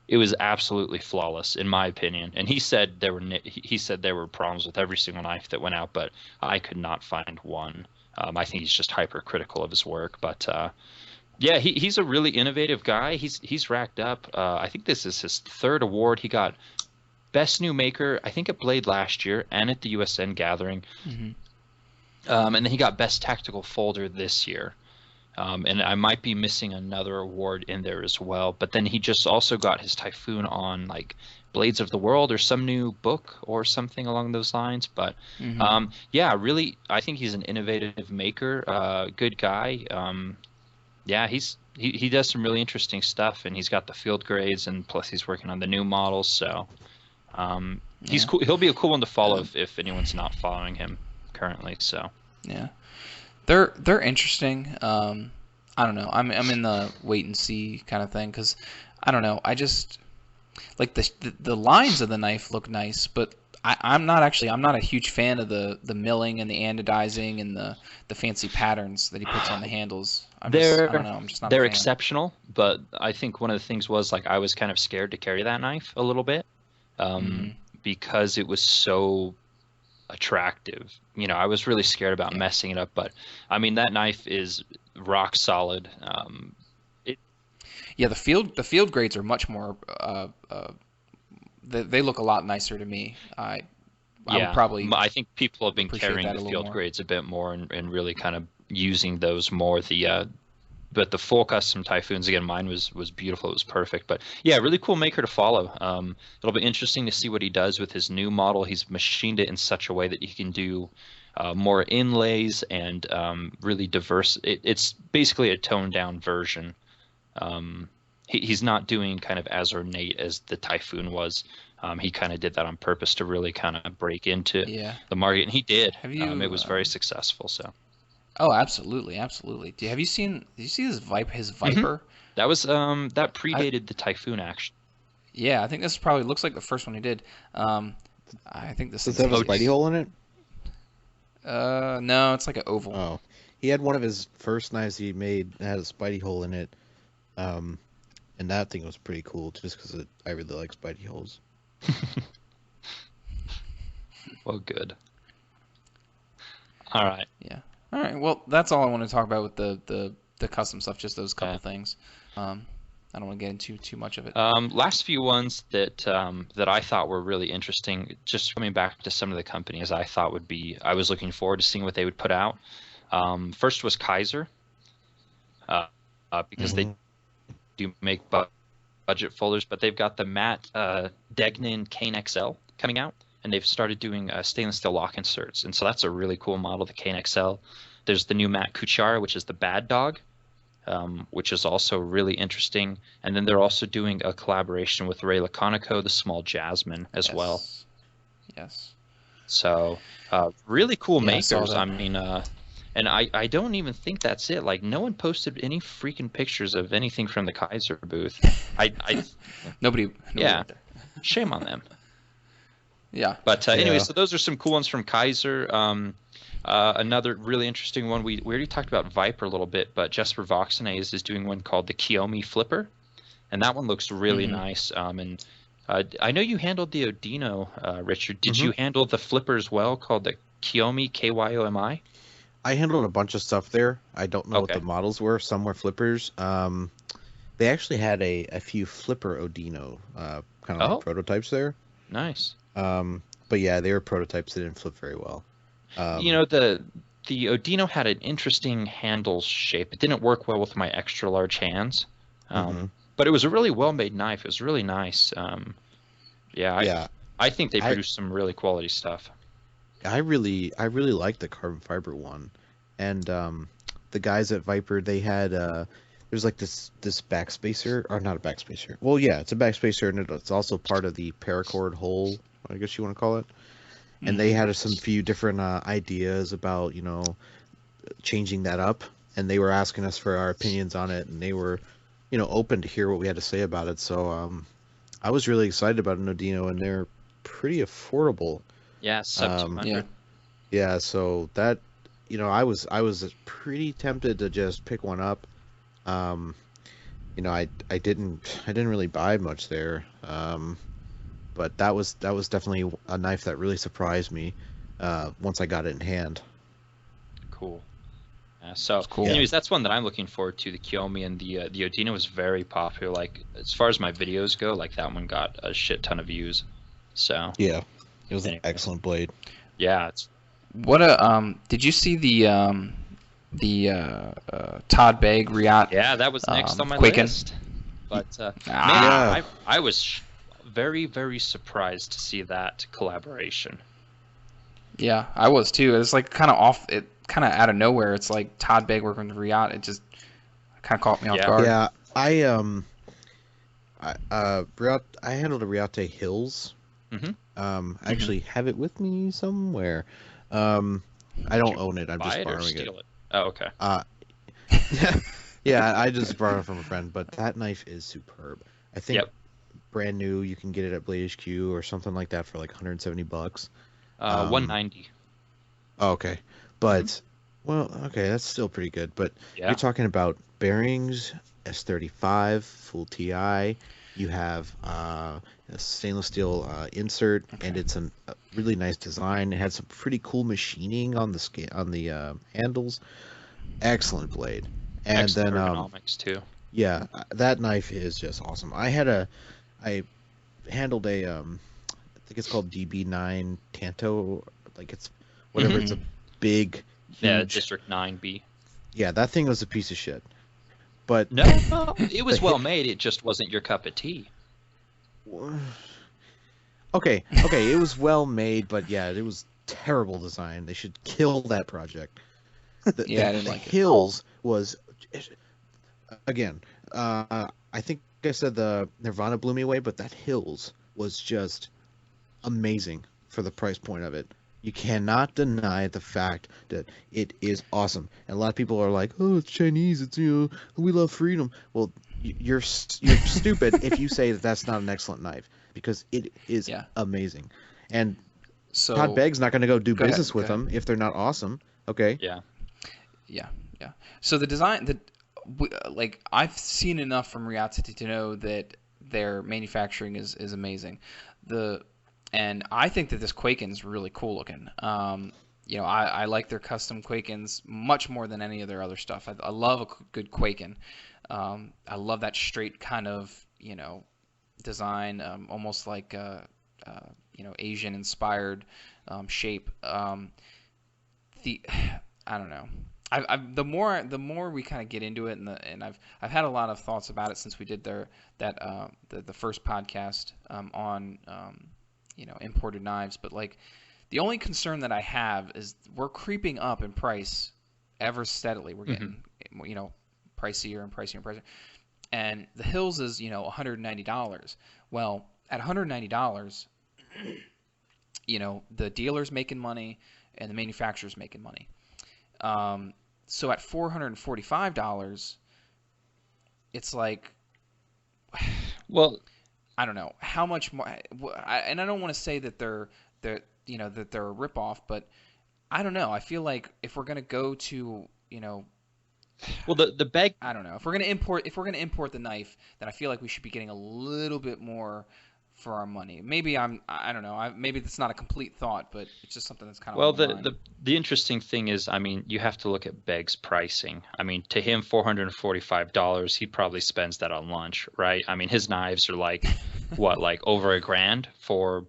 It was absolutely flawless, in my opinion. And he said there were problems with every single knife that went out, but I could not find one. I think he's just hypercritical of his work, but yeah, he's a really innovative guy. He's racked up. I think this is his third award. He got Best New Maker, I think at Blade last year, and at the USN Gathering. And then he got Best Tactical Folder this year. And I might be missing another award in there as well. But then he just also got his Typhoon on like Blades of the World or some new book or something along those lines. But yeah, really, I think he's an innovative maker, good guy. Yeah, he does some really interesting stuff, and he's got the field grades, and plus he's working on the new models. So he's cool. He'll be a cool one to follow if anyone's not following him currently. So yeah. They're interesting. I don't know. I'm in the wait and see kind of thing because I don't know. I just like the lines of the knife look nice, but I'm not a huge fan of the milling and the anodizing and the fancy patterns that he puts on the handles. I don't know. I'm just not. They're a fan. exceptional, but I think one of the things was like I was kind of scared to carry that knife a little bit because it was so attractive. You know, I was really scared about messing it up, but I mean that knife is rock solid. The field grades are much more. They look a lot nicer to me. I would probably. I think people have been carrying the field grades a bit more and really kind of using those more. But the full custom Typhoons, again, mine was beautiful. It was perfect. But yeah, really cool maker to follow. It'll be interesting to see what he does with his new model. He's machined it in such a way that he can do more inlays and really diverse. It's basically a toned down version. He's not doing kind of as ornate as the Typhoon was. He kind of did that on purpose to really kind of break into the market, and he did. It was very successful. So. Oh, absolutely, absolutely. Did you see his Viper? That was that predated the Typhoon action. Yeah, I think this probably looks like the first one he did. I think this does it have a spidey hole in it? No, it's like an oval. Oh, he had one of his first knives he made that had a spidey hole in it, and that thing was pretty cool just because I really like spidey holes. Well, good. All right. Yeah. All right. Well, that's all I want to talk about with the custom stuff. Just those couple things. I don't want to get into too much of it. Last few ones that I thought were really interesting. Just coming back to some of the companies I thought I was looking forward to seeing what they would put out. First was Kaiser, because they do make budget folders, but they've got the matte Degnan Kane XL coming out. And they've started doing stainless steel lock inserts. And so that's a really cool model, the Kane XL. There's the new Matt Kuchar, which is the Bad Dog, which is also really interesting. And then they're also doing a collaboration with Ray Laconico, the Small Jasmine, as well. Yes. So really cool makers. I mean, and I don't even think that's it. Like, no one posted any freaking pictures of anything from the Kaiser booth. Nobody yeah, shame on them. Yeah. But anyway, so those are some cool ones from Kaiser. Another really interesting one, we already talked about Viper a little bit, but Jesper Voxenay is doing one called the Kiyomi Flipper, and that one looks really nice. And I know you handled the Odino, Richard. Did you handle the flipper as well, called the Kiyomi, Kyomi? I handled a bunch of stuff there. I don't know what the models were. Some were flippers. They actually had a few flipper Odino kind of like prototypes there. Nice. But yeah, they were prototypes that didn't flip very well. You know, the Odino had an interesting handle shape. It didn't work well with my extra large hands, but it was a really well made knife. It was really nice. I think they produced some really quality stuff. I really like the carbon fiber one, and the guys at Viper, they had there's like this backspacer, or not a backspacer. Well, yeah, it's a backspacer, and it's also part of the paracord hole, I guess you want to call it. And they had some few different ideas about, you know, changing that up, and they were asking us for our opinions on it, and they were, you know, open to hear what we had to say about it. So I was really excited about an Odino, and they're pretty affordable. Yeah, sub 200. Yeah, so that, you know, I was pretty tempted to just pick one up. You know, I didn't really buy much there. But that was definitely a knife that really surprised me once I got it in hand. Cool. So, anyways, that's one that I'm looking forward to. The Kiyomi and the Odino was very popular. Like, as far as my videos go, like that one got a shit ton of views. So yeah, it was an excellent blade. Yeah. Did you see the Todd Begg Riot. Yeah, that was next on my Quicken. list. But Ah. man, I was very, very surprised to see that collaboration. Yeah, I was too. It's like kind of off. It kind of out of nowhere. It's like Todd Begg working with Riot. It just kind of caught me off guard. Yeah, I handled a Riate Hills. I actually have it with me somewhere. I don't own it. I'm just borrowing it. Oh, okay. Yeah, I just borrowed it from a friend. But that knife is superb. I think brand new. You can get it at Blade HQ or something like that for like $170. 190. Oh, okay, but well, okay, that's still pretty good. But you're talking about bearings, S35, full TI. You have a stainless steel insert, and it's a really nice design. It had some pretty cool machining on the handles. Excellent blade, and excellent then ergonomics too. Yeah, that knife is just awesome. I handled a I think it's called DB9 Tanto, like it's whatever. It's a big, huge... District 9B. Yeah, that thing was a piece of shit. But no, it was well made. It just wasn't your cup of tea. Okay, it was well made, but yeah, it was terrible design. They should kill that project. I didn't like Hills was again. I think I said the Nirvana blew me away, but that Hills was just amazing for the price point of it. You cannot deny the fact that it is awesome. And a lot of people are like, "Oh, it's Chinese. It's we love freedom." Well, you're stupid if you say that that's not an excellent knife, because it is amazing. And so Todd Begg's not going to go do business with them if they're not awesome. Okay. Yeah. So the design like I've seen enough from Riate to know that their manufacturing is amazing. And I think that this Quaken's really cool looking. I like their custom Quakens much more than any of their other stuff. I love a good Quaken. I love that straight kind of, design, almost like, Asian inspired shape. I don't know. The more we kind of get into it, and I've had a lot of thoughts about it since we did the first podcast on imported knives, but like the only concern that I have is we're creeping up in price ever steadily. We're getting pricier and pricier and pricier, and the Hills is $190. Well, at $190, the dealer's making money and the manufacturer's making money. So at $445, it's like, well, I don't know how much more, and I don't want to say that they're a ripoff, but I don't know. I feel like if we're gonna go to well, the Begg, I don't know, if we're gonna import the knife, then I feel like we should be getting a little bit more for our money. Maybe I don't know. Maybe that's not a complete thought, but it's just something that's kind of well. The interesting thing is, I mean, you have to look at Begg's pricing. I mean, to him, $445, he probably spends that on lunch, right? I mean, his knives are like what, like over $1,000 for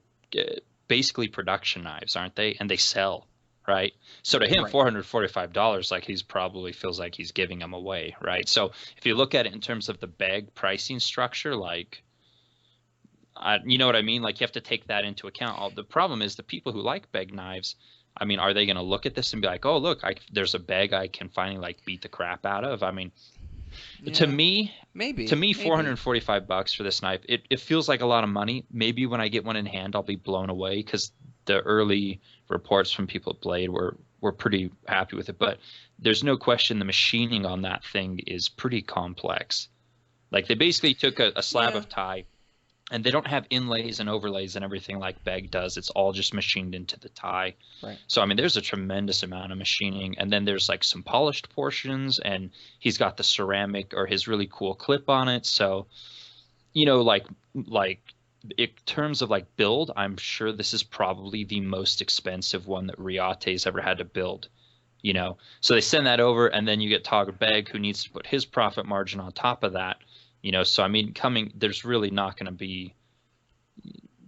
basically production knives, aren't they? And they sell, right? So to him, $445, like he's probably feels like he's giving them away, right? So if you look at it in terms of the Begg pricing structure, like. You know what I mean? Like you have to take that into account. The problem is the people who like Begg knives. I mean, are they going to look at this and be like, "Oh, look, there's a Begg I can finally like beat the crap out of"? I mean, to me, $445 for this knife, it feels like a lot of money. Maybe when I get one in hand, I'll be blown away because the early reports from people at Blade were pretty happy with it. But there's no question the machining on that thing is pretty complex. Like they basically took a slab of tie. And they don't have inlays and overlays and everything like Begg does. It's all just machined into the tie. Right. So, I mean, there's a tremendous amount of machining. And then there's like some polished portions. And he's got the ceramic or his really cool clip on it. So, like in terms of like build, I'm sure this is probably the most expensive one that Riate's ever had to build. So they send that over. And then you get Todd Begg, who needs to put his profit margin on top of that. So I mean, there's really not going to be,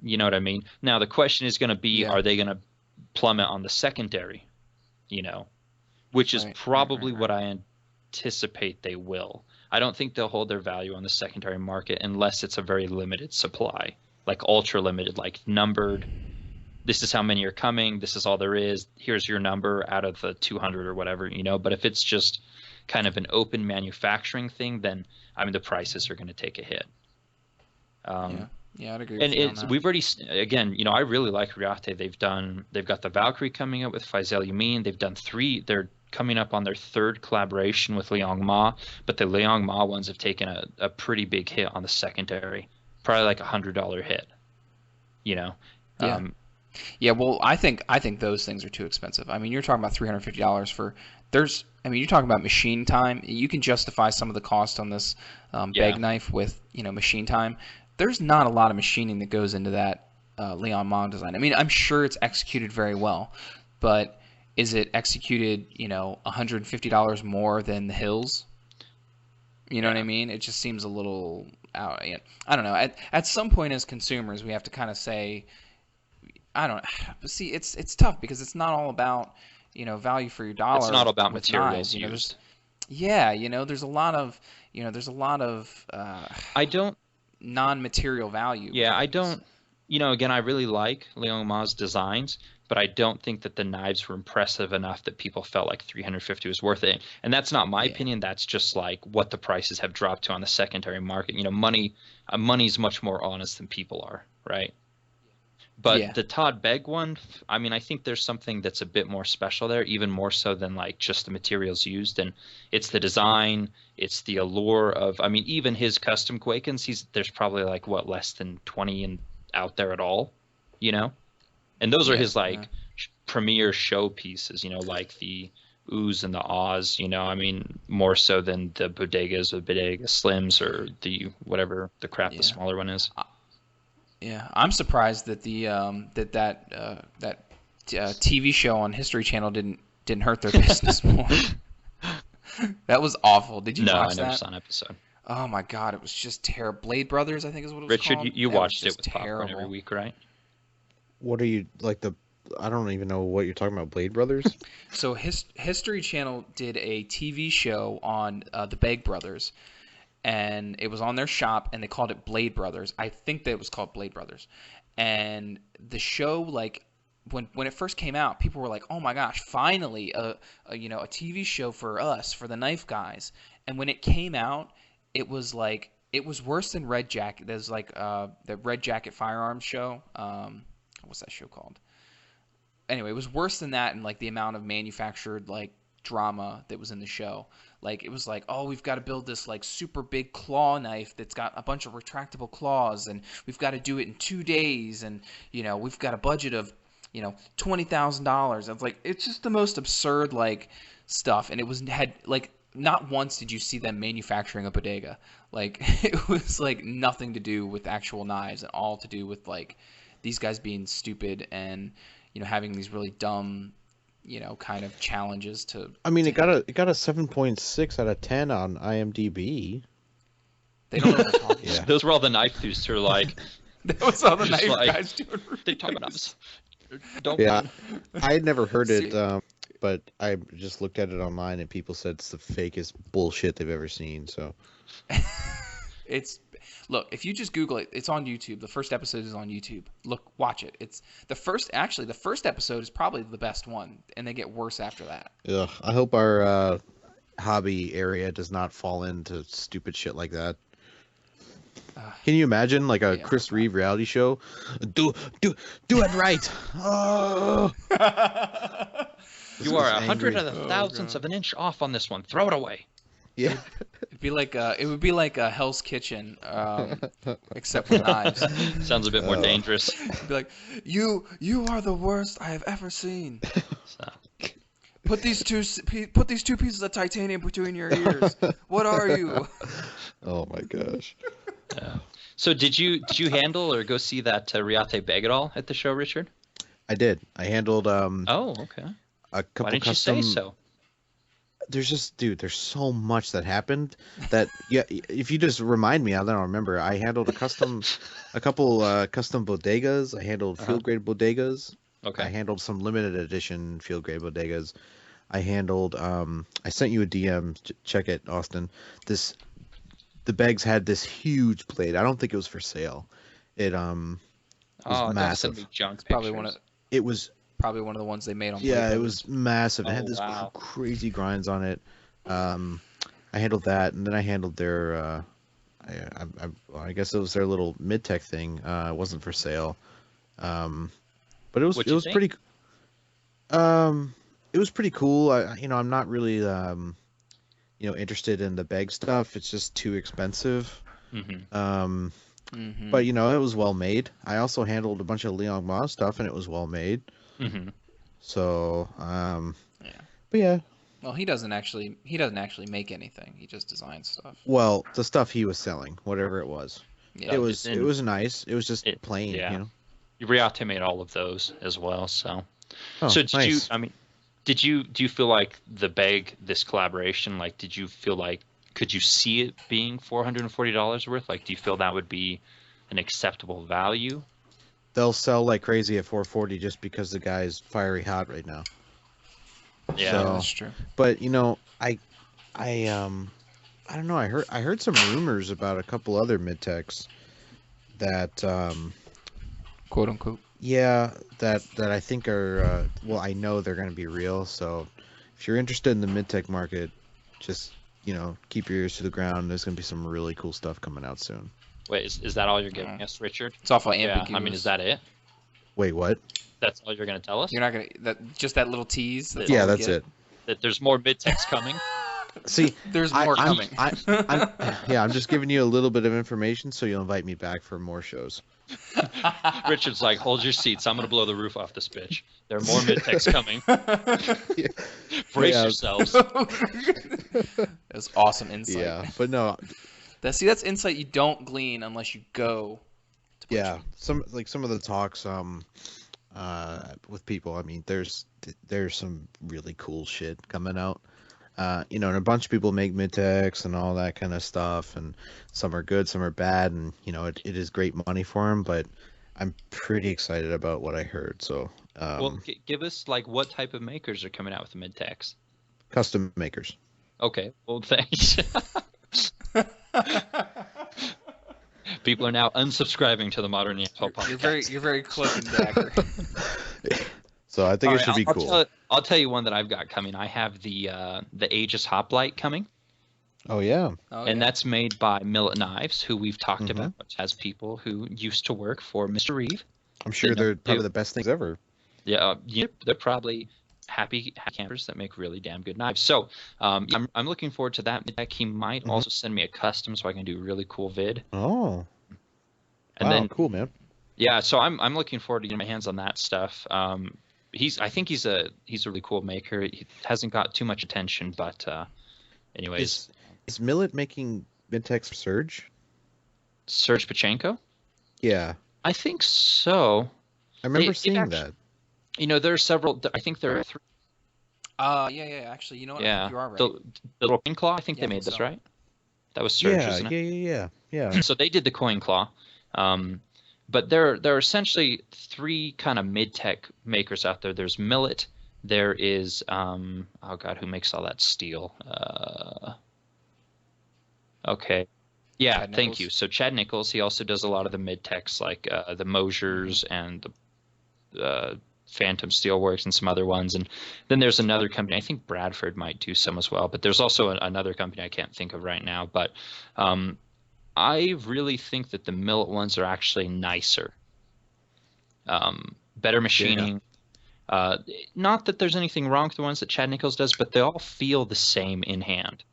you know what I mean? Now the question is going to be, are they going to plummet on the secondary? which is Right, probably right. what I anticipate they will. I don't think they'll hold their value on the secondary market unless it's a very limited supply, like ultra limited, like numbered. This is how many are coming. This is all there is. Here's your number out of the 200 or whatever, you know. But if it's just kind of an open manufacturing thing, then I mean the prices are going to take a hit. Yeah, I'd agree And with you on that. we've already, again, you know, I really like Riate. They've got the Valkyrie coming up with Faisal Yamin. They've done 3. They're coming up on their 3rd collaboration with Liang Ma, but the Liang Ma ones have taken a pretty big hit on the secondary, probably like $100 hit. You know. Yeah. Yeah, well, I think those things are too expensive. I mean, you're talking about $350 for you're talking about machine time. You can justify some of the cost on this Begg knife with, you know, machine time. There's not a lot of machining that goes into that Leon Mong design. I mean, I'm sure it's executed very well, but is it executed, you know, $150 more than the Hills? You know what I mean? It just seems a little out. I don't know. At some point as consumers, we have to kind of say, I don't know. But see, it's tough because it's not all about, you know, value for your dollar. It's not about with materials knives, you know, used. you know, there's a lot of I don't. non-material value. Yeah, I don't. You know, again, I really like Liang Ma's designs, but I don't think that the knives were impressive enough that people felt like 350 was worth it. And that's not my opinion. That's just like what the prices have dropped to on the secondary market. You know, money's much more honest than people are, right? But the Todd Begg one, I mean, I think there's something that's a bit more special there, even more so than like just the materials used. And it's the design, it's the allure of, I mean, even his custom Quakens, there's probably like what, less than 20 out there at all, you know? And those are his like premier show pieces, you know, like the Ooze and the Oz, you know, I mean, more so than the Bodegas or Bodega Slims or the whatever the crap the smaller one is. Yeah, I'm surprised that the TV show on History Channel didn't hurt their business more. That was awful. Did you watch that? No, I never saw an episode. Oh my God, it was just terrible. Blade Brothers, I think is what it was Richard, called. you watched it with Popcorn every week, right? What are you like I don't even know what you're talking about. Blade Brothers. So History Channel did a TV show on the Begg brothers. And it was on their shop, and they called it Blade Brothers. I think that it was called Blade Brothers. And the show, like, when it first came out, people were like, "Oh my gosh, finally a TV show for us, for the knife guys." And when it came out, it was like it was worse than Red Jacket. There's like the Red Jacket Firearms show. What's that show called? Anyway, it was worse than that, and like the amount of manufactured like drama that was in the show. Like, it was like, oh, we've got to build this like super big claw knife that's got a bunch of retractable claws, and we've got to do it in 2 days, and you know, we've got a budget of, you know, $20,000. It's like, it's just the most absurd like stuff, and had like not once did you see them manufacturing a bodega. Like, it was like nothing to do with actual knives, and all to do with like these guys being stupid and, you know, having these really dumb, you know, kind of challenges to. I mean, it got a 7.6 out of 10 on IMDb. They don't know what they're talking about. Those were all the knife thieves who are like. That was all the knife like, guys doing. They talk about us. Don't. Yeah, I had never heard it, but I just looked at it online, and people said it's the fakest bullshit they've ever seen. So. Look, if you just Google it, it's on YouTube. The first episode is on YouTube. Look, watch it. It's the first episode is probably the best one, and they get worse after that. Ugh, I hope our hobby area does not fall into stupid shit like that. Can you imagine like a Chris Reeve reality show? Do it right. Oh. You are 100 of the thousandths of an inch off on this one. Throw it away. Yeah. It would be like a Hell's Kitchen, except with knives. Sounds a bit more dangerous. It'd be like, you are the worst I have ever seen. Put these two pieces of titanium between your ears. What are you? Oh my gosh. Yeah. So did you handle or go see that Riate Begg at all at the show, Richard? I did. I handled Oh, okay. A couple Why didn't custom. you say so? There's so much that happened that if you just remind me, I don't remember. I handled a couple custom bodegas. I handled field grade bodegas. Okay. I handled some limited edition field grade bodegas. I handled. I sent you a DM. Check it, Austin. The Beggs had this huge blade. I don't think it was for sale. It was Oh, don't send massive. me junk Probably pictures. It was probably one of the ones they made on. yeah, Blade it was massive. It had Oh, this wow. crazy grinds on it. I handled that, and then I handled their. I guess it was their little mid-tech thing. It wasn't for sale. But it was What'd you think? pretty. It was pretty cool. I'm not really interested in the Begg stuff. It's just too expensive. Mm-hmm. But it was well made. I also handled a bunch of Leon Ma stuff, and it was well made. Mm-hmm. So, Yeah. but yeah. Well, he doesn't actually make anything. He just designs stuff. Well, the stuff he was selling, whatever it was, Yeah. it was nice. It was just plain. Yeah. Riate made all of those as well. So, Oh, so did nice. do you feel like the Begg, this collaboration, like, did you feel like, could you see it being $440 worth? Like, do you feel that would be an acceptable value? They'll sell like crazy at 440 just because the guy's fiery hot right now. Yeah, So- That's true. But I don't know. I heard some rumors about a couple other mid-techs that Quote unquote. yeah, that I think are well, I know they're going to be real. So if you're interested in the mid-tech market, just keep your ears to the ground. There's going to be some really cool stuff coming out soon. Wait, is that all you're giving us, Richard? It's awful Yeah, ambiguous. I mean, is that it? Wait, what? That's all you're going to tell us? You're not gonna just that little tease. That's Yeah, all we that's get? it. That there's more mid-techs coming? See, There's more coming. I'm just giving you a little bit of information so you'll invite me back for more shows. Richard's like, hold your seats. I'm going to blow the roof off this bitch. There are more mid-techs coming. Brace Yeah. yourselves. That's awesome insight. Yeah, but no, That's insight you don't glean unless you go. To yeah, some of the talks with people. I mean, there's some really cool shit coming out. And a bunch of people make mid-techs and all that kind of stuff, and some are good, some are bad, and it is great money for them. But I'm pretty excited about what I heard. So, Well, give us, like, what type of makers are coming out with the mid-techs? custom makers. Okay, well, thanks. People are now unsubscribing to the Modern Neanderthal podcast. You're very cloak and dagger. So I think All it should right, be cool. I'll tell you one that I've got coming. I have the Aegis Hoplite coming, Oh yeah. Oh, and yeah. that's made by Millet Knives, who we've talked Mhm. about, which has people who used to work for Mr. Reeve. I'm sure They they're don't probably do- the best things ever. Yeah, they're probably happy campers that make really damn good knives. So I'm looking forward to that. He might Mhm. also send me a custom so I can do a really cool vid. Oh. And Wow, then cool, man. yeah, so I'm looking forward to getting my hands on that stuff. I think he's a really cool maker. He hasn't got too much attention, but anyways, Is Millet making mid-techs for Surge? Serge Pachenko? Yeah. I think so. I remember They seeing actually- that. There are several. I think there are three. Yeah. Actually, you know what? I Yeah, think you are right. the little coin claw. I think Yeah, they I made think this, so. right? That was Serge, Yeah, isn't it? yeah. So they did the coin claw. But there are essentially three kind of mid-tech makers out there. There's Millet. There is oh god, who makes all that steel? Okay. Yeah, Chad thank Nichols. you. So Chad Nichols, he also does a lot of the mid-techs like the Mosers and the Phantom Steelworks and some other ones. And then there's another company, I think Bradford might do some as well, but there's also another company I can't think of right now. But I really think that the Millet ones are actually nicer. Better machining. Not that there's anything wrong with the ones that Chad Nichols does, but they all feel the same in hand.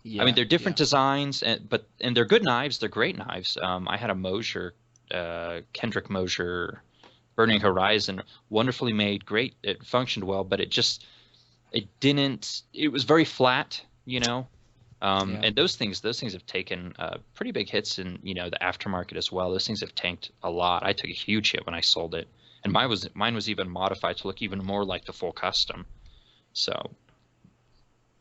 Yeah, I mean, they're different yeah. designs, and they're good knives. They're great knives. I had a Mosier, Kendrick Mosier, Burning Horizon, wonderfully made, great. It functioned well, but it didn't. It was very flat, Yeah. And those things have taken pretty big hits in the aftermarket as well. Those things have tanked a lot. I took a huge hit when I sold it, and mine was even modified to look even more like the full custom. So.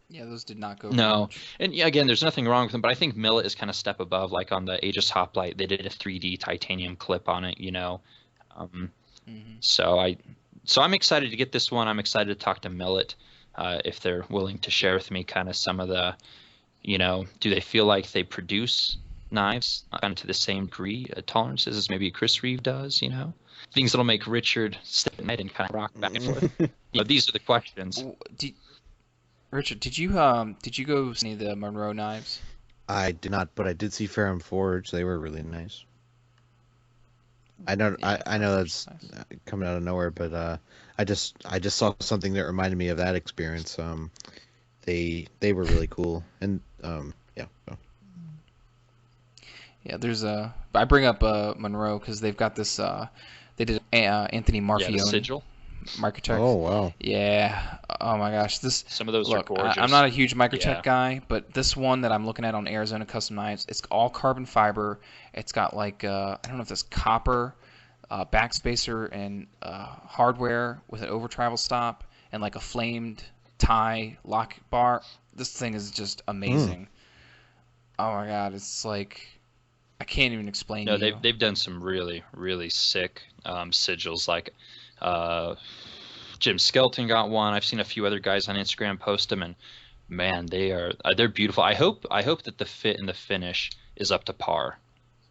Yeah, those did not go. No, much. and yeah, again, there's nothing wrong with them, but I think Millet is kind of step above. Like on the Aegis Hoplite, they did a 3D titanium clip on it, Mhm. So I'm excited to get this one. I'm excited to talk to Millet. if they're willing to share with me kind of some of the, do they feel like they produce knives kind of to the same degree tolerances as maybe Chris Reeve does, things that'll make Richard sit at night and kind of rock back and forth. These are the questions. Richard, did you go see any of the Monroe knives? I did not, but I did see Ferrum Forge. They were really nice. I know that's coming out of nowhere, but I just saw something that reminded me of that experience. They were really cool, and yeah. So. Yeah, there's I bring up Monroe because they've got this. They did Anthony Marfione. Yeah, the Sigil. Microtech. Oh wow. Yeah. Oh my gosh. Some of those are gorgeous. I'm not a huge Microtech guy, but this one that I'm looking at on Arizona Custom Knives, it's all carbon fiber. It's got like I don't know if this copper backspacer and hardware with an over travel stop and like a flamed tie lock bar. This thing is just amazing. Oh my god, it's like I can't even explain. No, they've done some really really sick sigils. Like Jim Skelton got one. I've seen a few other guys on Instagram post them, and man, they're beautiful. I hope that the fit and the finish is up to par.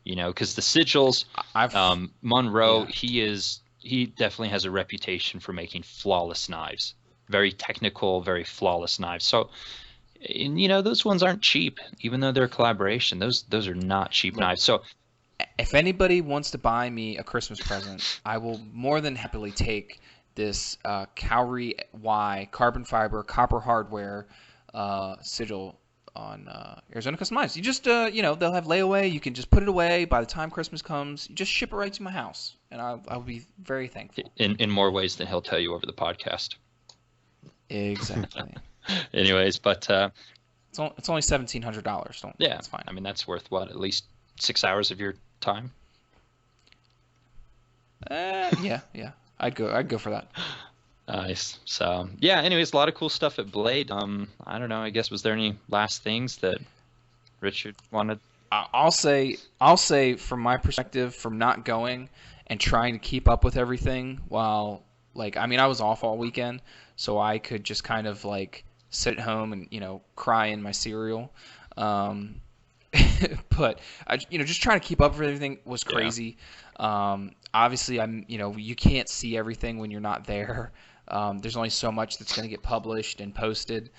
Because the sigils, Monroe, yeah. he definitely has a reputation for making flawless knives, very technical, very flawless knives. So, and, those ones aren't cheap, even though they're a collaboration. Those are not cheap knives. So, if anybody wants to buy me a Christmas present, I will more than happily take this Cowrie Y carbon fiber copper hardware sigil on Arizona Custom Knives. You just they'll have layaway. You can just put it away. By the time Christmas comes, you just ship it right to my house, and I'll be very thankful. In more ways than he'll tell you over the podcast. Exactly. Anyways, but it's only $1,700. Yeah, that's fine. I mean, that's worth what, at least 6 hours of your time? Yeah. I'd go for that. Nice. So yeah. Anyways, a lot of cool stuff at Blade. I don't know. I guess was there any last things that Richard wanted? I'll say from my perspective, from not going and trying to keep up with everything while I was off all weekend, so I could just kind of like sit at home and cry in my cereal. But just trying to keep up with everything was crazy. Yeah. Obviously, you can't see everything when you're not there. There's only so much that's going to get published and posted.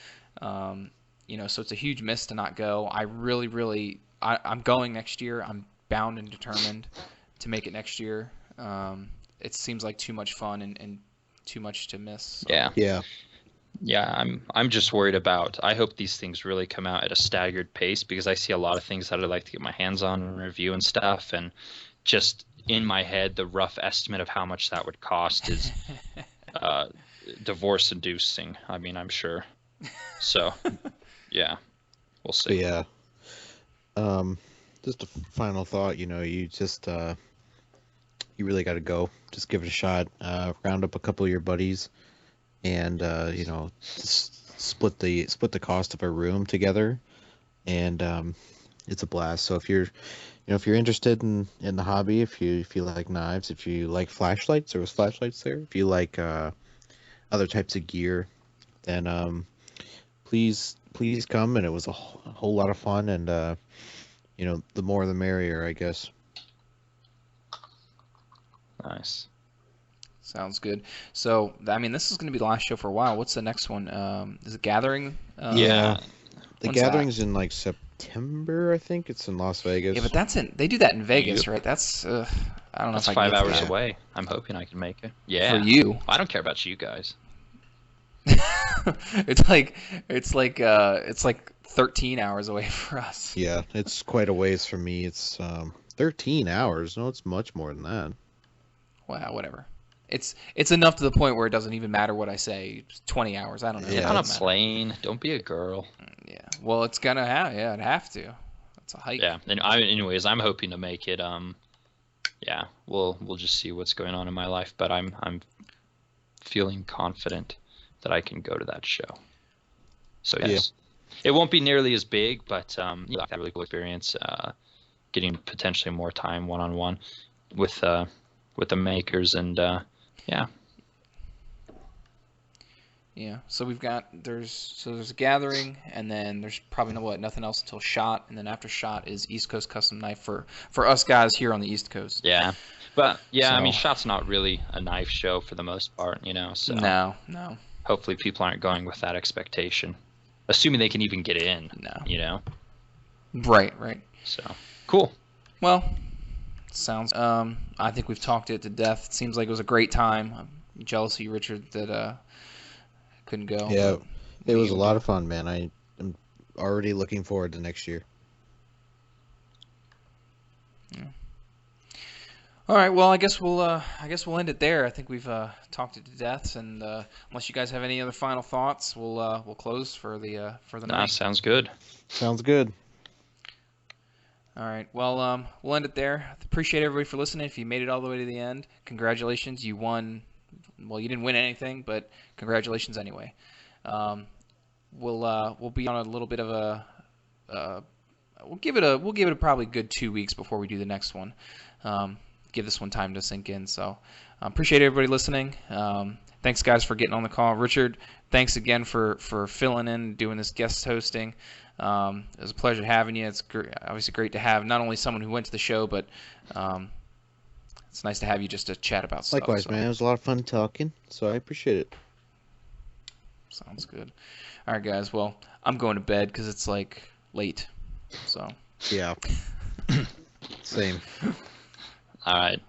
So it's a huge miss to not go. I really, I'm going next year. I'm bound and determined to make it next year. It seems like too much fun and too much to miss. So. Yeah, I'm just worried about. I hope these things really come out at a staggered pace, because I see a lot of things that I'd like to get my hands on and review and stuff, and just in my head, the rough estimate of how much that would cost is divorce-inducing. I mean, I'm sure. So, yeah, we'll see. Yeah. Just a final thought. You just you really got to go. Just give it a shot. Round up a couple of your buddies. And just split the cost of a room together, and it's a blast. So if you're interested in the hobby, if you like knives, if you like flashlights, there was flashlights there. If you like other types of gear, then please come. And it was a whole lot of fun, and the more the merrier, I guess. Nice. Sounds good. So, this is going to be the last show for a while. What's the next one? Is it Gathering? Yeah. The Gathering's in September, I think. It's in Las Vegas. Yeah, but they do that in Vegas, right? That's I don't know. That's if I 5 hours away. I'm hoping I can make it. Yeah. For you. I don't care about you guys. It's like 13 hours away for us. Yeah, it's quite a ways from me. It's 13 hours. No, it's much more than that. Wow, whatever. It's enough to the point where it doesn't even matter what I say. It's 20 hours. I don't know. Get on a plane. Don't be a girl. Yeah. Well, it's gonna have. Yeah, it'd have to. It's a hike. Yeah. And anyways, I'm hoping to make it. Yeah. We'll just see what's going on in my life, but I'm feeling confident that I can go to that show. So yes, It won't be nearly as big, but a really cool experience. Getting potentially more time one-on-one with the makers, and yeah. Yeah, so there's a gathering, and then there's probably nothing else until shot, and then after shot is East Coast Custom Knife for us guys here on the East Coast. Yeah, but yeah, I mean, So- shot's not really a knife show for the most part, you know. So No. hopefully people aren't going with that expectation, assuming they can even get in. No. You know. Right. So cool. Well, sounds. I think we've talked it to death. It seems like it was a great time. I'm jealous of you, Richard, that couldn't go. Yeah, but it was a you- lot of fun, man. I am already looking forward to next year. All right. Well, I guess we'll end it there. I think we've talked it to death, and unless you guys have any other final thoughts, we'll close for the Nah, night. sounds good. Sounds good. All right. Well, we'll end it there. Appreciate everybody for listening. If you made it all the way to the end, congratulations. You won. Well, you didn't win anything, but congratulations anyway. We'll be on a little bit of a. We'll give it a probably good 2 weeks before we do the next one. Give this one time to sink in. So appreciate everybody listening. Thanks guys for getting on the call. Richard, thanks again for filling in, doing this guest hosting. It was a pleasure having you. It's obviously great to have not only someone who went to the show, but it's nice to have you just to chat about stuff. Likewise, so. man. It was a lot of fun talking, so I appreciate it. Sounds good. All right, guys. Well, I'm going to bed because it's like late. So. Yeah. Same. All right.